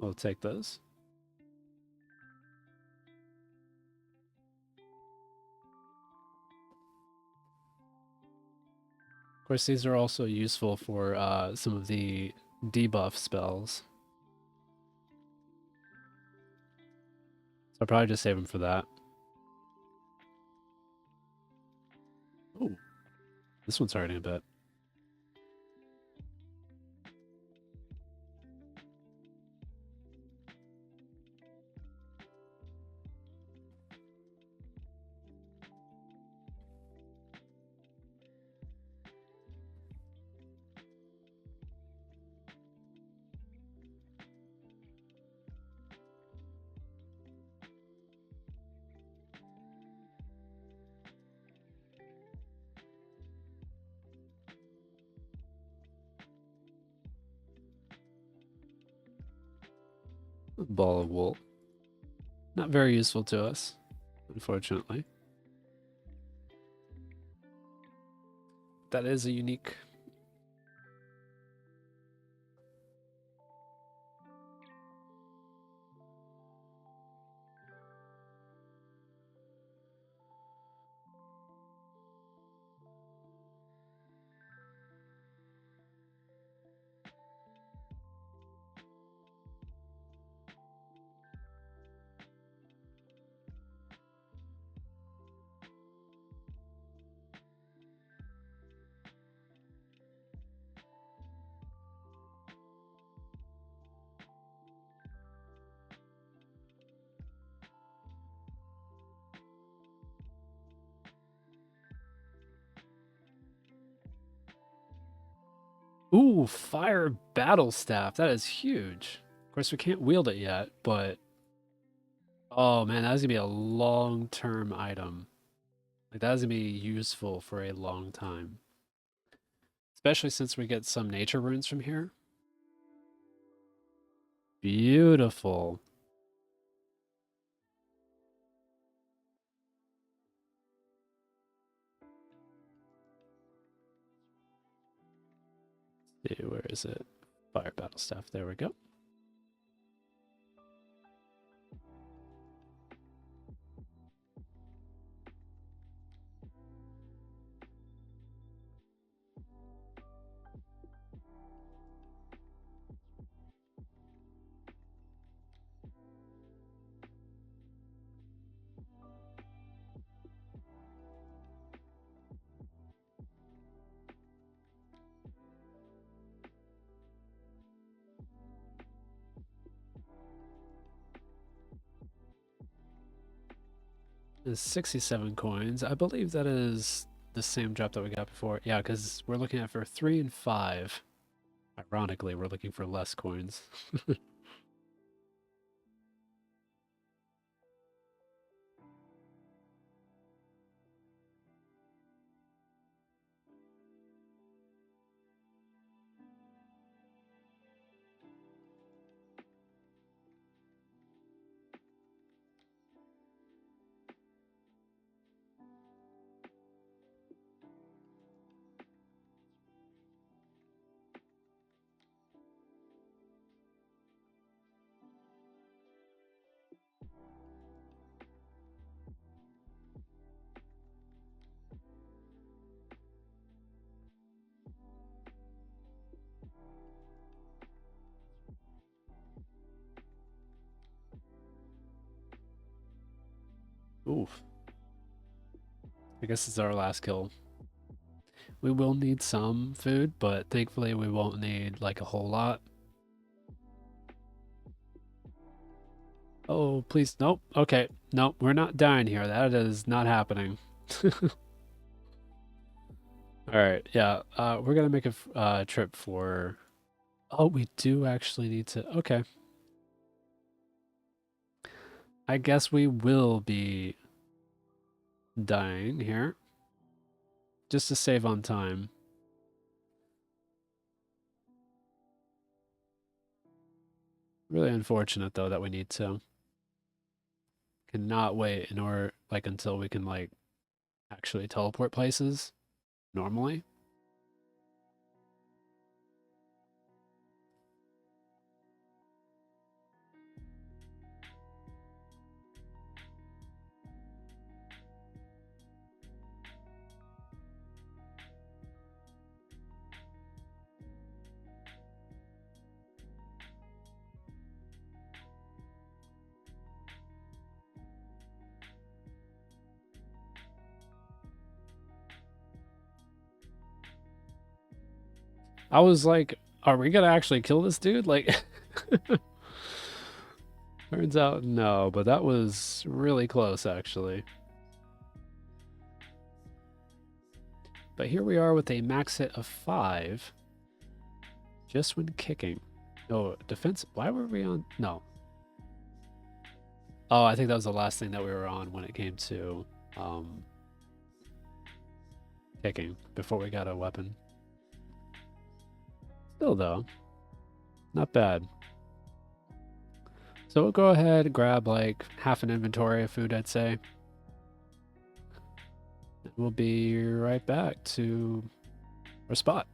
We'll take those. Of course, these are also useful for some of the debuff spells. So I'll probably just save them for that. Oh, this one's hurting a bit. Ball of wool. Not very useful to us, unfortunately. That is a unique. Ooh, fire battle staff. That is huge. Of course, we can't wield it yet, but oh man, that's gonna be a long-term item. Like that's gonna be useful for a long time. Especially since we get some nature runes from here. Beautiful. Let's see, where is it? Fire battle staff. There we go. There's 67 coins. I believe that is the same drop that we got before. Yeah, because we're looking at for 3 and 5. Ironically, we're looking for less coins. Oof. I guess it's our last kill. We will need some food, but thankfully we won't need like a whole lot. Oh, please. Nope. Okay. Nope. We're not dying here. That is not happening. All right, yeah. We're gonna make a trip for. Oh, we do actually need to. Okay, I guess we will be dying here just to save on time. Really unfortunate though that we need to. Cannot wait in order like until we can like actually teleport places normally. I was like, are we gonna actually kill this dude? Like, turns out no, but that was really close actually. But here we are with a max hit of 5 just when kicking. No, defense. Why were we on? No. Oh, I think that was the last thing that we were on when it came to um, kicking before we got a weapon. Still, though, not bad. So we'll go ahead and grab like half an inventory of food, I'd say. And we'll be right back to our spot.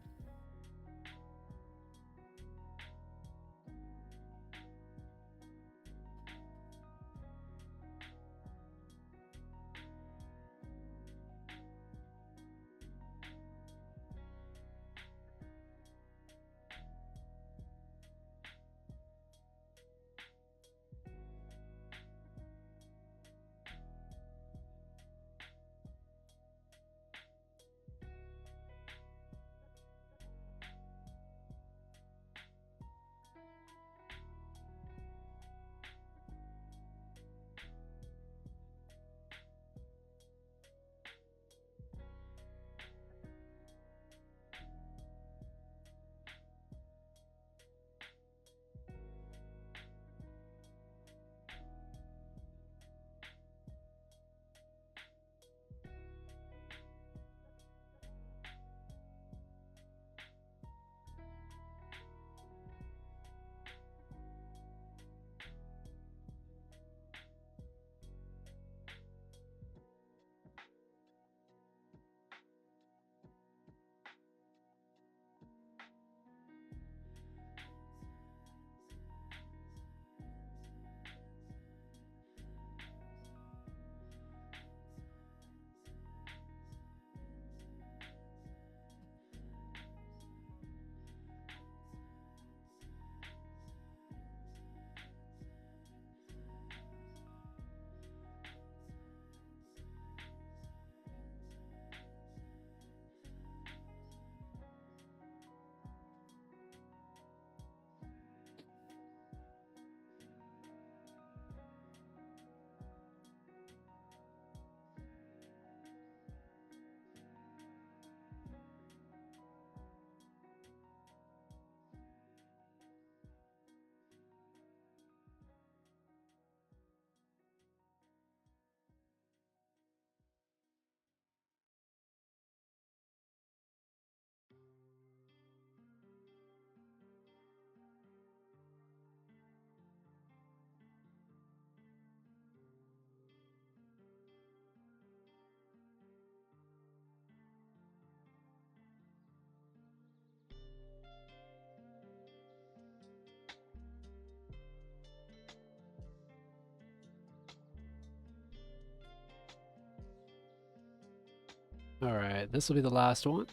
All right, this will be the last one.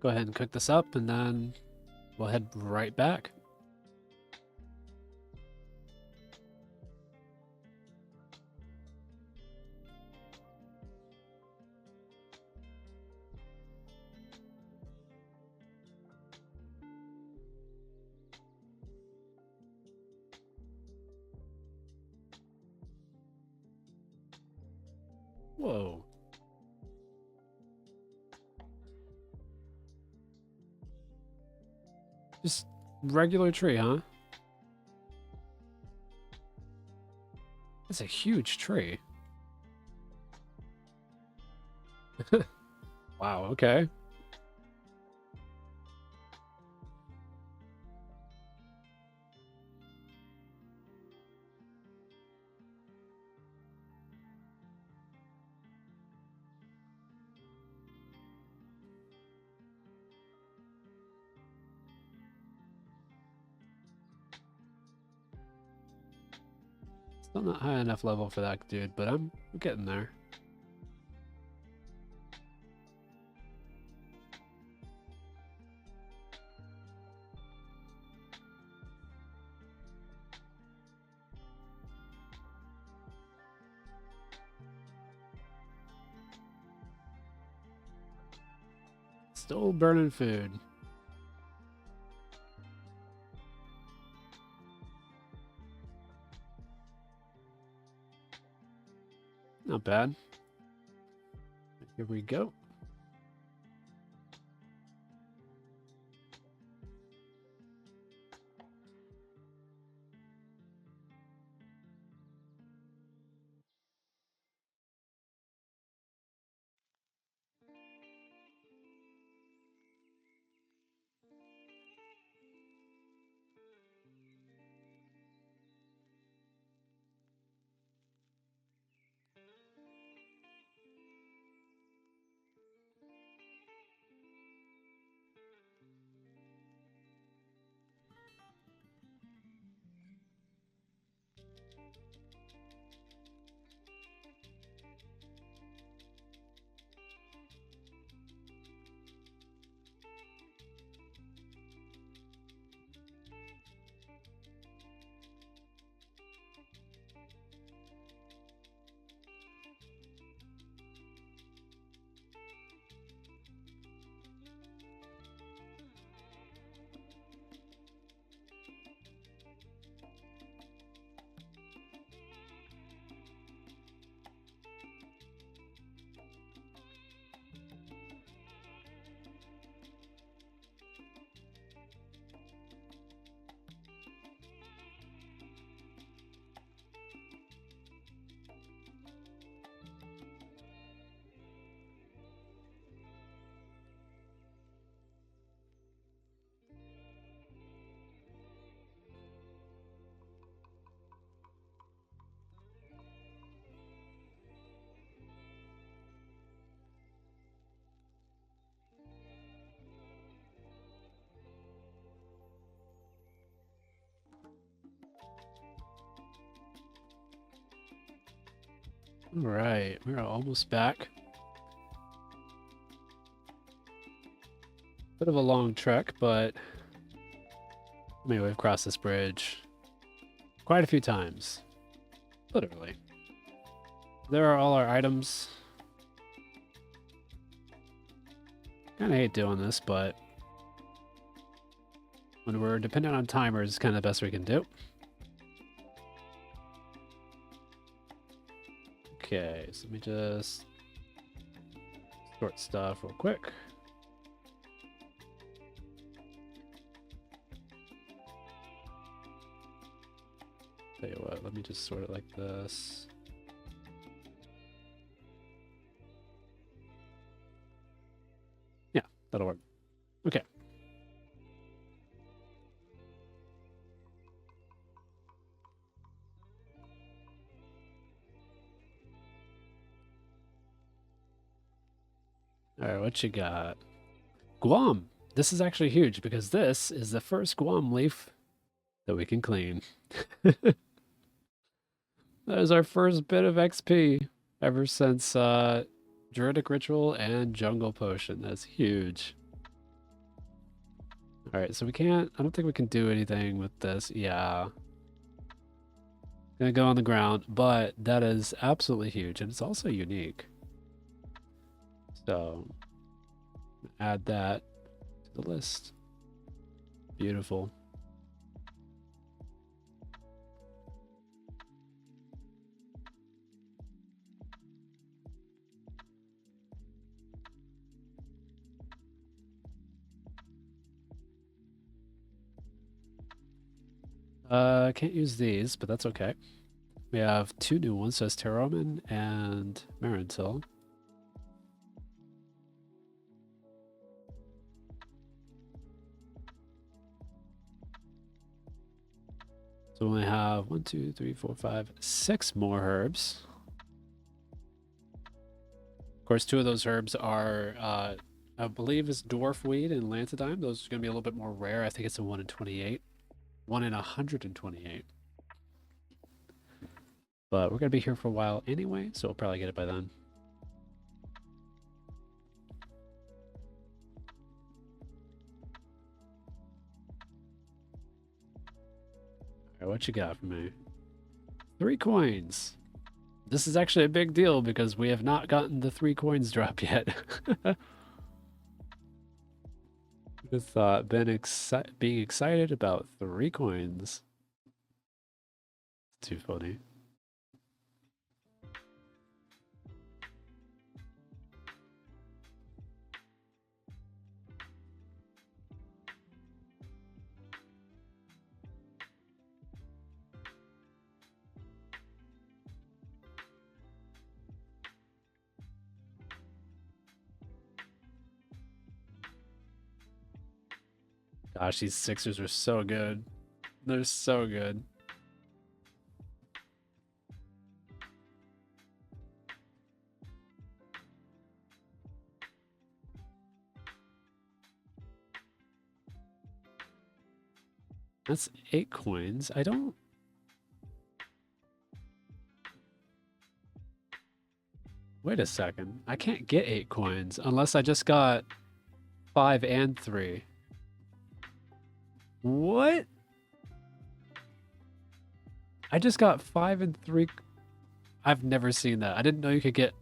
Go ahead and cook this up, and then we'll head right back. Whoa. Just regular tree, huh? That's a huge tree. Wow, okay. Still not high enough level for that dude, but I'm getting there. Still burning food. Not bad. Here we go. All right, we're almost back. Bit of a long trek, but I mean, we've crossed this bridge quite a few times. Literally. There are all our items. Kinda hate doing this, but when we're dependent on timers, it's kind of the best we can do. Okay, so let me just sort stuff real quick. Tell you what, let me just sort it like this. Yeah, that'll work. Okay. All right, what you got? Guam. This is actually huge because this is the first Guam leaf that we can clean. That is our first bit of XP ever since Druidic Ritual and Jungle Potion. That's huge. All right, so we can't, I don't think we can do anything with this. Yeah. Gonna go on the ground, but that is absolutely huge and it's also unique. So add that to the list. Beautiful. Can't use these, but that's okay. We have 2 new ones, so it's Teroman and Marintil. So we only have 1, 2, 3, 4, 5, 6 more herbs. Of course, 2 of those herbs are, I believe, is dwarf weed and lantidime. Those are going to be a little bit more rare. I think it's a 1 in 28, 1 in 128. But we're going to be here for a while anyway, so we'll probably get it by then. All right, what you got for me? 3 coins. This is actually a big deal because we have not gotten the 3 coins drop yet. With being excited about 3 coins. Too funny. Gosh, these Sixers are so good. They're so good. That's 8 coins. I don't... Wait a second. I can't get 8 coins unless I just got 5 and 3. What? I just got 5 and 3. I've never seen that. I didn't know you could get...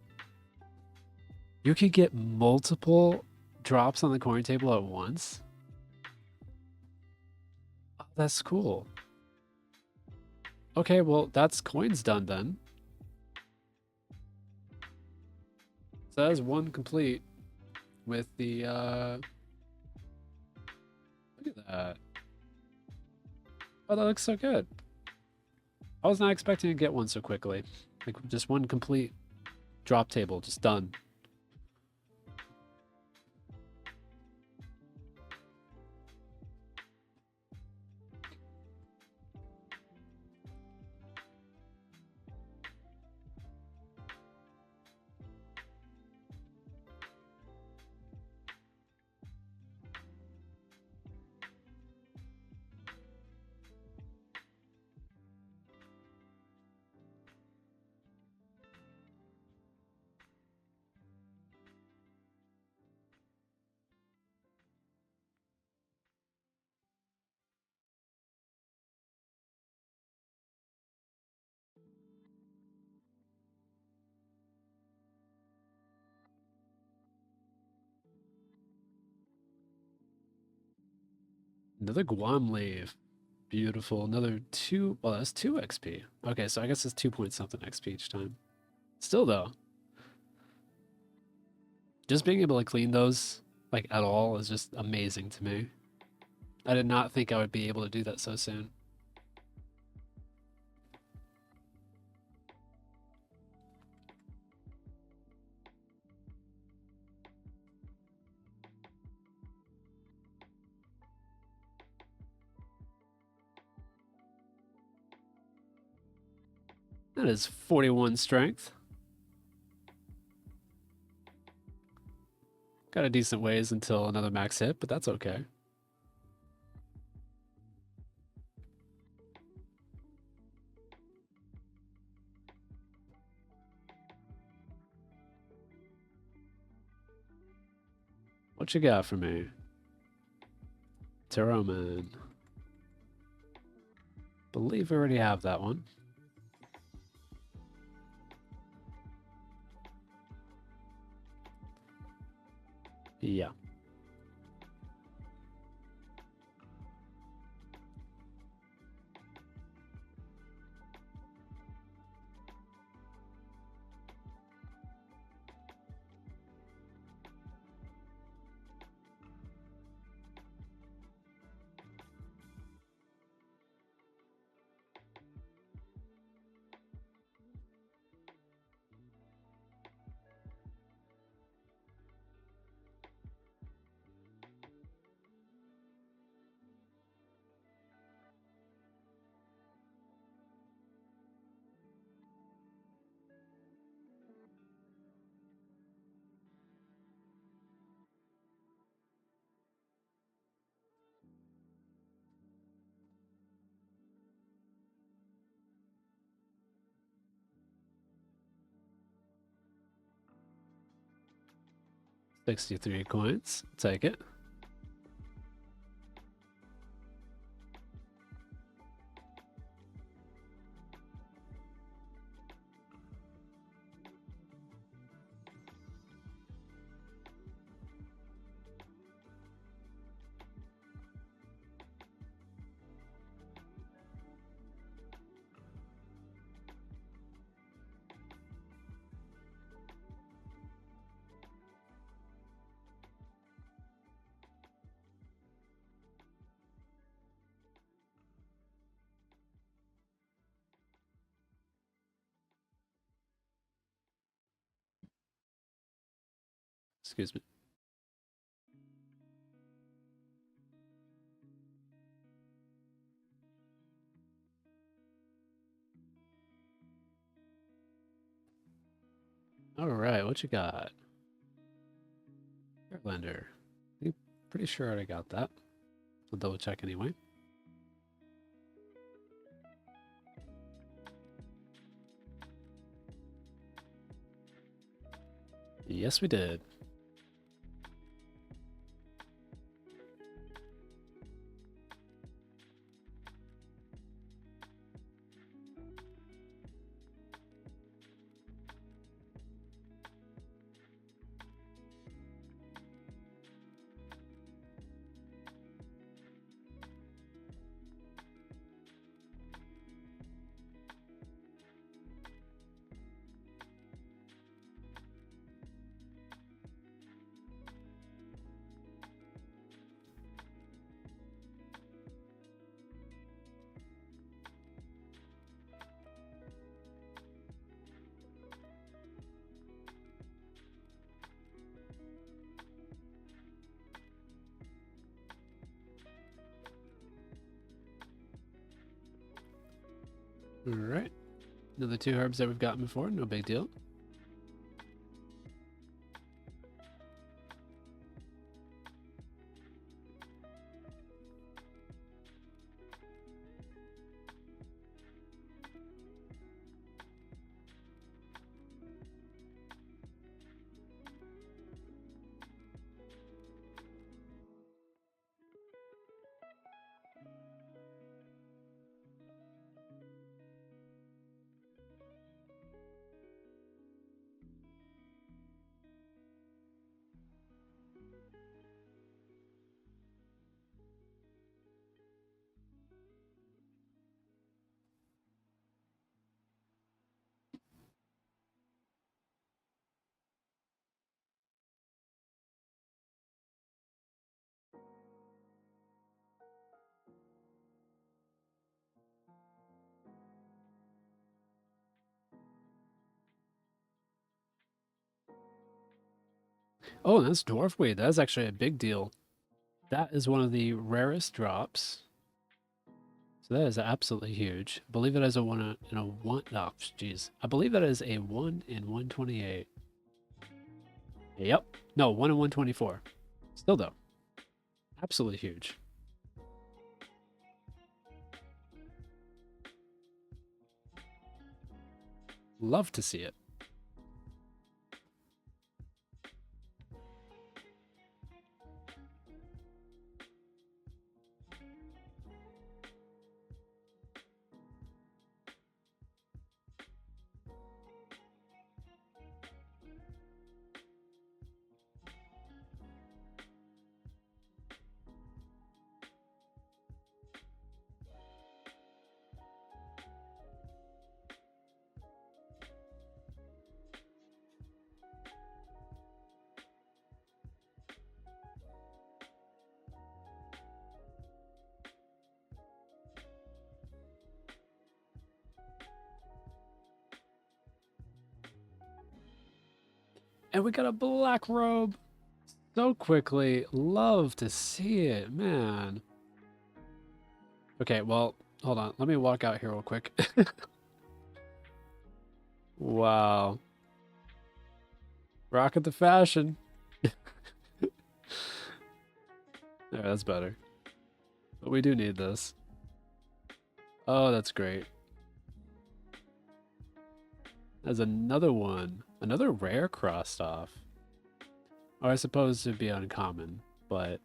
You could get multiple drops on the coin table at once? Oh, that's cool. Okay, well, that's coins done then. So that is 1 complete with the, look at that. Oh, that looks so good. I was not expecting to get one so quickly. Like, just 1 complete drop table, just done. Another Guam leaf. Beautiful. Another 2. Well, that's 2 XP. Okay, so I guess it's 2 point something XP each time. Still, though, just being able to clean those, like, at all is just amazing to me. I did not think I would be able to do that so soon. That is 41 strength. Got a decent ways until another max hit, but that's okay. What you got for me? Teroman. Believe we already have that one. Yeah. 63 coins. Take it. Excuse me. All right, what you got? Airlander. I'm pretty sure I already got that. I'll double check anyway. Yes, we did. All right. Another 2 herbs that we've gotten before. No big deal. Oh, that's dwarf weight. That's actually a big deal. That is one of the rarest drops. So that is absolutely huge. I believe it is a 1 in a 1. Oh, jeez. I believe that is a 1 in 128. Yep. No, 1 in 124. Still though. Absolutely huge. Love to see it. And we got a black robe so quickly. Love to see it, man. Okay, well, hold on. Let me walk out here real quick. Wow. Rocket the fashion. There, that's better. But we do need this. Oh, that's great. There's another one. Another rare crossed off. Or I suppose it'd be uncommon, but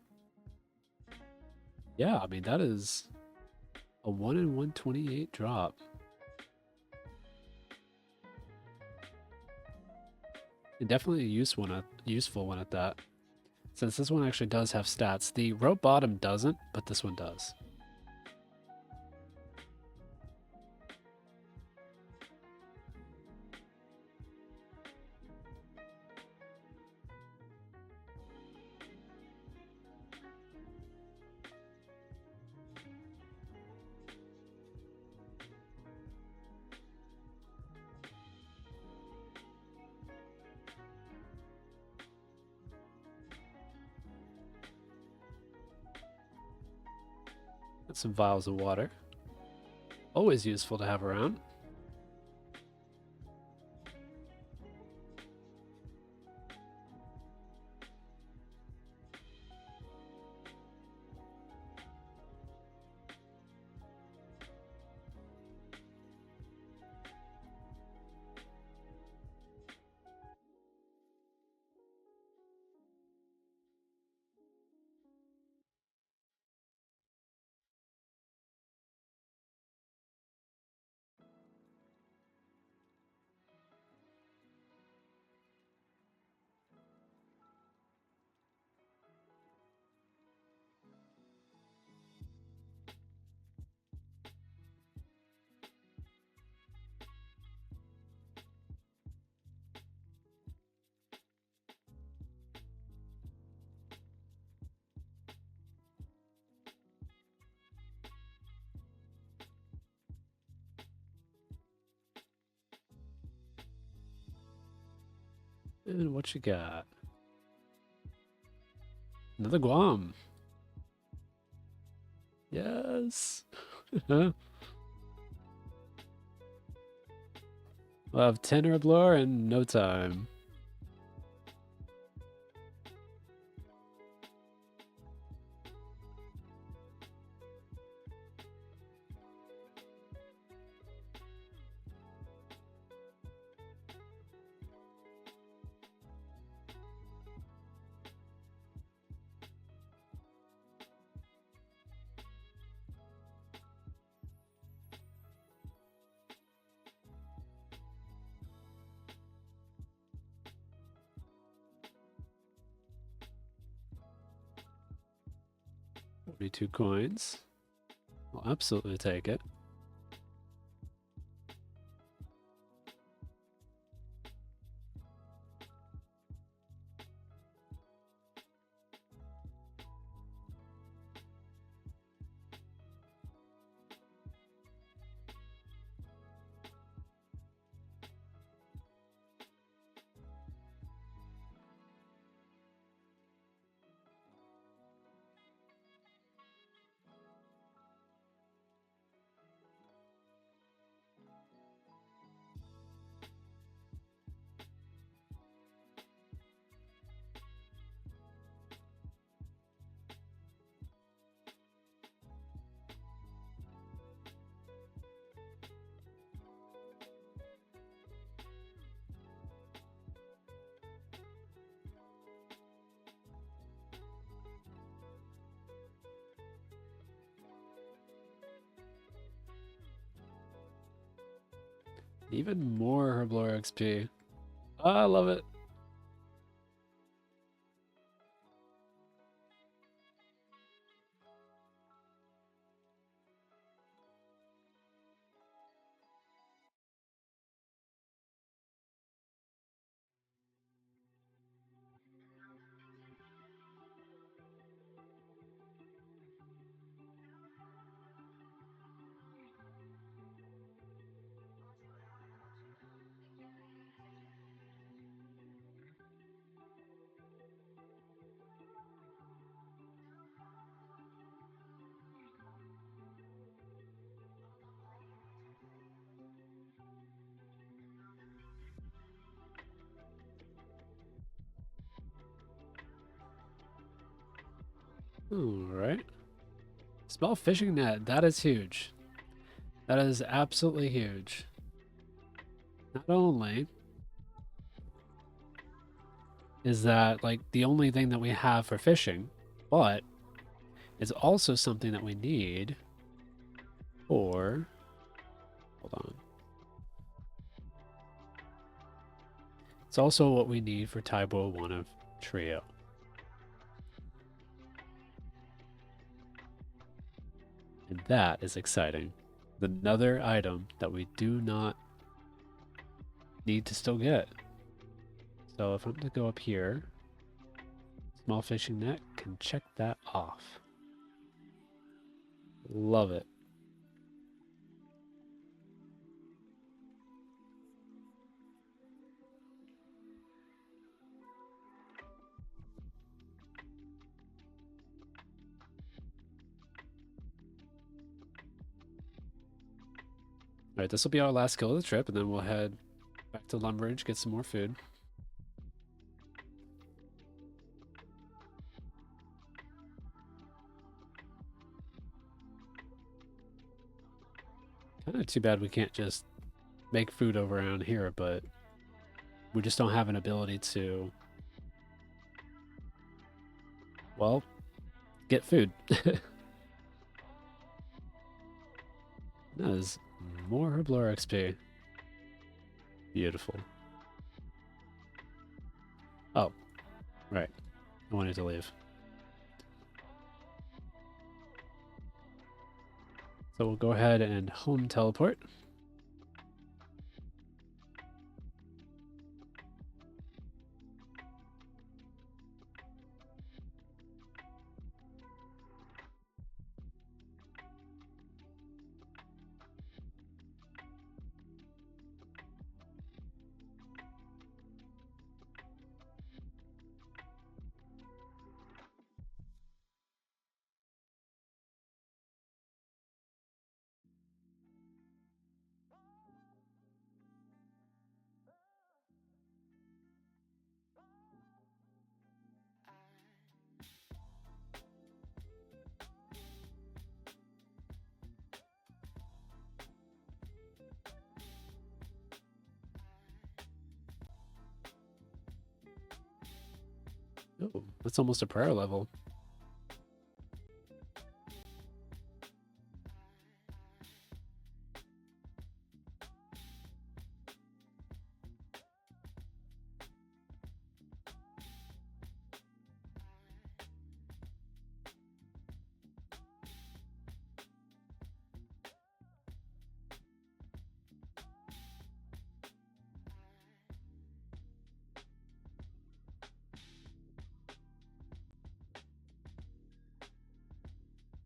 yeah, I mean that is a 1 in 128 drop. And definitely a useful one at that. Since this one actually does have stats. The rope bottom doesn't, but this one does. Got some vials of water. Always useful to have around. And what you got? Another Guam. Yes. We'll have 10 herb lore in no time. $42 coins. I'll absolutely take it. Even more Herblore XP. Oh, I love it. All right. Small fishing net. That is huge. That is absolutely huge. Not only is that like the only thing that we have for fishing, but it's also something that we need for, hold on. It's also what we need for Taibo 1 of Trio. And that is exciting. Another item that we do not need to still get. So if I'm to go up here, small fishing net, can check that off. Love it. Alright, this will be our last kill of the trip, and then we'll head back to Lumbridge, get some more food. Kind of too bad we can't just make food over around here, but we just don't have an ability to, well, get food. That is more Herblore XP. Beautiful. Oh, right. I wanted to leave. So we'll go ahead and home teleport. Oh, that's almost a prayer level.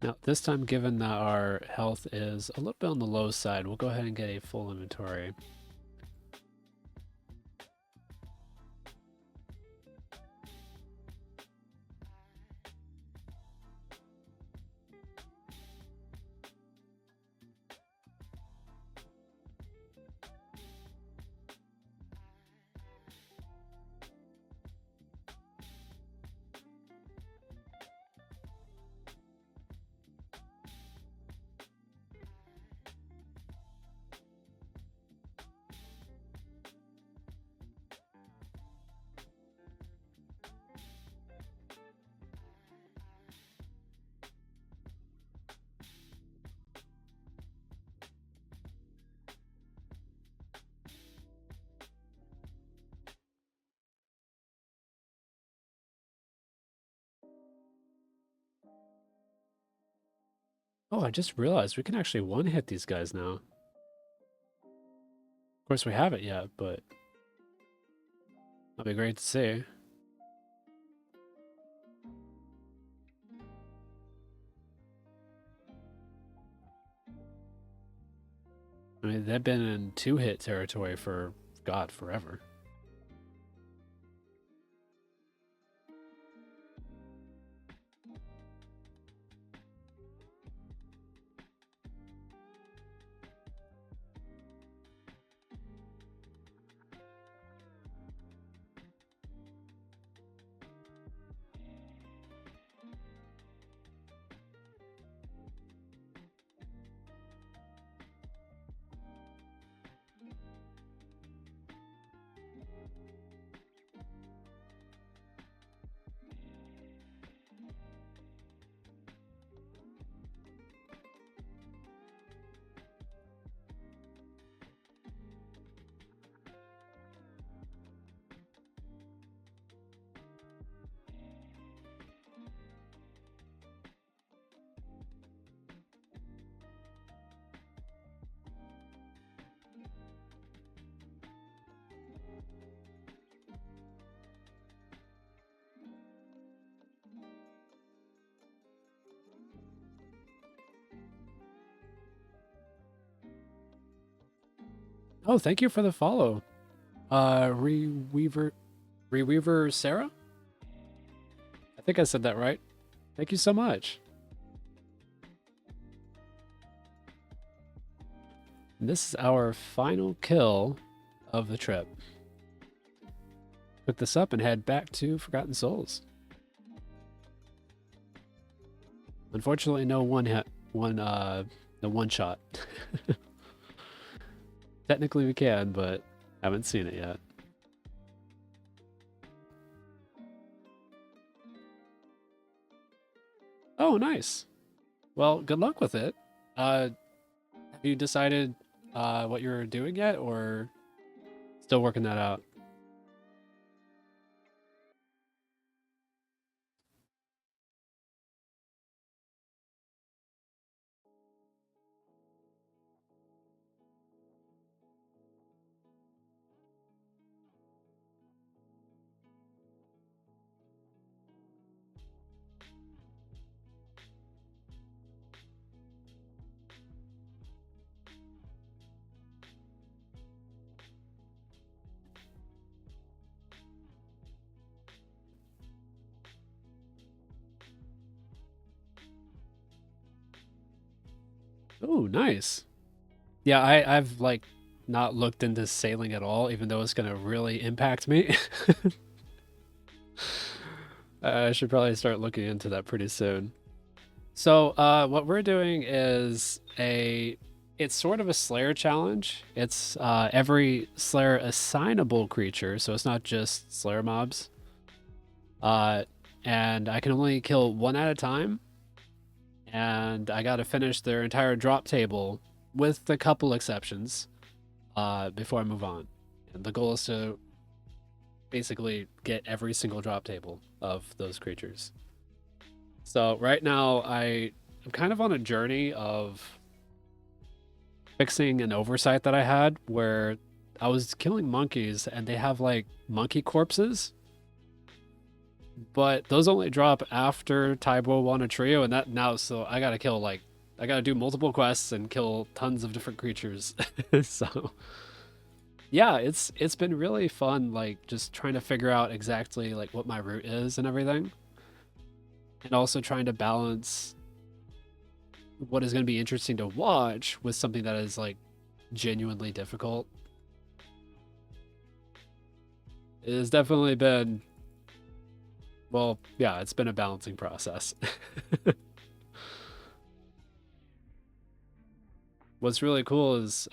Now, this time, given that our health is a little bit on the low side, we'll go ahead and get a full inventory. Oh, I just realized we can actually one-hit these guys now. Of course, we haven't yet, but that'll be great to see. I mean, they've been in two-hit territory for, God, forever. Oh, thank you for the follow. Reweaver Sarah? I think I said that right. Thank you so much. And this is our final kill of the trip. Pick this up and head back to Forgotten Souls. Unfortunately, no one shot. Technically we can, but haven't seen it yet. Oh, nice. Well, good luck with it. Have you decided what you're doing yet, or still working that out? Oh, nice. Yeah, I've like not looked into sailing at all, even though it's gonna really impact me. I should probably start looking into that pretty soon. So, what we're doing is it's sort of a Slayer challenge. It's every Slayer assignable creature, so it's not just Slayer mobs. And I can only kill one at a time, and I got to finish their entire drop table with a couple exceptions before I move on. And the goal is to basically get every single drop table of those creatures. So right now I'm kind of on a journey of fixing an oversight that I had where I was killing monkeys and they have like monkey corpses. But those only drop after Taibo won a trio, and that now, so I gotta do multiple quests and kill tons of different creatures. So yeah, it's been really fun, like just trying to figure out exactly like what my route is and everything, and also trying to balance what is going to be interesting to watch with something that is like genuinely difficult. It has definitely been, well, yeah, it's been a balancing process. What's really cool is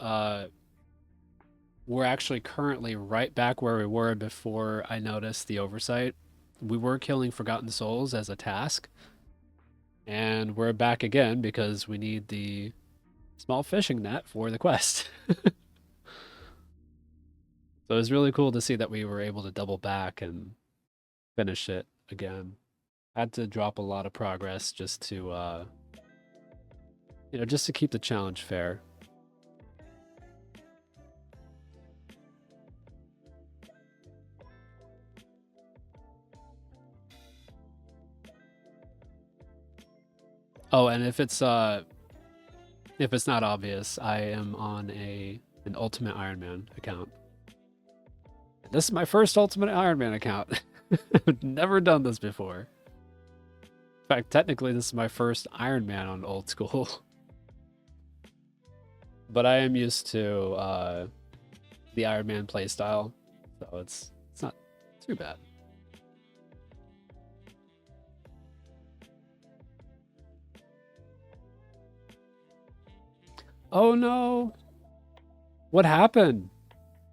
we're actually currently right back where we were before I noticed the oversight. We were killing Forgotten Souls as a task, and we're back again because we need the small fishing net for the quest. So it was really cool to see that we were able to double back and finish it again. Had to drop a lot of progress just to just to keep the challenge fair. Oh, and if it's not obvious, I am on an Ultimate Iron Man account. This is my first Ultimate Iron Man account. I've never done this before. In fact, technically, this is my first Iron Man on old school. But I am used to the Iron Man playstyle, so it's not too bad. Oh no! What happened?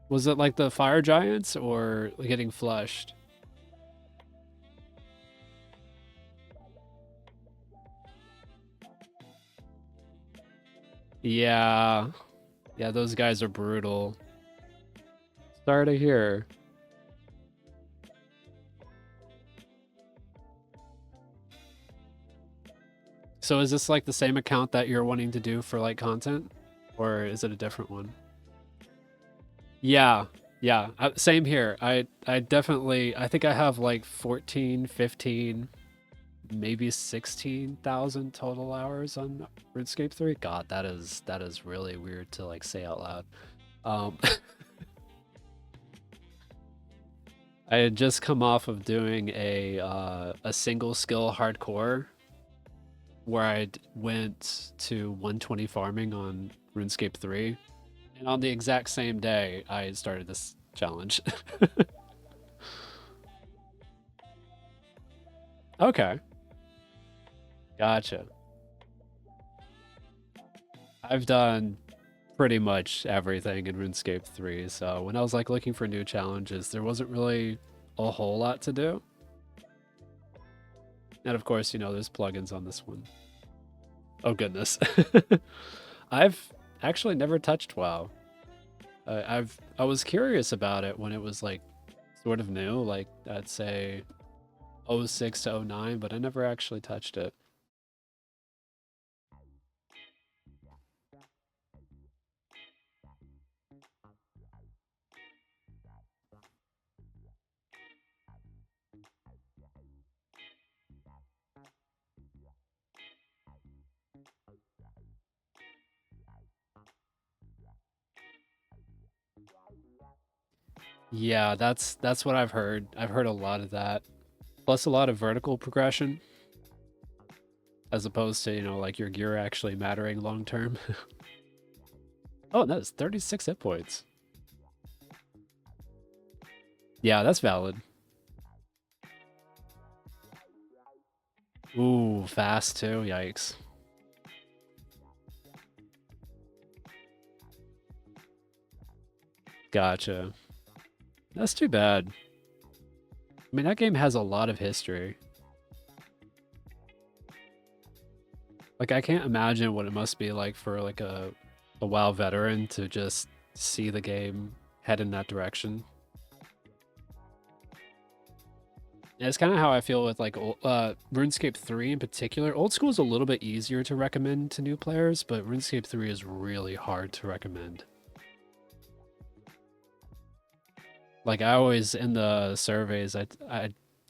Was it like the fire giants or getting flushed? Yeah. Yeah, those guys are brutal. Sorry to hear. So is this like the same account that you're wanting to do for like content? Or is it a different one? Yeah. Yeah. Same here. I definitely I think I have like 14, 15, maybe 16,000 total hours on RuneScape 3. God, that is really weird to like say out loud. Um, I had just come off of doing a single skill hardcore where I went to 120 farming on RuneScape 3, and on the exact same day I started this challenge. Okay, gotcha. I've done pretty much everything in RuneScape 3, so when I was like looking for new challenges, there wasn't really a whole lot to do. And of course, you know, there's plugins on this one. Oh goodness. I've actually never touched WoW. I was curious about it when it was like sort of new, like I'd say 06 to 09, but I never actually touched it. Yeah, that's what I've heard. I've heard a lot of that. Plus a lot of vertical progression as opposed to, you know, like your gear actually mattering long term. Oh, that's 36 hit points. Yeah, that's valid. Ooh, fast too. Yikes. Gotcha. That's too bad. I mean, that game has a lot of history. Like, I can't imagine what it must be like for like a WoW veteran to just see the game head in that direction. And it's kind of how I feel with like RuneScape 3 in particular. Old school is a little bit easier to recommend to new players, but RuneScape 3 is really hard to recommend. Like I always in the surveys,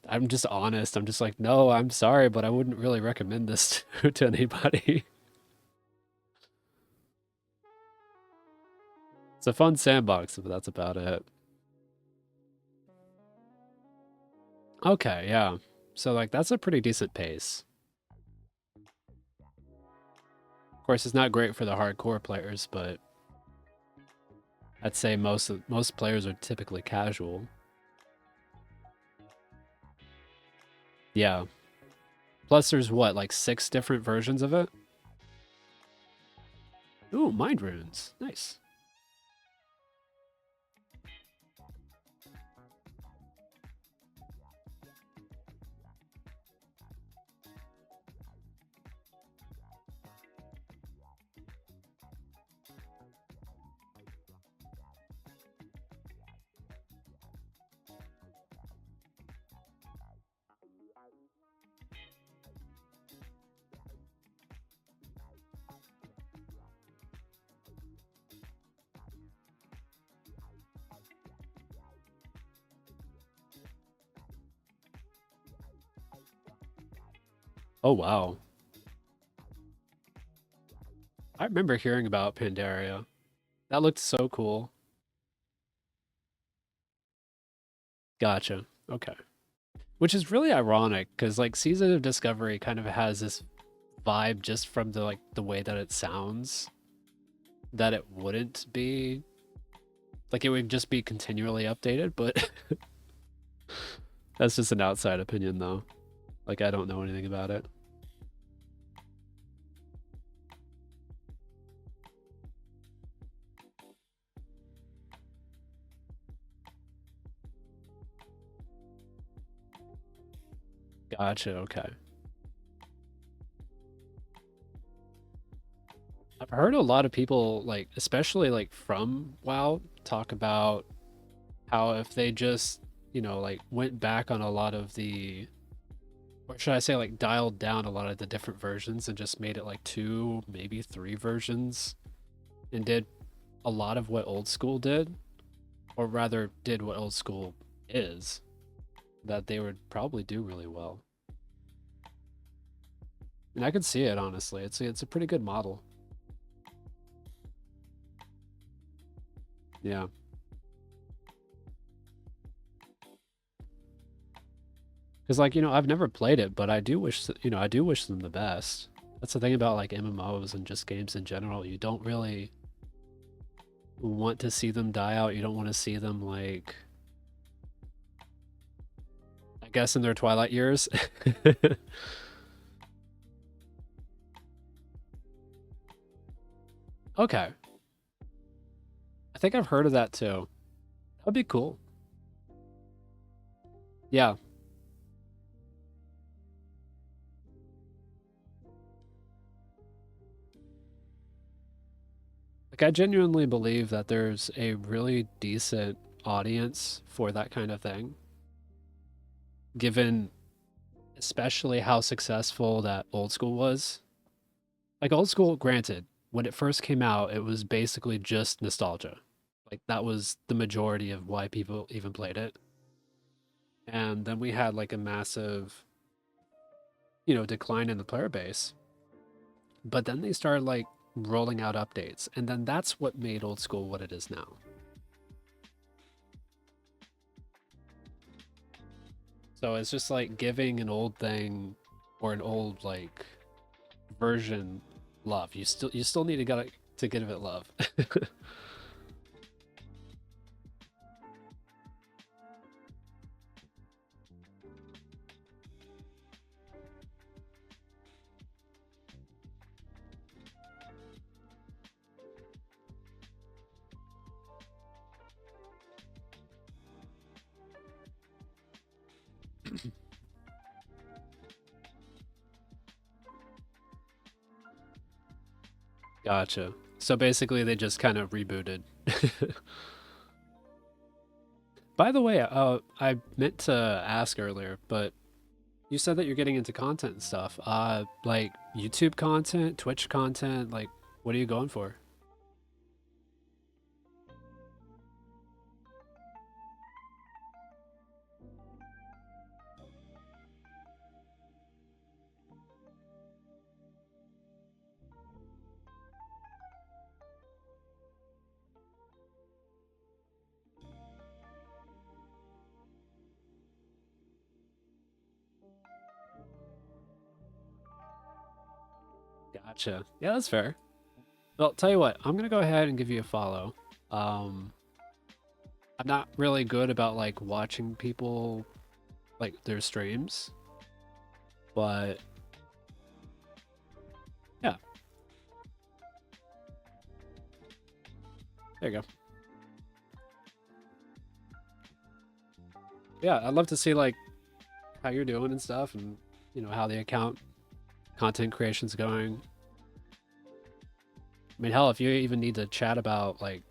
I'm just honest. I'm just like, no, I'm sorry, but I wouldn't really recommend this to anybody. It's a fun sandbox, but that's about it. Okay, yeah. So like that's a pretty decent pace. Of course, it's not great for the hardcore players, but I'd say most players are typically casual. Yeah. Plus, there's what, like 6 different versions of it? Ooh, mind runes. Nice. Oh wow. I remember hearing about Pandaria. That looked so cool. Gotcha. Okay. Which is really ironic because like Season of Discovery kind of has this vibe just from the like the way that it sounds that it wouldn't be like it would just be continually updated, but that's just an outside opinion though. Like I don't know anything about it. Gotcha, okay. I've heard a lot of people like especially like from WoW talk about how if they just, you know, like went back on a lot of the or should I say like dialed down a lot of the different versions and just made it like 2, maybe 3 versions and did a lot of what old school did, or rather did what old school is, that they would probably do really well. And I could see it honestly. It's a pretty good model. Yeah. Because like, you know, I've never played it, but I do wish, you know, I do wish them the best. That's the thing about like MMOs and just games in general. You don't really want to see them die out. You don't want to see them like, I guess, in their twilight years. Okay. I think I've heard of that too. That'd be cool. Yeah. Like I genuinely believe that there's a really decent audience for that kind of thing, given especially how successful that old school was. Like old school, granted, when it first came out, it was basically just nostalgia. Like that was the majority of why people even played it. And then we had like a massive, you know, decline in the player base. But then they started like rolling out updates, and then that's what made old school what it is now. So it's just like giving an old thing or an old like version love. You still need to give it love. Gotcha. So basically they just kind of rebooted. By the way, I meant to ask earlier, but you said that you're getting into content and stuff. Like YouTube content, Twitch content, like what are you going for? Gotcha. Yeah, that's fair. Well, tell you what, I'm gonna go ahead and give you a follow. Um, I'm not really good about like watching people like their streams, but yeah, there you go. Yeah, I'd love to see like how you're doing and stuff, and you know how the account content creation's going. I mean, hell, if you even need to chat about like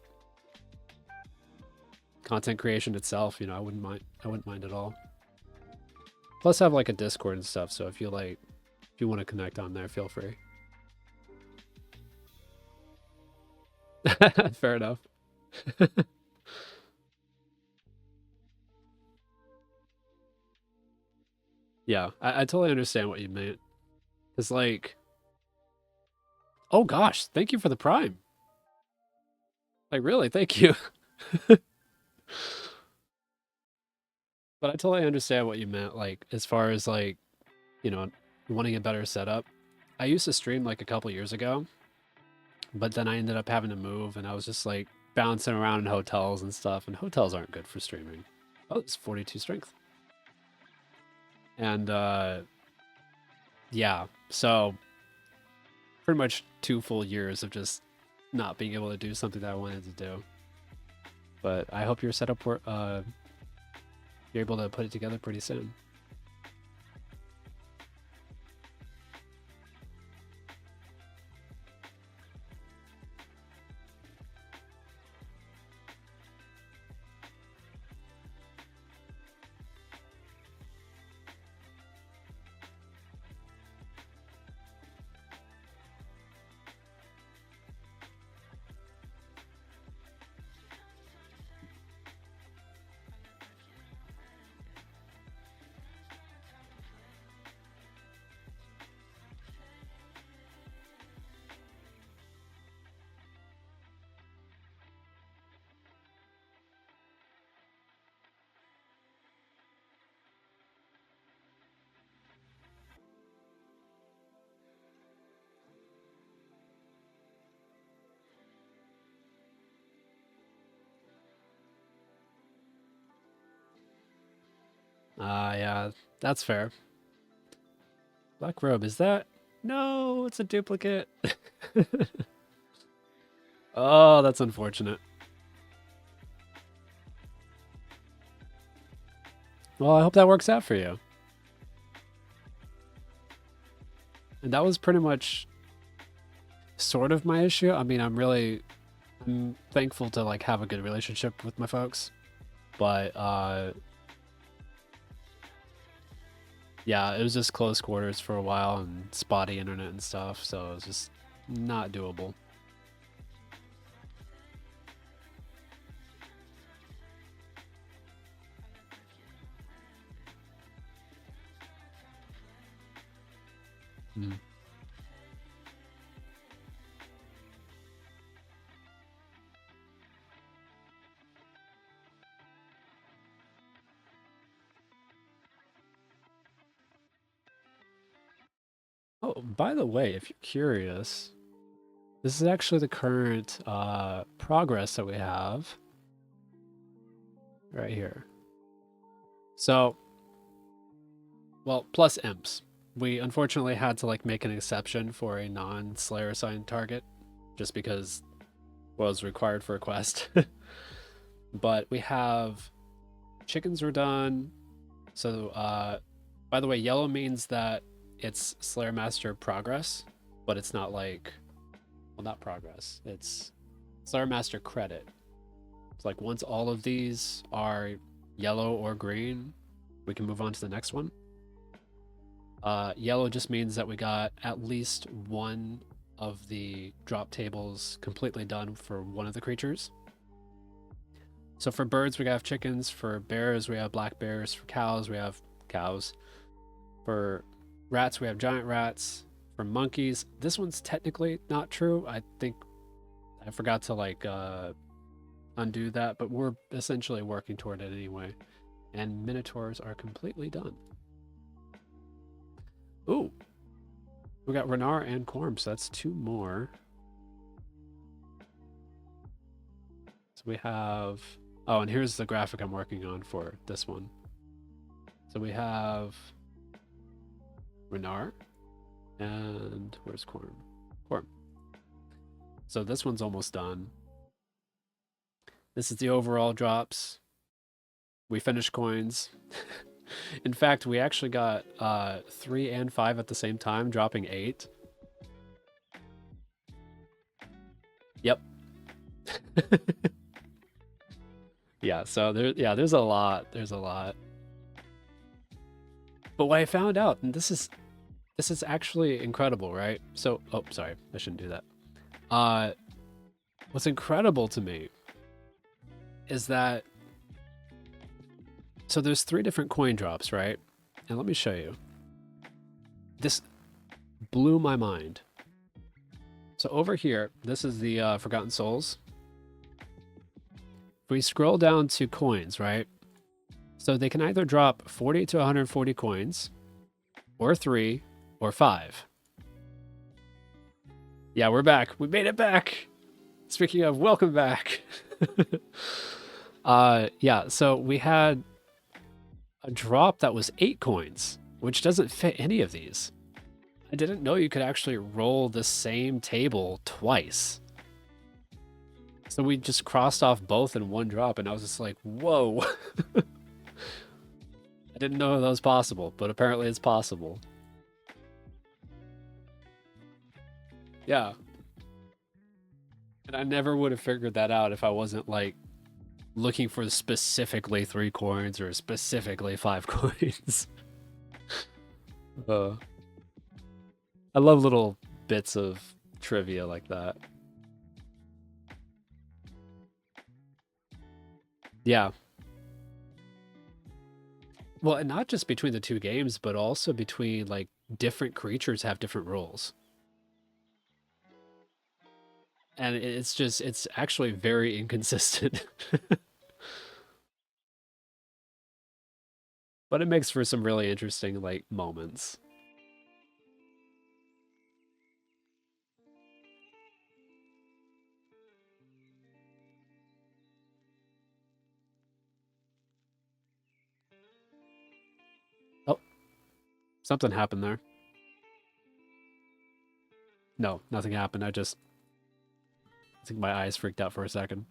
content creation itself, you know, I wouldn't mind. I wouldn't mind at all. Plus, I have like a Discord and stuff, so if you like, if you want to connect on there, feel free. Fair enough. Yeah, I totally understand what you meant. It's like, oh gosh, thank you for the Prime. Like, really, thank you. But I totally understand what you meant, like, as far as like, you know, wanting a better setup. I used to stream like a couple years ago, but then I ended up having to move, and I was just like bouncing around in hotels and stuff, and hotels aren't good for streaming. Oh, it's 42 strength. And yeah, so pretty much 2 full years of just not being able to do something that I wanted to do. But I hope your setup you're able to put it together pretty soon. Yeah, that's fair. Black robe, is that? No, it's a duplicate. Oh, that's unfortunate. Well, I hope that works out for you. And that was pretty much sort of my issue. I mean, I'm thankful to like have a good relationship with my folks, but yeah, it was just close quarters for a while and spotty internet and stuff, so it was just not doable. Mm. Oh, by the way, if you're curious, this is actually the current progress that we have right here. So, well, plus imps. We unfortunately had to like make an exception for a non-Slayer assigned target, just because was required for a quest. But we have chickens were done. So, by the way, yellow means that it's Slayer Master progress, but it's not like, well, not progress. It's Slayer Master credit. It's like once all of these are yellow or green, we can move on to the next one. Yellow just means that we got at least one of the drop tables completely done for one of the creatures. So for birds, we have chickens. For bears, we have black bears. For cows, we have cows. For rats, we have giant rats. For monkeys, this one's technically not true. I think I forgot to like undo that, but we're essentially working toward it anyway. And minotaurs are completely done. Ooh, we got Renar and Corm, so that's two more. So we have, oh, and here's the graphic I'm working on for this one. So we have Renar, and where's Corm? Corm. So this one's almost done. This is the overall drops. We finished coins. In fact, we actually got 3 and 5 at the same time, dropping 8. Yep. Yeah, so there's a lot. There's a lot. But what I found out, and this is actually incredible, right? So, oh, sorry, I shouldn't do that. What's incredible to me is that, so there's 3 different coin drops, right? And let me show you. This blew my mind. So over here, this is the Forgotten Souls. If we scroll down to coins, right? So they can either drop 40 to 140 coins, or 3, or 5. Yeah, we're back. We made it back. Speaking of, welcome back. Yeah, so we had a drop that was 8 coins, which doesn't fit any of these. I didn't know you could actually roll the same table twice. So we just crossed off both in one drop, and I was just like, whoa. I didn't know that was possible, but apparently it's possible. Yeah. And I never would have figured that out if I wasn't like looking for specifically 3 coins or specifically 5 coins. I love little bits of trivia like that. Yeah. Well, and not just between the 2 games, but also between like different creatures have different roles. And it's actually very inconsistent. But it makes for some really interesting like moments. Something happened there. No, nothing happened. I think my eyes freaked out for a second.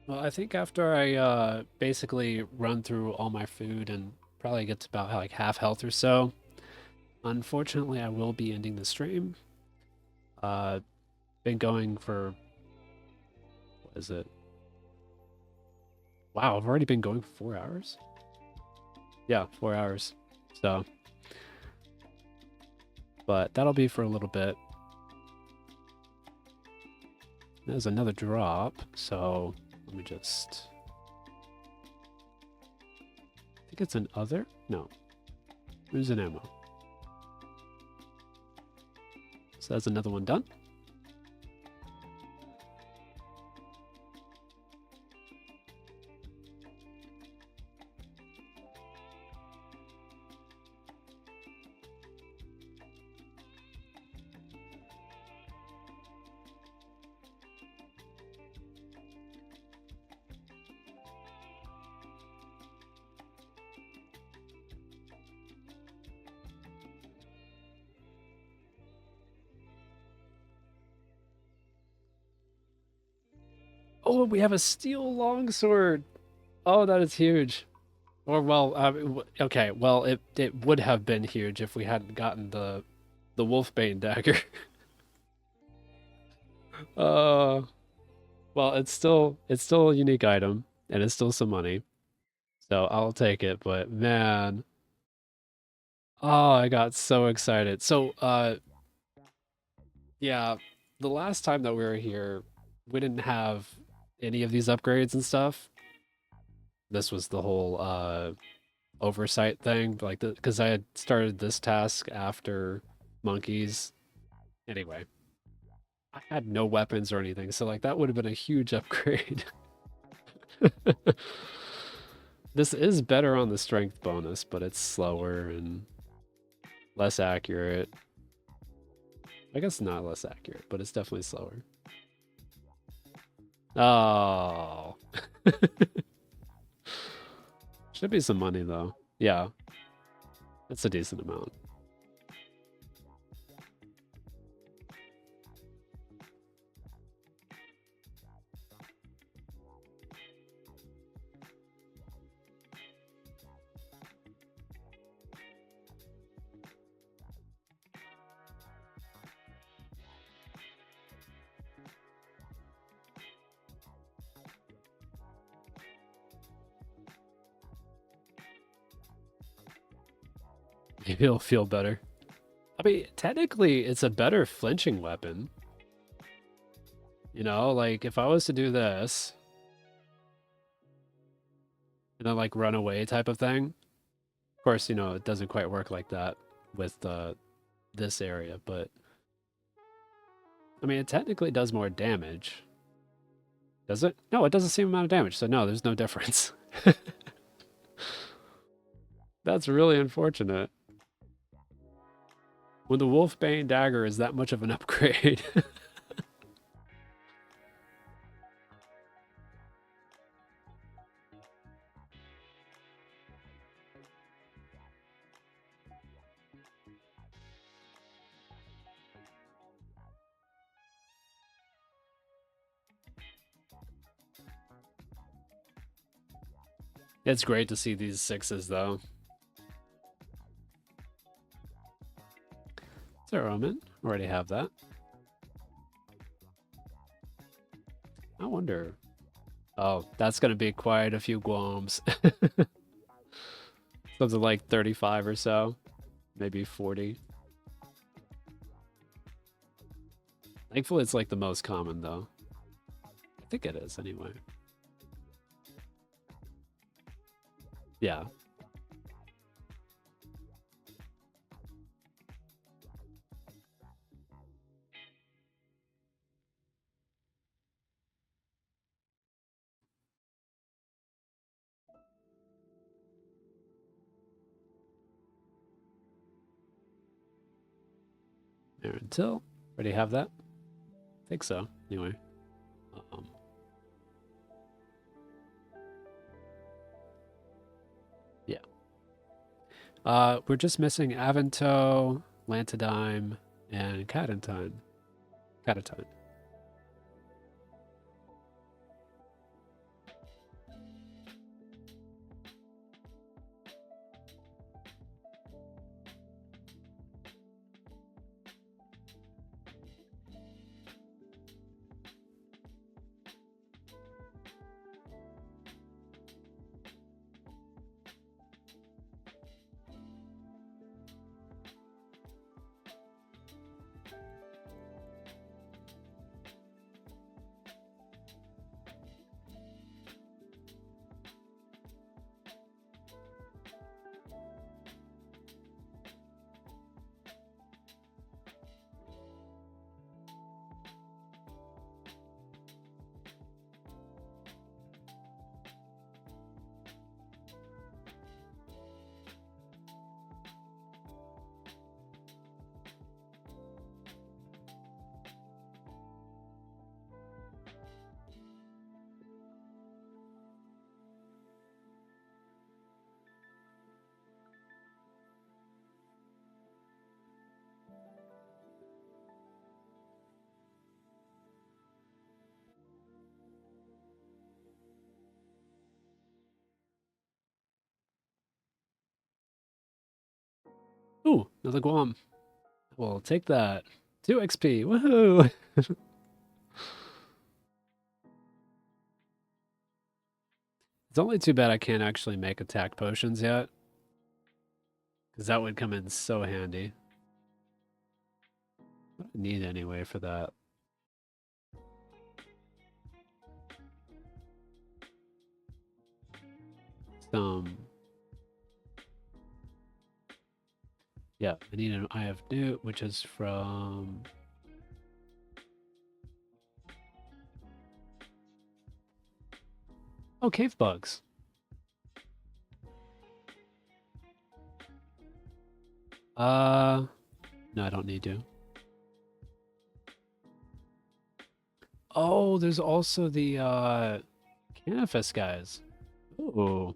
Well, I think after I basically run through all my food and probably get to about like half health or so, unfortunately I will be ending the stream. Been going for, what is it? Wow, I've already been going for 4 hours? Yeah, 4 hours. So, but that'll be for a little bit. There's another drop, so let me just... I think it's an other? No. There's an ammo. So that's another one done. Oh, we have a steel longsword. Oh, that is huge. Or well, okay. Well, it would have been huge if we hadn't gotten the Wolfbane dagger. uh, well, it's still a unique item, and it's still some money, so I'll take it. But man, oh, I got so excited. So, yeah, the last time that we were here, we didn't have any of these upgrades and stuff. This was the whole oversight thing, like because I had started this task after monkeys. Anyway, I had no weapons or anything, so like that would have been a huge upgrade. This is better on the strength bonus, but it's slower and less accurate. I guess not less accurate, but it's definitely slower. Oh. Should be some money though. Yeah. It's a decent amount. Maybe it'll feel better. I mean, technically, it's a better flinching weapon. You know, like, if I was to do this, and then, like, run away type of thing. Of course, you know, it doesn't quite work like that with this area, but... I mean, it technically does more damage. Does it? No, it does the same amount of damage, so no, there's no difference. That's really unfortunate. When the Wolfbane dagger is that much of an upgrade. It's great to see these 6s, though. Is there Omen? Already have that. I wonder. Oh, that's gonna be quite a few guams. Something like 35 or so, maybe 40. Thankfully, it's like the most common though. I think it is anyway. Yeah. There until. Already have that? I think so. Anyway. Um, yeah. We're just missing Avanto, Lantidime, and Catatine. Catatine. Ooh, another Guam. Well, take that. 2 XP. Woohoo! It's only too bad I can't actually make attack potions yet. Because that would come in so handy. What do I need anyway for that? Some. Yeah, I need an Eye of Newt, which is from. Oh, cave bugs. No, I don't need to. Oh, there's also the Canifest guys. Ooh.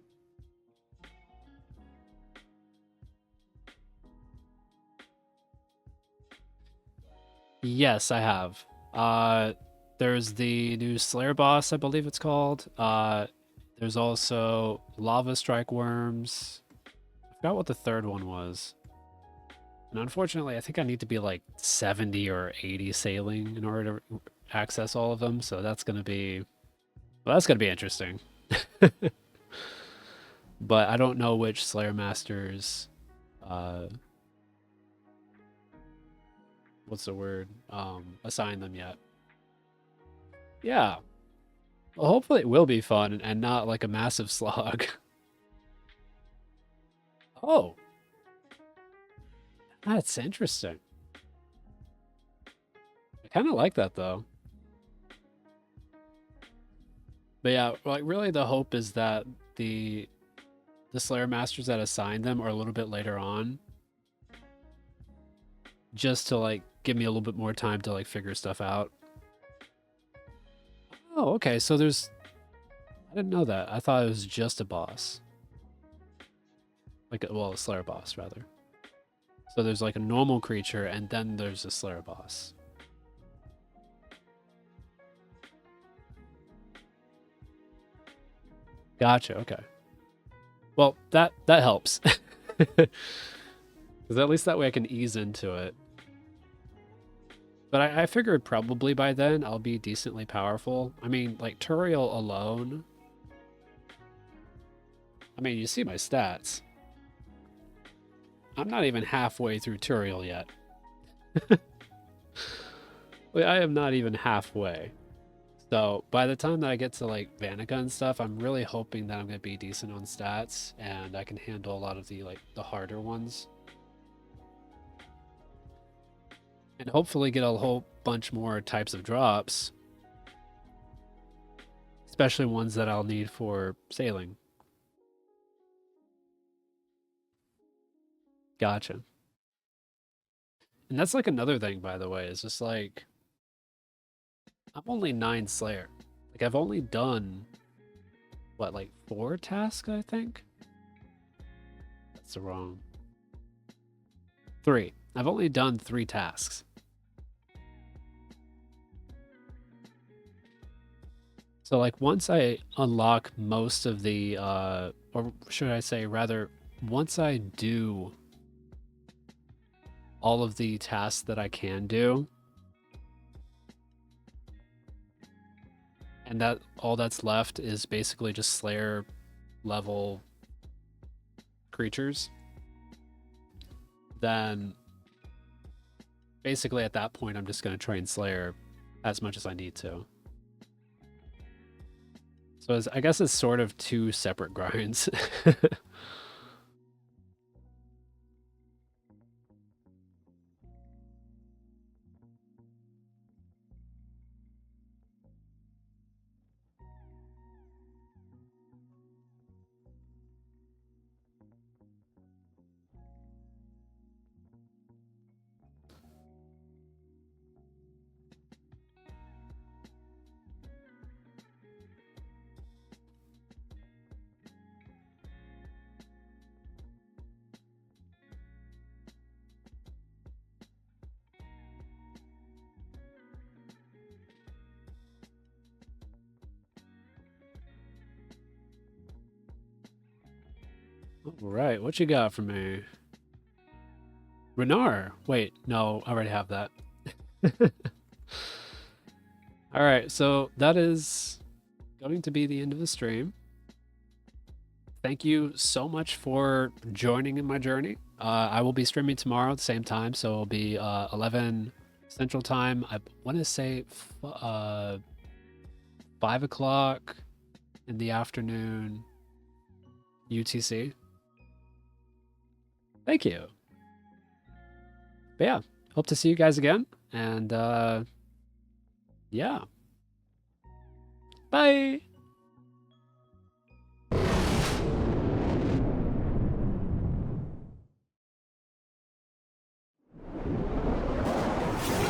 Yes, I have. There's the new Slayer boss, I believe it's called. There's also Lava Strike Worms. I forgot what the third one was. And unfortunately, I think I need to be like 70 or 80 sailing in order to access all of them. So that's gonna be, well, that's gonna be interesting. But I don't know which Slayer Masters, what's the word? Assign them yet. Yeah. Well, hopefully it will be fun and not like a massive slog. Oh, that's interesting. I kind of like that though. But yeah, like really the hope is that the Slayer Masters that assign them are a little bit later on. Just to like give me a little bit more time to like figure stuff out. Oh, okay. So there's I didn't know that. I thought it was just a boss. Like well, a Slayer boss rather. So there's like a normal creature and then there's a Slayer boss. Gotcha, okay. Well, that helps. Because at least that way I can ease into it. But I figured probably by then I'll be decently powerful. I mean, like, Turiel alone. I mean, you see my stats. I'm not even halfway through Turiel yet. I am not even halfway. So by the time that I get to like Vanica and stuff, I'm really hoping that I'm gonna be decent on stats and I can handle a lot of the the harder ones. And hopefully get a whole bunch more types of drops. Especially ones that I'll need for sailing. Gotcha. And that's like another thing, by the way, is just like I'm only 9 Slayer. Like I've only done what, like 4 tasks, I think? That's the wrong. 3. I've only done 3 tasks. So like once I unlock most of the or should I say rather once I do all of the tasks that I can do, and that all that's left is basically just Slayer level creatures, then basically at that point I'm just going to train Slayer as much as I need to. So I guess it's sort of 2 separate grinds. All right, what you got for me? Renar. Wait, no, I already have that. All right, so that is going to be the end of the stream. Thank you so much for joining in my journey. I will be streaming tomorrow at the same time, so it'll be 11 Central Time. I want to say 5 o'clock in the afternoon UTC. Thank you. But yeah, hope to see you guys again. And yeah. Bye.